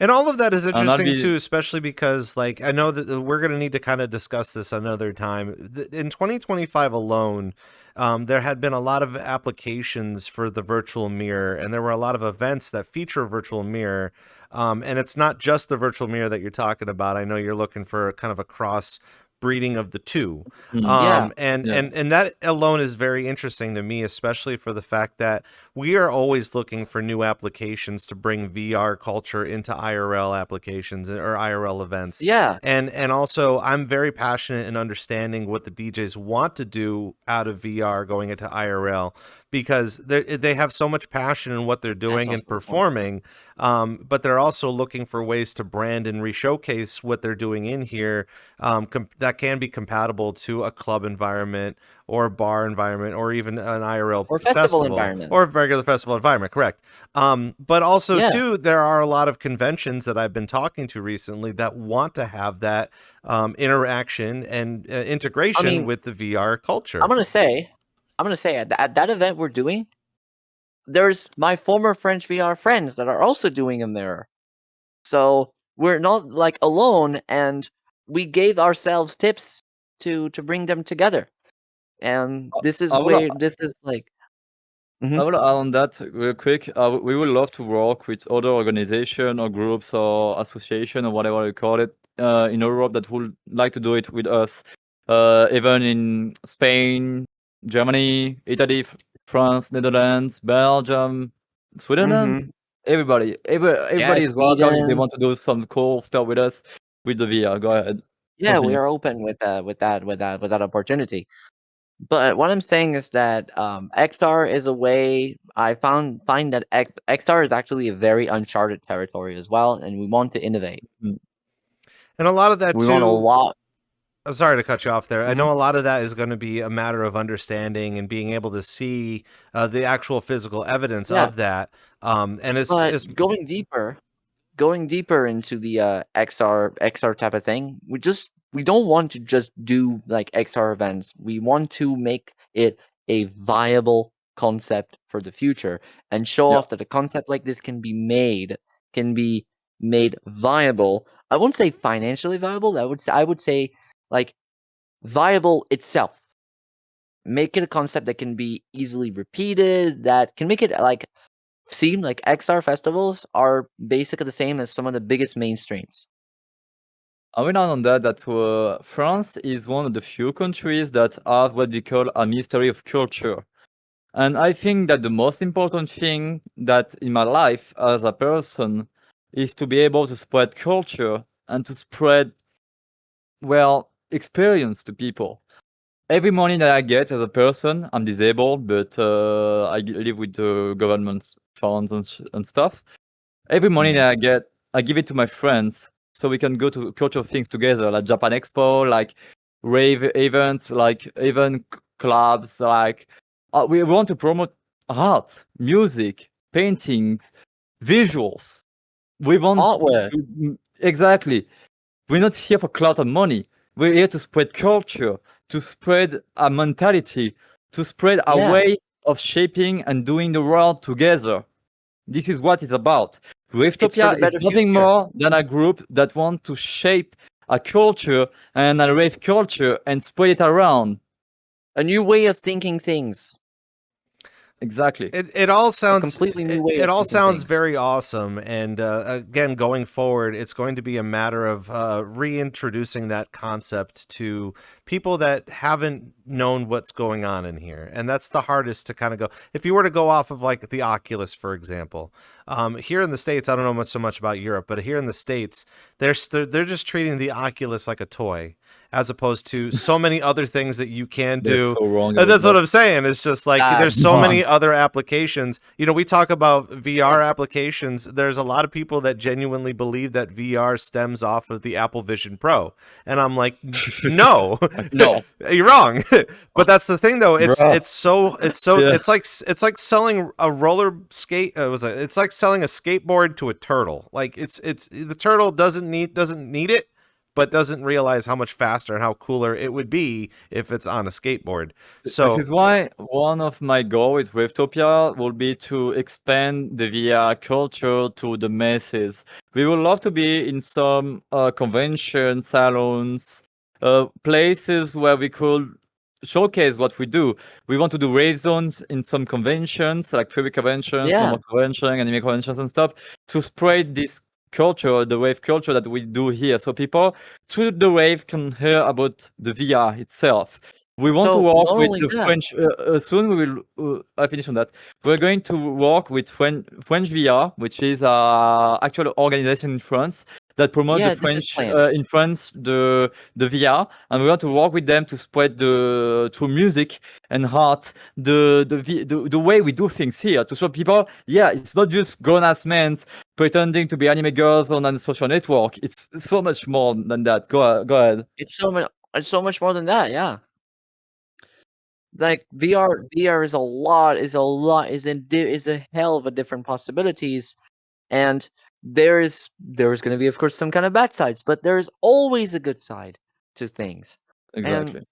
And all of that is interesting too, especially because, like, I know that we're going to need to kind of discuss this another time. In 2025 alone, there had been a lot of applications for the virtual mirror, and there were a lot of events that feature a virtual mirror. And it's not just the virtual mirror that you're talking about. I know you're looking for kind of a cross breeding of the two. Yeah. And that alone is very interesting to me, especially for the fact that we are always looking for new applications to bring VR culture into IRL applications or IRL events. Yeah. And also I'm very passionate in understanding what the DJs want to do out of VR going into IRL, because they have so much passion in what they're doing and performing, but they're also looking for ways to brand and re-showcase what they're doing in here, that can be compatible to a club environment or a bar environment or even an IRL or festival environment or a regular festival environment, correct. But also too, there are a lot of conventions that I've been talking to recently that want to have that interaction and integration with the VR culture. I'm gonna say at that event we're doing, there's my former French VR friends that are also doing them there. So we're not like alone, and we gave ourselves tips to bring them together. And this is like I will add on that real quick. We would love to work with other organization or groups or association or whatever you call it in Europe that would like to do it with us. Even in Spain, Germany, Italy, France, Netherlands, Belgium, Switzerland. Everybody is welcome if they want to do some cool stuff with us with the VR. Go ahead. Yeah, we Continue. are open with that opportunity. But what I'm saying is that XR is a way. I find that XR is actually a very uncharted territory as well, and we want to innovate. And a lot of that we too. Want a lot. I'm sorry to cut you off there. I know a lot of that is going to be a matter of understanding and being able to see the actual physical evidence of that. And it's going deeper into the XR type of thing. We don't want to just do like XR events. We want to make it a viable concept for the future and show off that a concept like this can be made viable. I won't say financially viable. I would say like viable itself. Make it a concept that can be easily repeated, that can make it like seem like XR festivals are basically the same as some of the biggest mainstreams. I will add on that France is one of the few countries that have what we call a mystery of culture. And I think that the most important thing that in my life as a person is to be able to spread culture and to spread, well, experience to people. Every money that I get as a person, I'm disabled, but I live with the government funds and stuff. Every money that I get, I give it to my friends so we can go to cultural things together, like Japan Expo, like Rave events, like even clubs. Like we want to promote art, music, paintings, visuals. We want artwork. Exactly. We're not here for clout and money. We're here to spread culture, to spread a mentality, to spread a way of shaping and doing the world together. This is what it's about. Ravetopia is nothing more than a group that want to shape a culture and a rave culture and spread it around. A new way of thinking things. Exactly. It all sounds a completely new way. It all sounds very awesome, and again, going forward, it's going to be a matter of reintroducing that concept to people that haven't known what's going on in here, and that's the hardest to kind of go. If you were to go off of like the Oculus, for example, here in the States, I don't know so much about Europe, but here in the States, they're just treating the Oculus like a toy, as opposed to so many other things that you can do. So wrong. That's what I'm saying. It's just like there's so many other applications. You know, we talk about VR applications. There's a lot of people that genuinely believe that VR stems off of the Apple Vision Pro, and I'm like, no, you're wrong. But that's the thing, though. It's like selling a roller skate. It's like selling a skateboard to a turtle. Like the turtle doesn't need it, but doesn't realize how much faster and how cooler it would be if it's on a skateboard. So this is why one of my goals with Ravetopia will be to expand the VR culture to the masses. We would love to be in some convention salons, places where we could showcase what we do. We want to do rave zones in some conventions, like private conventions, normal convention, anime conventions and stuff, to spread this culture, the rave culture that we do here. So people through the rave can hear about the VR itself. We want to So, work not with only the that- French. Soon we will. I finish on that. We're going to work with French VR, which is actual organization in France that promote Yeah, the this is French planned. in France the VR, and we want to work with them to spread through music and art the way we do things here, to show people, yeah, it's not just grown ass men pretending to be anime girls on a social network. It's so much more than that. Go ahead. It's so much more than that, yeah. Like VR is a hell of a different possibilities, and there's going to be, of course, some kind of bad sides, but there is always a good side to things, Exactly. and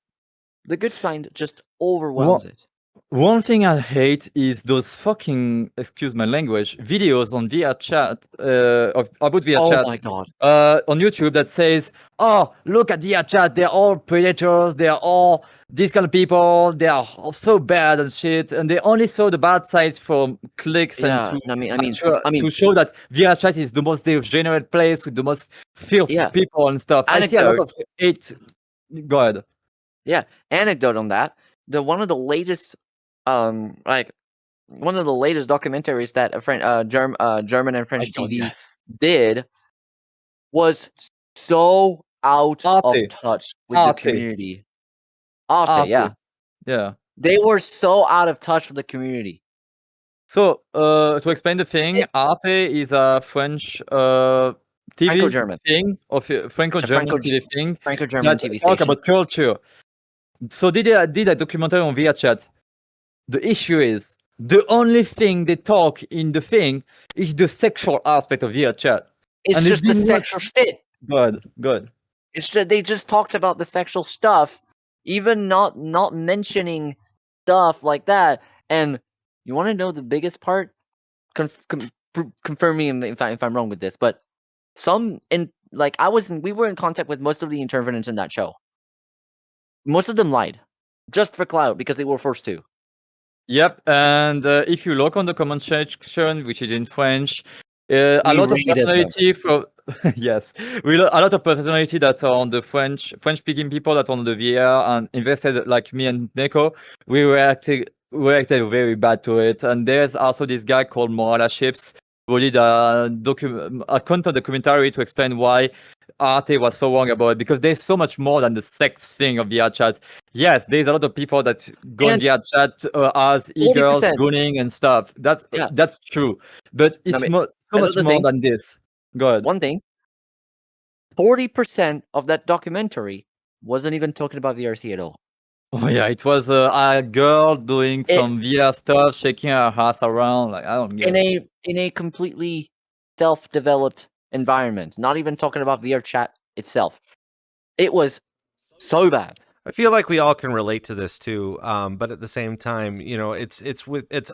the good side just overwhelms it. One thing I hate is those fucking, excuse my language, videos on VRChat, about Oh VRChat, my god! on YouTube that says, "Oh, look at VRChat, they're all predators, they're all these kind of people, they are all so bad and shit," and they only saw the bad sides for clicks and Yeah, I mean, to show that VRChat is the most degenerate place with the most filthy Yeah. people and stuff. I see a lot of hate. Go ahead. Yeah, anecdote on that. One of the latest documentaries that German and French God, TV yes. did was so out of Arte. touch with the Arte. community. Arte, yeah. Yeah. They were so out of touch with the community. So, to explain the thing, Arte is a French TV Franco-German. thing, of Franco-German TV thing Franco-German that TV talk station. about culture. So they did a documentary on VRChat. The issue is the only thing they talk in the thing is the sexual aspect of VRChat. It's And they just the did not- sexual shit. Good. It's just, they just talked about the sexual stuff, even not mentioning stuff like that. And you want to know the biggest part? Confirm me if I'm wrong with this, but we were in contact with most of the intervenants in that show. Most of them lied, just for clout, because they were forced to. Yep, and if you look on the comment section, which is in French, a lot of personality from yes, a lot of personality that are on the French-speaking people that are on the VR and invested like me and Neko, we reacted very bad to it. And there's also this guy called Morala Ships who did a content documentary to explain why Arte was so wrong about it, because there's so much more than the sex thing of VRChat. Yes, there's a lot of people that go in VRChat as e-girls, 40%. gooning and stuff. That's true, but it's so much more than this. Go ahead. One thing, 40% of that documentary wasn't even talking about VRC at all. Oh yeah, it was a girl doing some VR stuff, shaking her ass around. Like, I don't get it. In a completely self-developed environment, not even talking about VRChat itself. It was so bad. I feel like we all can relate to this too, but at the same time, you know, it's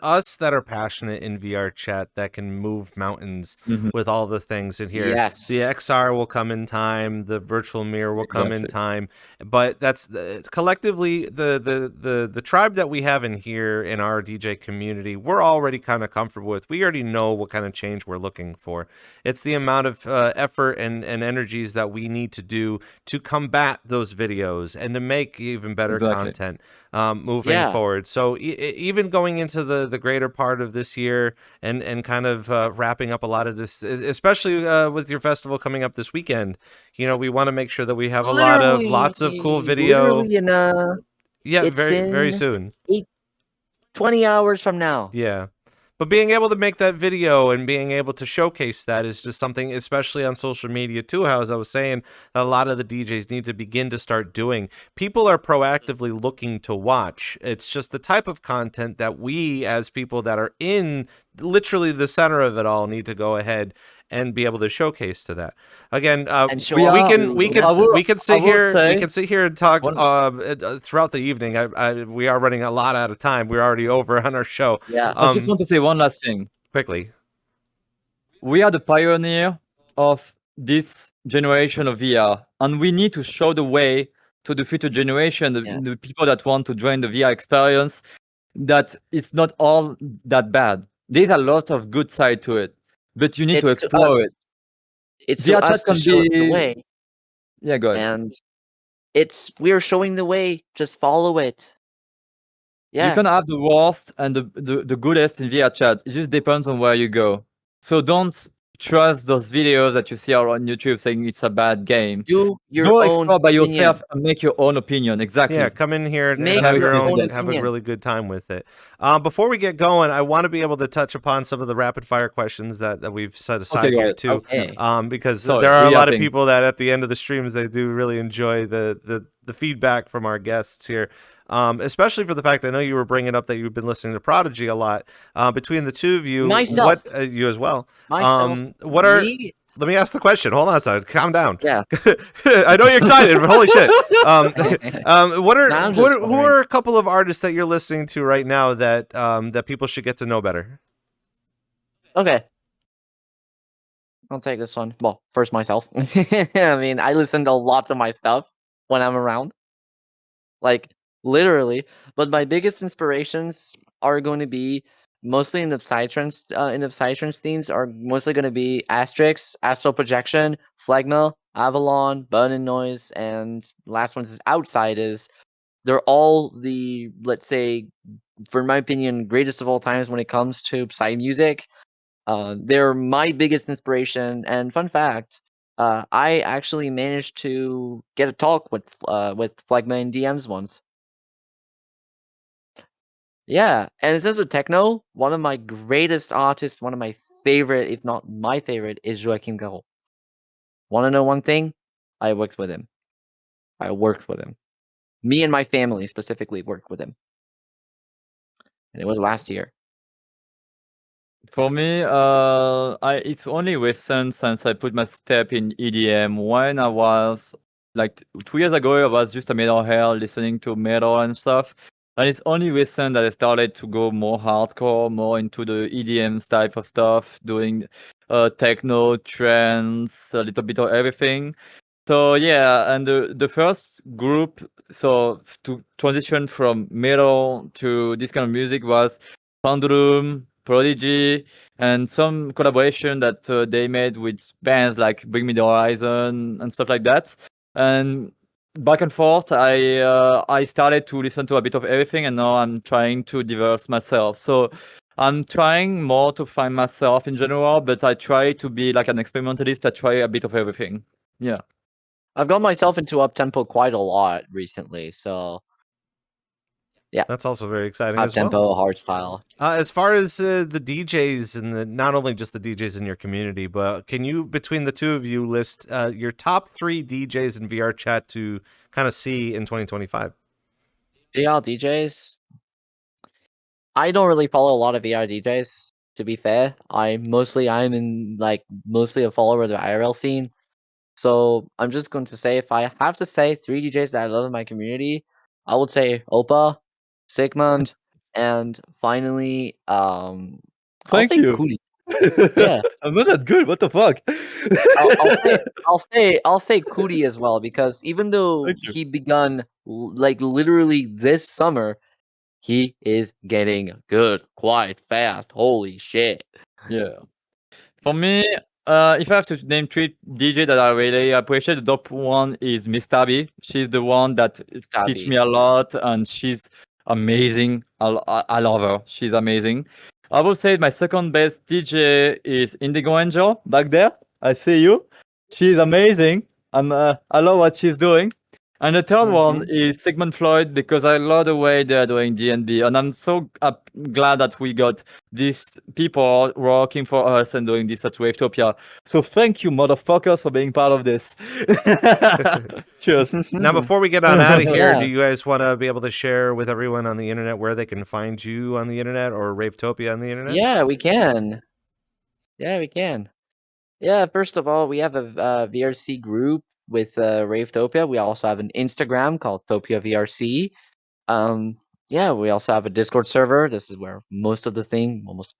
us that are passionate in VRChat that can move mountains with all the things in here. Yes. The XR will come in time, the virtual mirror will come in time, but that's collectively the tribe that we have in here in our DJ community. We're already kind of comfortable with. We already know what kind of change we're looking for. It's the amount of effort and energies that we need to do to combat those videos and to make even better content moving forward. So even going into the greater part of this year and kind of wrapping up a lot of this, especially with your festival coming up this weekend, you know, we want to make sure that we have lots of cool video. Very soon. 20 hours from now. Yeah. But being able to make that video and being able to showcase that is just something, especially on social media too, how, as I was saying, a lot of the DJs need to begin to start doing. People are proactively looking to watch. It's just the type of content that we, as people that are in literally the center of it all, need to go ahead and be able to showcase to that. Again, we can sit here and talk throughout the evening. We are running a lot out of time. We're already over on our show. Yeah. I just want to say one last thing quickly. We are the pioneer of this generation of VR, and we need to show the way to the future generation, the people that want to join the VR experience, that it's not all that bad. There's a lot of good side to it, but you need to explore it. It's to VRChat us to can show us the be. way, Yeah, go ahead. and we are showing the way. Just follow it. You Yeah. can have the worst and the goodest in VRChat. It just depends on where you go. So don't trust those videos that you see out on YouTube saying it's a bad game. Do your Go own explore by opinion. yourself and make your own opinion. Exactly. Yeah, come in here and Make have your your own own, have a opinion. really good time with it. Before we get going, I want to be able to touch upon some of the rapid fire questions that we've set aside go here ahead. too. Okay. Because Sorry, there are a lot of reacting. people that at the end of the streams they do really enjoy the feedback from our guests here. Especially for the fact I know you were bringing up that you've been listening to Prodigy a lot. Between the two of you, Myself. what you as well? Myself. What are? Me. Let me ask the question. Hold on a second. Calm down. Yeah. I know you're excited, but holy shit. What are No, I'm just who wondering. are a couple of artists that you're listening to right now that that people should get to know better? Okay. I'll take this one. Well, first myself. I mean, I listen to lots of my stuff when I'm around. Like literally. But my biggest inspirations are going to be mostly in the Psytrance themes are mostly going to be Asterix, Astral Projection, Phlegma, Avalon, Burning Noise, and last one is Outside is they're all the, let's say, for my opinion, greatest of all times when it comes to Psy music. They're my biggest inspiration. And fun fact, I actually managed to get a talk with Phlegma in DMs once. Yeah, and in terms of techno, one of my greatest artists, one of my favorite, if not my favorite, is Joachim Garraud. Want to know one thing? I worked with him. Me and my family specifically worked with him, and it was last year. For me, it's only recent since I put my step in EDM. When I was like 2 years ago, I was just a metalhead listening to metal and stuff. And it's only recent that I started to go more hardcore, more into the EDM type of stuff, doing techno, trance, a little bit of everything. So yeah, and the first group, so to transition from metal to this kind of music was Thunderdome, Prodigy, and some collaboration that they made with bands like Bring Me the Horizon and stuff like that. And back and forth, I started to listen to a bit of everything, and now I'm trying to diverse myself. So I'm trying more to find myself in general, but I try to be like an experimentalist. I try a bit of everything. Yeah. I've got myself into up-tempo quite a lot recently, so yeah. That's also very exciting as well. Up-tempo, hardstyle. As far as the DJs and not only just the DJs in your community, but can you, between the two of you, list your top 3 DJs in VRChat to kind of see in 2025? VR DJs. I don't really follow a lot of VR DJs, to be fair. I'm mostly a follower of the IRL scene. So I'm just going to say, if I have to say 3 DJs that I love in my community, I would say Opa, Sigmund, and finally, I'll Thank say you. Cootie. Yeah. I'm not that good. What the fuck? I'll say Cootie as well, because even though Thank you. he begun like literally this summer, he is getting good quite fast. Holy shit. Yeah. For me, if I have to name 3 DJ that I really appreciate, the top one is Miss Tabby. She's the one that teach Tabby. me a lot, and she's amazing. I love her. She's amazing. I will say my second best DJ is Indigo Angel back there. I see you. She's amazing. I love what she's doing. And the third one is Sigmund Floyd, because I love the way they're doing D&B, and I'm so glad that we got these people working for us and doing this at Ravetopia. So thank you, motherfuckers, for being part of this. Cheers. Now, before we get on out of here, Yeah. do you guys want to be able to share with everyone on the internet where they can find you on the internet or Ravetopia on the internet? Yeah, we can. Yeah, first of all, we have a VRC group with Ravetopia. We also have an Instagram called Topia VRC. Yeah, we also have a Discord server. This is where almost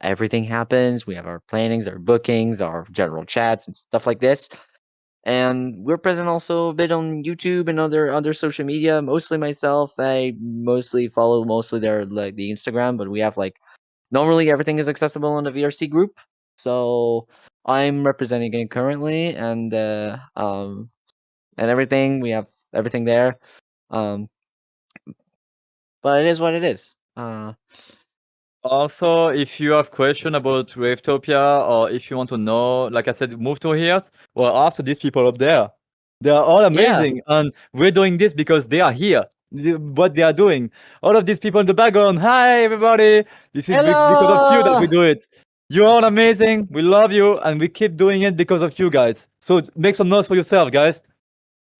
everything happens. We have our plannings, our bookings, our general chats, and stuff like this. And we're present also a bit on YouTube and other social media. Mostly myself. I mostly follow their like the Instagram, but we have like normally everything is accessible in the VRC group. So I'm representing it currently, and everything. We have everything there. Um, but it is what it is. Also, if you have question about Ravetopia or if you want to know, like I said, move to here. Well, also these people up there, they are all amazing, and we're doing this because they are here. What they are doing, all of these people in the background. Hi, everybody. This is because of you that we do it. You're all amazing. We love you, and we keep doing it because of you guys. So make some noise for yourself, guys.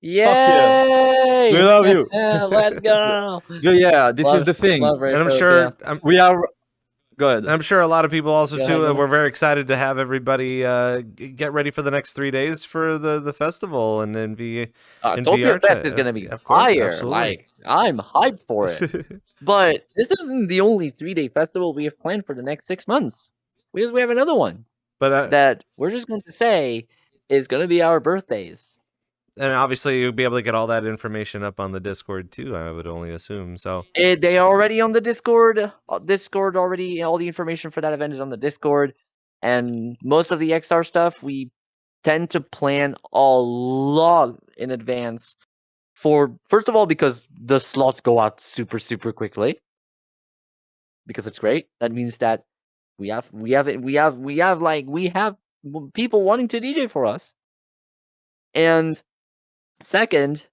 Yay! We love you. Let's go. Yeah, this is the thing. Love And I'm Ravetopia. sure We are. Go ahead. I'm sure a lot of people also Go too. ahead, go We're very excited to have everybody get ready for the next 3 days for the festival and then Tokyo Fest is gonna be Of course, fire. absolutely. Like I'm hyped for it. But this isn't the only 3-day festival we have planned for the next 6 months. We have another one But that we're just going to say is going to be our birthdays. and obviously you'll be able to get all that information up on the Discord too. I would only assume so. They are already on the Discord. Discord already. All the information for that event is on the Discord, and most of the XR stuff we tend to plan a lot in advance. For first of all, because the slots go out super quickly. Because it's great. That means that we have people wanting to DJ for us. And second,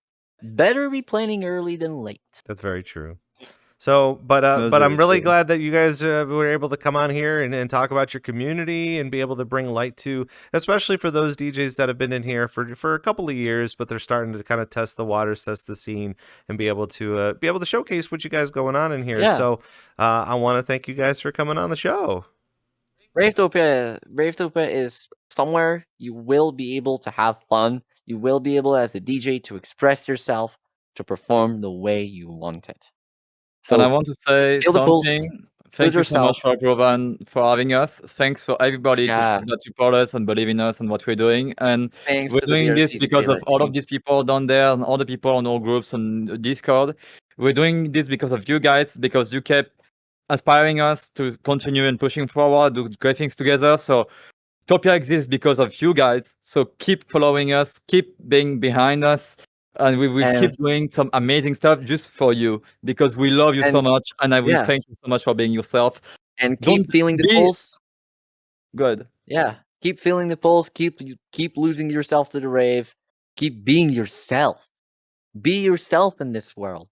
better be planning early than late. That's very true. So, but I'm very really true. glad that you guys were able to come on here and talk about your community and be able to bring light to, especially for those DJs that have been in here for a couple of years, but they're starting to kind of test the waters, test the scene, and be able to showcase what you guys going on in here. Yeah. So, I want to thank you guys for coming on the show. Ravetopia is somewhere you will be able to have fun. You will be able, as a DJ, to express yourself, to perform the way you want it. So And I want to say feel the pulse, something. Thank you so much, Roban, for having us. Thanks for everybody that support us and believe in us and what we're doing. And thanks we're to the doing this because of VRCDJLIVE all team. of these people down there and all the people on all groups and Discord. We're doing this because of you guys, because you kept inspiring us to continue and pushing forward, do great things together. So Topia exists because of you guys. So keep following us, keep being behind us. And we will keep doing some amazing stuff just for you because we love you so much. And I will thank you so much for being yourself. And keep feeling the pulse. Good. Yeah. Keep feeling the pulse. Keep losing yourself to the rave. Keep being yourself. Be yourself in this world.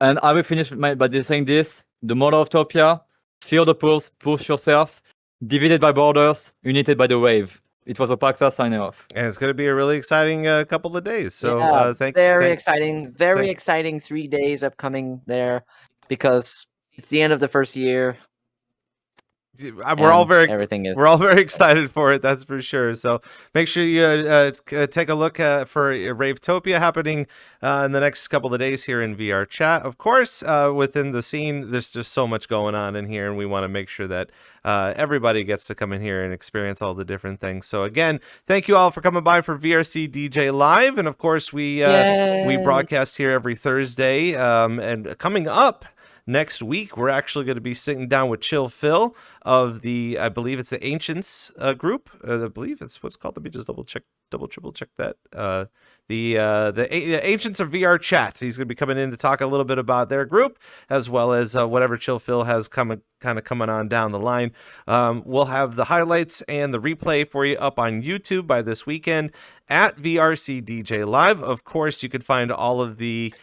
And I will finish by saying this. The motto of Topia, feel the pulse, push yourself, divided by borders, united by the wave. It was Opaxa signing off. And it's going to be a really exciting couple of days. So exciting. Very exciting 3 days upcoming there because it's the end of the first year. We're all very excited for it, that's for sure. So make sure you take a look for Ravetopia happening in the next couple of days here in VRChat. Of course, within the scene, there's just so much going on in here, and we want to make sure that everybody gets to come in here and experience all the different things. So again, thank you all for coming by for VRCDJLIVE, and of course we broadcast here every Thursday. And coming up next week, we're actually going to be sitting down with Chill Phil of the, I believe it's the Ancients group. I believe it's what's called. Let me just triple check that. The Ancients of VRChat. He's going to be coming in to talk a little bit about their group, as well as whatever Chill Phil has coming on down the line. We'll have the highlights and the replay for you up on YouTube by this weekend at VRCDJLIVE. Of course, you can find all of the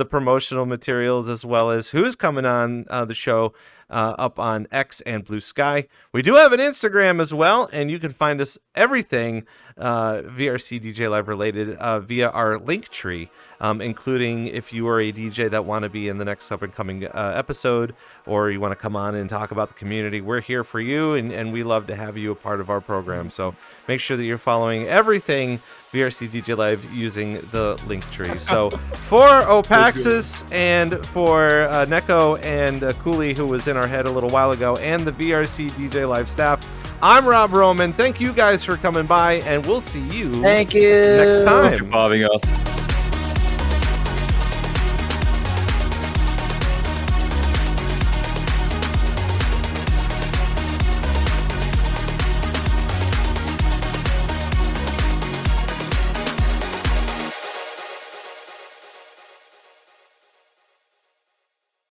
promotional materials as well as who's coming on the show up on X and Blue Sky. We do have an Instagram as well, and you can find us everything VRCDJLIVE related via our link tree, including if you are a DJ that want to be in the next up and coming episode, or you want to come on and talk about the community. We're here for you, and we love to have you a part of our program. So make sure that you're following everything VRCDJLIVE using the link tree. So for Opaxis and for Neko and Cooley, who was in our head a little while ago, and the VRCDJLIVE staff, I'm Rob Roman. Thank you guys for coming by, and we'll see you next time. Thank you for having us.